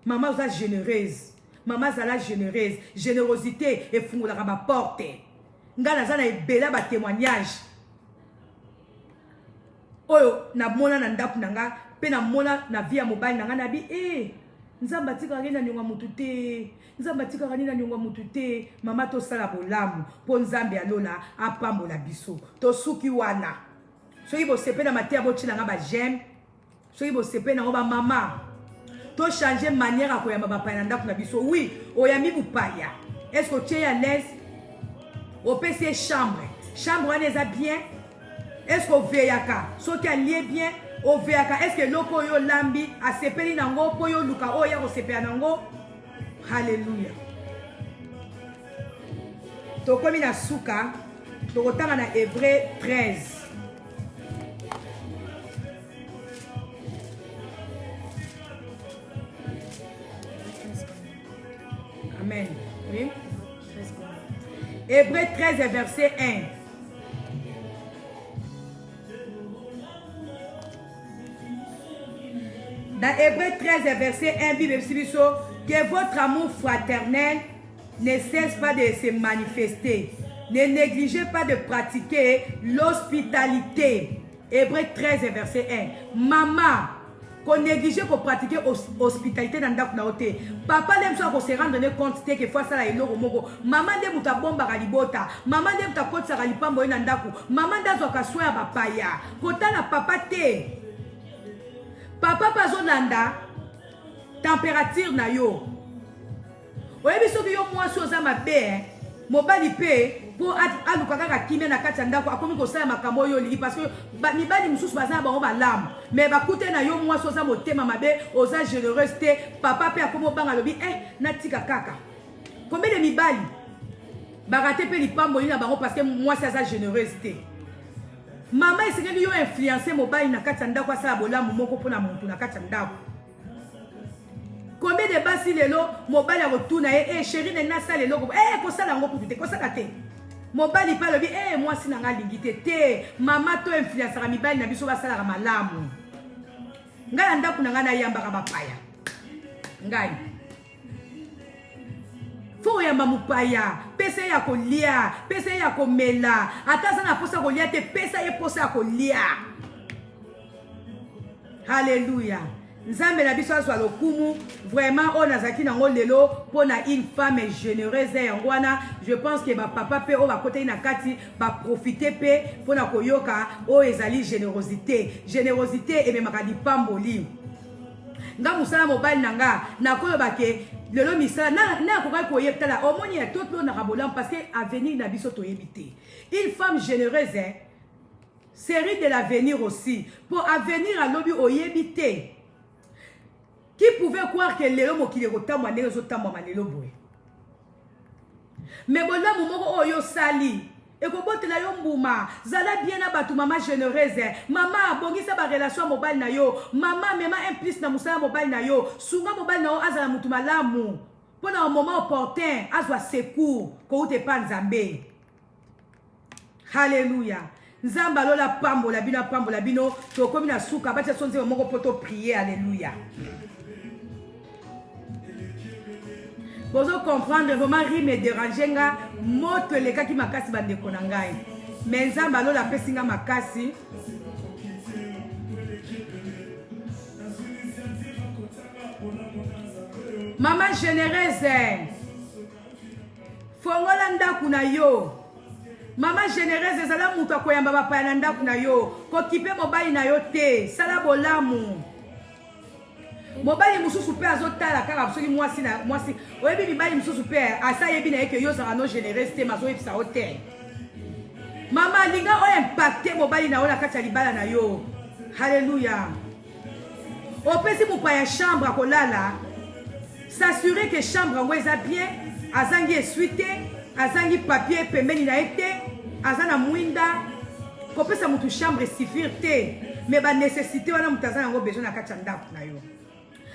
Maman za généreuse, maman zala généreuse, générosité e fungula ba porte. Ngana za na ebela ba témoignage. Oyo na mona na ndaku nanga pe na mona na via mobali nanga na bi nzamba tika ngena nyonga mutu te. Nzamba tika ngena nyonga mutu te. Mama to sala bolamu po nzambe alola apambola biso. To suki wana. Soki bo sepe na matia bo china nga ba j'aime. Soki bo sepe na ba mama. To changer manière à koyamba ba paya ndako na biso. Oui, oyami bupaya. Est-ce que tu es à l'aise? Au PC chambre. Chambre on est bien. Est-ce que veyaka? Soki allié bien. O veaka est-ce que loko yo lambi a sepeli nango po yo luka o ya ko sepela nango. Hallelujah. To komi na suka. To kotanga na Hébreux 13. Amen. Oui. Hébreux 13 verset 1. Dans Hébreux 13 verset 1, Bible que votre amour fraternel ne cesse pas de se manifester. Ne négligez pas de pratiquer l'hospitalité. Hébreux 13 verset 1. Maman, qu'on néglige pour pratiquer l'hospitalité dans le côté. Papa l'aime soit qu'on se rendre compte que fois ça là il moko. Maman de muta bomba galibota. Maman de muta côte ça galipambo ina ndaku. Maman d'azo kaswa ba paya. Kota na papa te. Papa bazolanda température na yo. Oyebi soki yo mwasi oza mabe mobali pe po aluka kaka kimia na kati ya ndako akomi kosala makambo oyo olingi parce que mibali mosusu baza na bango malamu mais bakute na yo mwasi oza motema mabe oza généreuse te papa pe akomi obanga alobi natika kaka. Combien de mibali barate pe lipambo na bango parce que mwasi aza généreuse te. Maman esengeli yo influencer mobali na kati ya ndako asala bolamu moko mpona muntu na kati ya ndako. Combien de basi lelo mobali a retourna chérie nena sala lelo kosala ngo kutu te kosala te. Mobali pa lobi mwasi na nga lingite te. Mama to influencer mibali na biso basala malamu. Ngai na ndako na nga na yambaka bapaya. Ngai fo yamba mupaya, pesa ya kolia, pesa ya komela, ata sana posa kolia te pesa ye posa ya kolia. Hallelujah. Nzambe na biso azwa lokumu vraiment on azaki nango lelo pona une femme généreuse yangwana. Je pense que ba papa pe o ba côté na kati ba profiter pe pona koyoka o ezali générosité. Générosité e memaka dipamboli. Nga musala mobali nanga na koyo bake lelo misala na kokai koyebta la omoni ya tot lo na rabolam parce que avenir na biso toyebite. Une femme généreuse série de l'avenir aussi pour avenir à lobi oyebite. Qui pouvait croire que lelo mokile kotamwa ndenge zo tamwa malelo boye. Mais bon là momoko oyo sali et ko botela yo mbuma zala bien na batu mama généreuse mama abongisa ba relation mobile na yo mama mema implice na musala mobile na yo sunga mobile na yo azala mutu malamu pona un moment opportun azwa secours ko ute pa nzambe. Hallelujah. Nzamba lola pambola bino to komi na suka ba tso nzembo moko poto prier. Alléluia. Vous comprendre vraiment rime déranger nga moto leka ki makasi bande konangai. Mais nzamba lola pesinga makasi. Maman généreuse. Fongola ndaku na yo. Maman généreuse ezala mutu akoyamba bapaya na ndaku na yo. Kokipe mobali na yo te. Sala bolamu. Mobali mususu pe azotala kaka soki mwasi. Oyebi mibali mususu pe asa yebi na eke yo zara no généreuse te mazo yebisa hotel. Mama linga o impacté mobali na yo na kati ya libala na yo. Alléluia. Opesi mupaya chambre akolala. S'assurer que chambre ngo eza bien, azangi essuite, azangi papier pembeni na ete, azana mwinda, kopesa mutu chambre suffire te, mais ba nécessité wana mutazana ngo besoin na kati ya ndaku na yo.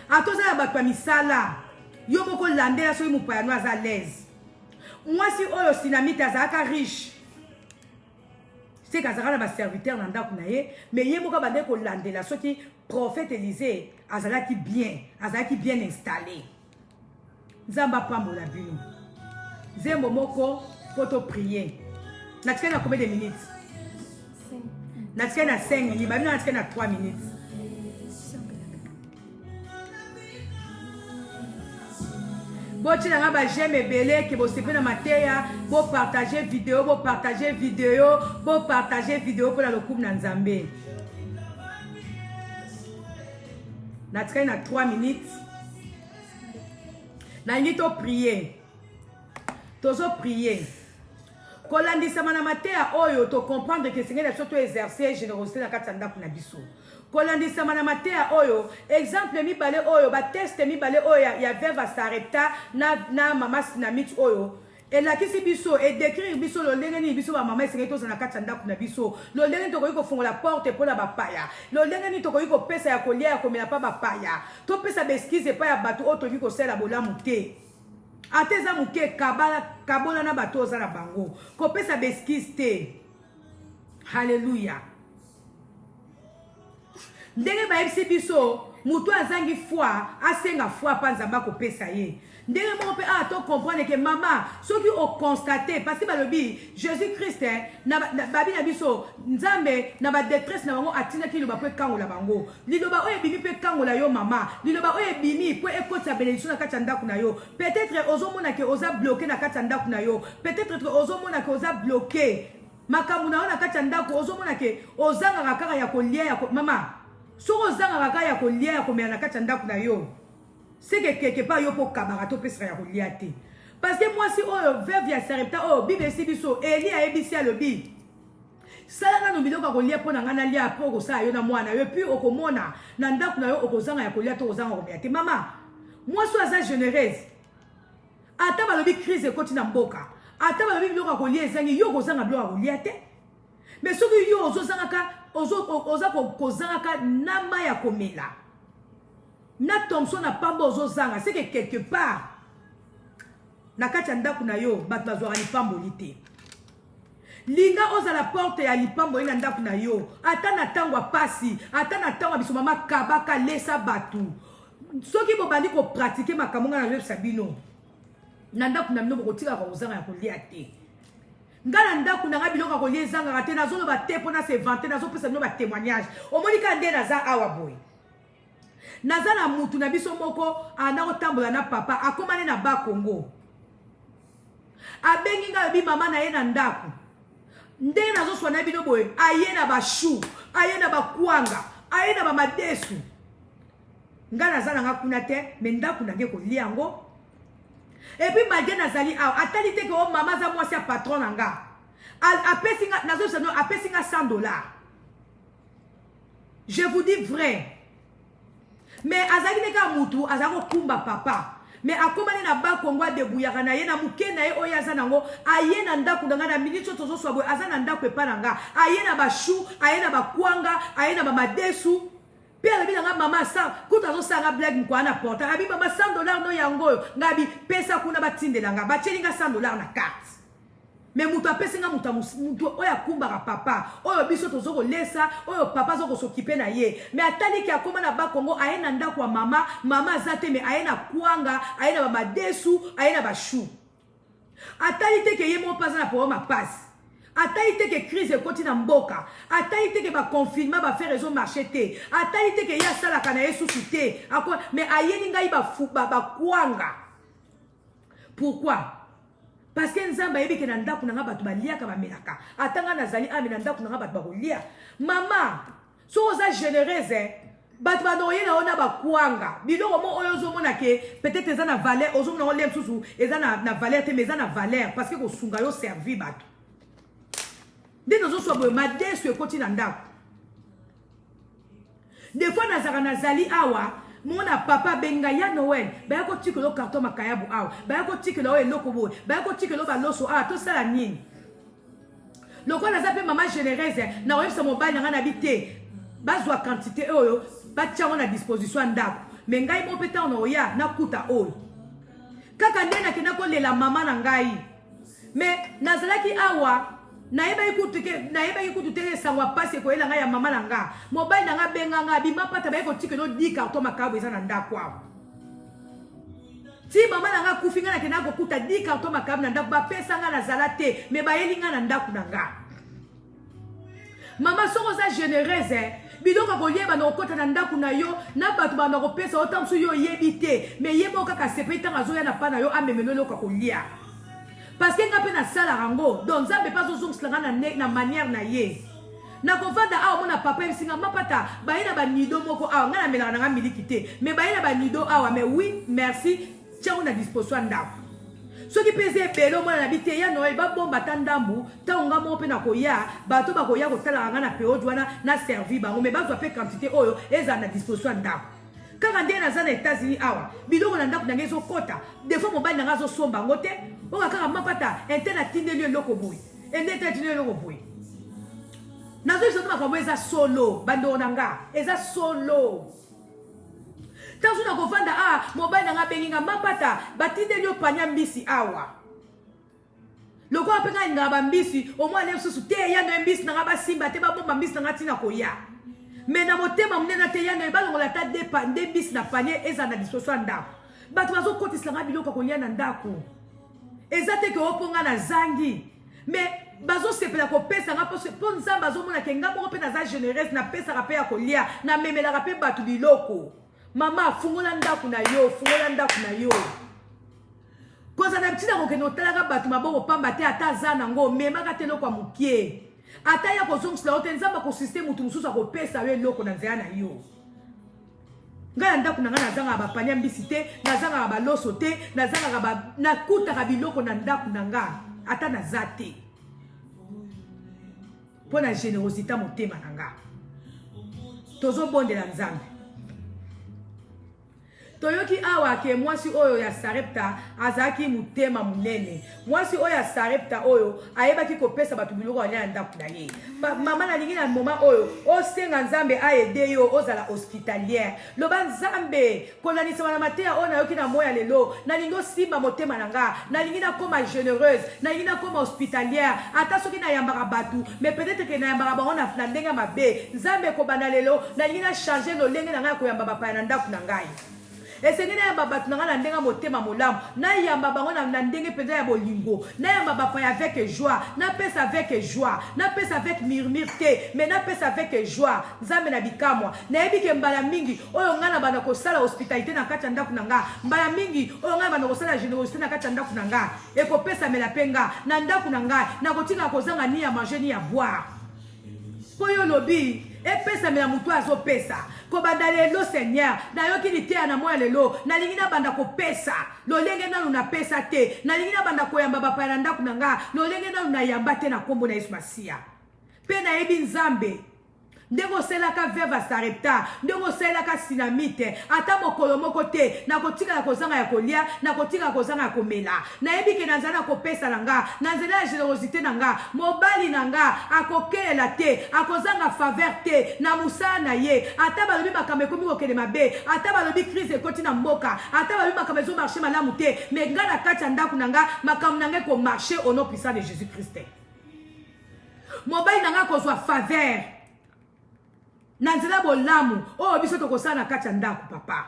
Atoza ya bato ya misala, yo moko landela soki mupaya no aza l'aise. Mwasi oyo sinamite azalaka riche. C'est kazaka na ba serviteur na ndaku na ye, mais ye moko bande ko landela soki prophète Élisée azalaki bien installé. Nzamba pambola bino. Zembo moko poto prier. Natika na combien de minutes? 5. Natika na 5 minutes. Babino natika na 3 minutes. Boti na nga ba j'aime ebele ke bo sepe na mateya, bo partager vidéo pour la lokumu na Nzambe. Natika na 3 minutes. Nangi to prier. Tozo prier. Kolandisa mana mateya oyo to comprendre que Seigneur a surtout exercer générosité na katanda kuna biso. Kolandisa mana mateya oyo exemple mi balé oyo ba test mi balé oyo ya veva sareta na mama sinamit oyo. Et la kisi biso et décrire biso lo ndenge ni biso ba mama esengeli tozana katanda kuna biso. Lo ndenge to ko fongola porte pour la bapaya. Lo ndenge ni to ko pesa ya kolia ya komela pa bapaya. To pesa beskize pa ya bato oto vi ko sela bolamu te. Ateza muke kabola na bato ozala bango. Ko pesa beskize te. Alléluia. Ndenge ba yebisi biso mutu azangi foi asenga foi pa nzamba ko pesa ye. Ndenge mo pe to comprendre que maman soki o constater parce que balobi Jésus Christ na babi na biso nzambe na ba détresse na bango atina ki loba pe kangola bango liloba oye bimi pe kangola yo mama liloba oye bimi pe ekota bénédiction na kati ya ndaku na yo peut-être ozomona ke oza bloqué na kati ya ndaku na yo peut-être ozomona ke oza bloqué makambo na yo na kati ya ndaku ozomona ke ozanga kaka ya kolia ya mama soko ozanga kaka ya kolia ya komela na kati ya ndaku na yo. C'est que quelque part yo po kabarato pesra ya koliate. Parce que moi si oh veuve ya serepta oh bibe si biso Eli a ebisi a lobi. Sala na no biloko kolia po na ngana lia po ko sa yo na mwana yo puis okomona na ndaku na yo okozanga ya kolia to ozanga komiate. Mama, moi so aza généreuse. Ata balobi crise ekoti na mboka. Ata balobi biloko kolia ezangi yo kozanga biloko koliate. Mais soki yo ozozanga ka kozanga ka na maya komela. Na Thompson na pambo ozozanga c'est que quelque part na kati ya ndaku na yo bato bazwaka lipambo lite linga oza la porte ya lipambo na ndaku na yo ata na ntango ya pasi ata na ntango ya biso mama kabaka lesa batu soki bobandi kopraktike makambo nga na yebisa bino na ndaku na bino bokotikaka kozanga ya kolia te nga na ndaku na nga biloko ya kolia ezangaka te nazoloba te mpo na se vante nazopesa bino batémoignage omoni ka nde naza awa boye nazana mutu na biso moko ana otambola na papa akomane na ba Congo abengi nga bi mama na ye na ndaku ndenge nazoswa na bino boye aye na bashu aye na bakwanga aye na bamadesu nga nazana nga kuna te me ndaku nange kolia yango epi malgré nazali awa atali te ke o mama za mwasi ya patron na nga apesi nga nazoswa no apesi nga $100. Je vous dis vrai. Mais azali neka mutu azako kumba papa mais akomani na ba Kongo de buyaka na ye na muke na ye oyo aza nango aye na ndaku ndanga na minute tozo swabo aza na ndaku epa nanga aye na bashu aye na bakwanga aye na bamadesu pe alabi nanga mama sa kuta zo sanga blague mko na porta abi mama $100 no yango ngabi pesa kuna batinde nanga bacheli nga $100 na carte mais mutu apesinga mutu oyo akumbaka papa oyo biso tozoko lesa oyo papa zoko s'occuper na ye mais atali ki akoma na Bakongo aye na ndako wa mama azate mais aye na kwanga aye na bamadesu aye na bashu atali te ke ye mo paza na problème a passe atali te ke crise ekoti na mboka atali te ke ba confinement ba faire raison marché te atali te ke ya sala kana yesu te mais ayeni ngai ba kwanga pourquoi parce que nzamba yebi ke na ndako na nga batu baliaka bamelaka atanga nazali ami na ndako na nga batu bakolia mama so oza généreuse batu banoye na ona bakwanga biloko mo oyo ozomona ke peut-être eza na valeur ozomona o lem susu eza na valeur te mais eza na valeur parce que kosunga yo servi batu nde tozoswa boye madesu ekoti na ndako des fois nazali awa mona papa benga ya Noël baya ko tikelo carton makayabu awa baya ko tikelo eloko boye baya ko tikelo baloso awa to sala nini loko naza pe mama généreuse na oyebisa mobali na ngana bité bazwa quantité oyo batiango na disposition ndako mais ngai mo peta ono ya nakuta oyo kaka nde nakenda kolela mama na ngai mais nazalaki awa naeba ikutu te sangwa pasi ko elanga ya mama na nga mobali na nga benga nga bima pata ba ko tikelo 10 carton makabo eza na ndako awa ti mama na nga kufinga na kena ko kuta 10 carton makabo na ndako ba pesa nga na zala te mais ba yelinga na ndako na nga mama soko za généreuse biloko kolieba na okota na ndako na yo na bato bana kopesa otamsu yo yebi te mais yeba okaka sepe tanga zo ya na pa na yo amemelo loka kolia parce que nga pe na sala rango donc nzambe pas ozongslanga na manière na ye na kovanda awa mona papa ebisinga mapata baye na banido moko awa nga na melaka na nga miliki te mais baye na banido awa mais oui merci tiango na disposition ndako soki mpe eza ebele omona na bite ya Noël babomba ta ndambu ntango nga moko mpe na koya bato bakoya kotalaka nga na periode wana na servi bango mais bazwa mpe quantité oyo ezala na disposition ndako kaka nde naza na États-Unis awa biloko na ndako nange ezokota des fois mobali nanga azosomba yango te oyo kaka mapata ente natindeli eloko boye ende ete atindeli eloko boye nazoyebisa to makambo eza solo bandeko na nga eza solo ntango na kovanda mobali nanga abengi nga mapata batindeli yo panya mbisi awa lokola mpe nga alingaka bambisi omwana mosusu te eyano mbisi nanga basimba te babomba mbisi nanga ntina koya mais na motema monene te yano ebalongola ta nde mbisi na panier eza na disposition ndako bato bazokotiselanga biloko kolia na ndako eza te ke oponga na zangi mais bazosepela kopesanga mpo nzambe azomona ke nga moko mpe naza généreuse napesaka mpe ya kolia namemelaka mpe bato biloko mama fungola ndako na yo fungola ndako na yo kozala ntina kokende otalaka bato maboko pamba te ata aza nango memaka te eloko ya mokie ata ya kozongisela yo te nzambe akosiste mutu mosusu akopesa yo eloko na nzela na yo ngai na ndako na ngai nazangaka bapania mbisi te nazangaka baloso te nakutaka biloko na ndako na ngai ata naza te mpo na générosité motema na ngai tozobondela nzambe toyoki awa ke mwasi oyo ya Sarepta azaki mutema munene mwasi oyo ya Sarepta oyo ayebaki kopesa bato biloko ya ndako na ye mama na lingi na moment oyo osenga nzambe aide yo ozala hospitalière loba nzambe kolanisa na mateya oyo nayoki na moya lelo nalingi osimba motema na nga nalingi nakoma généreuse nalingi nakoma hospitalière ata soki nayambaka bato mais peut-être ke nayambaka bango na ndenge mabe nzambe kobanda lelo nalingi na changer lolenge na ngai koyamba bapaya na ndako na ngai esengeli nayamba bato na nga na ndenge motema molamu nayamba bango na ndenge mpenza ya bolingo nayamba bapaya avec joie napesa avec joie napesa avec murmure te mais napesa avec joie nzambe na bikamwa nayebi ke mbala mingi oyo ngai na banda kosala hospitalité na kati ya ndako na nga mbala mingi oyo ngai banda kosala générosité na kati ya ndako na nga ekopesamela mpe nga na ndako na ngai nakotika kozanga ni ya manger ni ya boire mpo yo lobi epesamela mutu azopesa kobanda lelo Seigneur nayoki liteya na moya lelo nalingi na banda kopesa lolenge nanu napesa te nalingi na banda koyamba bapaya na ndako na nga lolenge nanu nayamba te na kombo na Yesu Masiya mpe nayebi nzambe ndenge selaka veva sarepta ndenge selaka sinamite ata mokolo moko te nakotika na kozanga ya kolia nakotika na kozanga ya komela nayebi ke nanzala na kopesa na nga na nzela ya générosité na nga mobali na nga akokelela te akozanga faveur te na mosala na ye ata balobi makambo ekomi kokende mabe ata balobi crise ekoti na mboka ata balobi makambo ezomarche malamu te me nga na kati ya ndako na nga makambo na nga ekomarche au nom puissant de Jésus Christ mobali na nga kozwa faveur na nzela bolamu oyo biso tokosala na kati ya ndako papa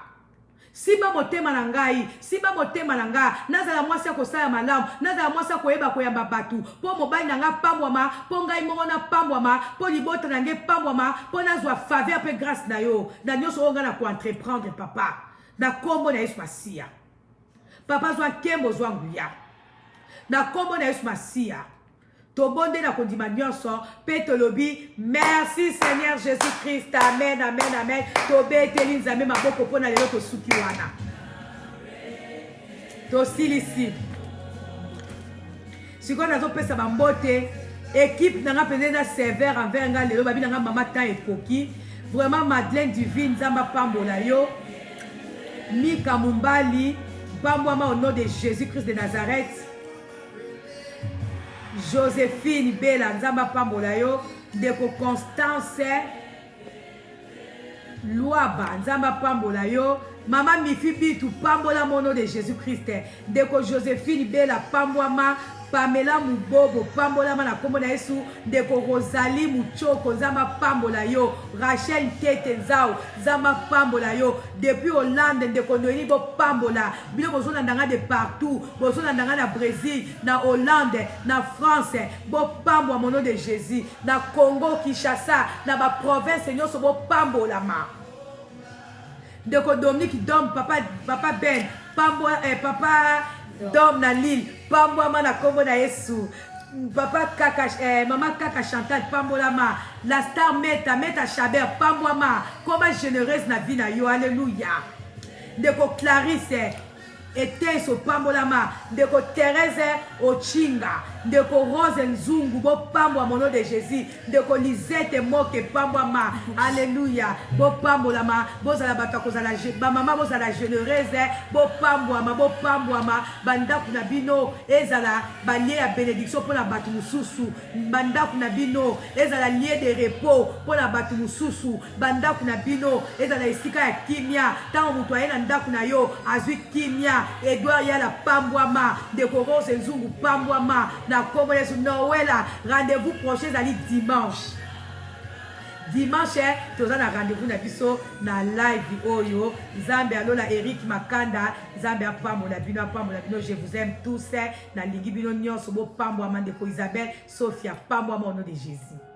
simba motema na ngai simba motema na nga nazala mwasi ya kosala malamu nazala mwasi ya koyeba koyamba bato mpo mobali na nga pambwama mpo ngai moko na pambwama mpo libota na ngai pambwama mpo nazwa faveur mpe grâce na yo na nyonso oyo ngai na koentreprendre papa na kombo na Yesu Masiya papa zwa nkembo zwa nguya na kombo na Yesu Masiya tobonde na kondima nyonso pe tolobi merci Seigneur Jésus Christ amen amen amen tobeteli nzambe maboko mpona lelo tosuki wana tosilisi sikoyo nazopesa bambote équipe nanga mpenza eza sévère envers nga lelo babi nanga mama temps ekoki vraiment Madeleine Divine nzambe apambola yo Mika Mumbali pambwama au nom de Jésus Christ de Nazareth Joséphine Bella nzamba pambola yo ndeko Constance Luaba nzamba pambola yo mama Mifi Bitu pambola mono de Jésus Christ ndeko Joséphine Bella pambwama Pamela Mubobo pambola mana kombo na Yesu ndeko Rosalie Muchoko nzamba pambola yo Rachel Tete Nzao nzamba pambola yo depuis Hollande ndeko Noélie bo pambola bino bozolanda de partout bozolanda na Brésil na Hollande na France bo pambola mono de Jésus na Congo Kinshasa na ba province nyonso bo pambola ma ndeko Dominique Dom papa Ben pambola papa Dom na Lille pambwama na kombo na Yesu papa kaka mama kaka Chantal pambolama la star meta Chabert pambwama komba généreuse na vie na yo alléluia ndeko Clarisse Eteso pambolama ndeko Thérèse Ochinga ndeko Rose Nzungu bo pambwa mono de Jésus ndeko Lisette Moke pambwama alléluia bo pambolama bozala bato kozala ba mama bozala généreuse bo pambwama bandaku na bino ezala balie ya bénédiction pour la bato mususu bandaku na bino ezala lieu de repos pour la bato mususu bandaku na bino ezala esika ya kimia tango mutu aye na ndaku na yo azwi kimia Edouard Yala pambwama ndeko Rose Nzungu pambwama na kombo Yesu Noëlla rendez-vous prochain zali dimanche toza na rendez-vous na biso na live oyo nzambe alola Eric Makanda nzambe apambola bino je vous aime tous na lingi bino nyonso bo pambwama ndeko Isabelle Sophia pambwama au nom de Jésus.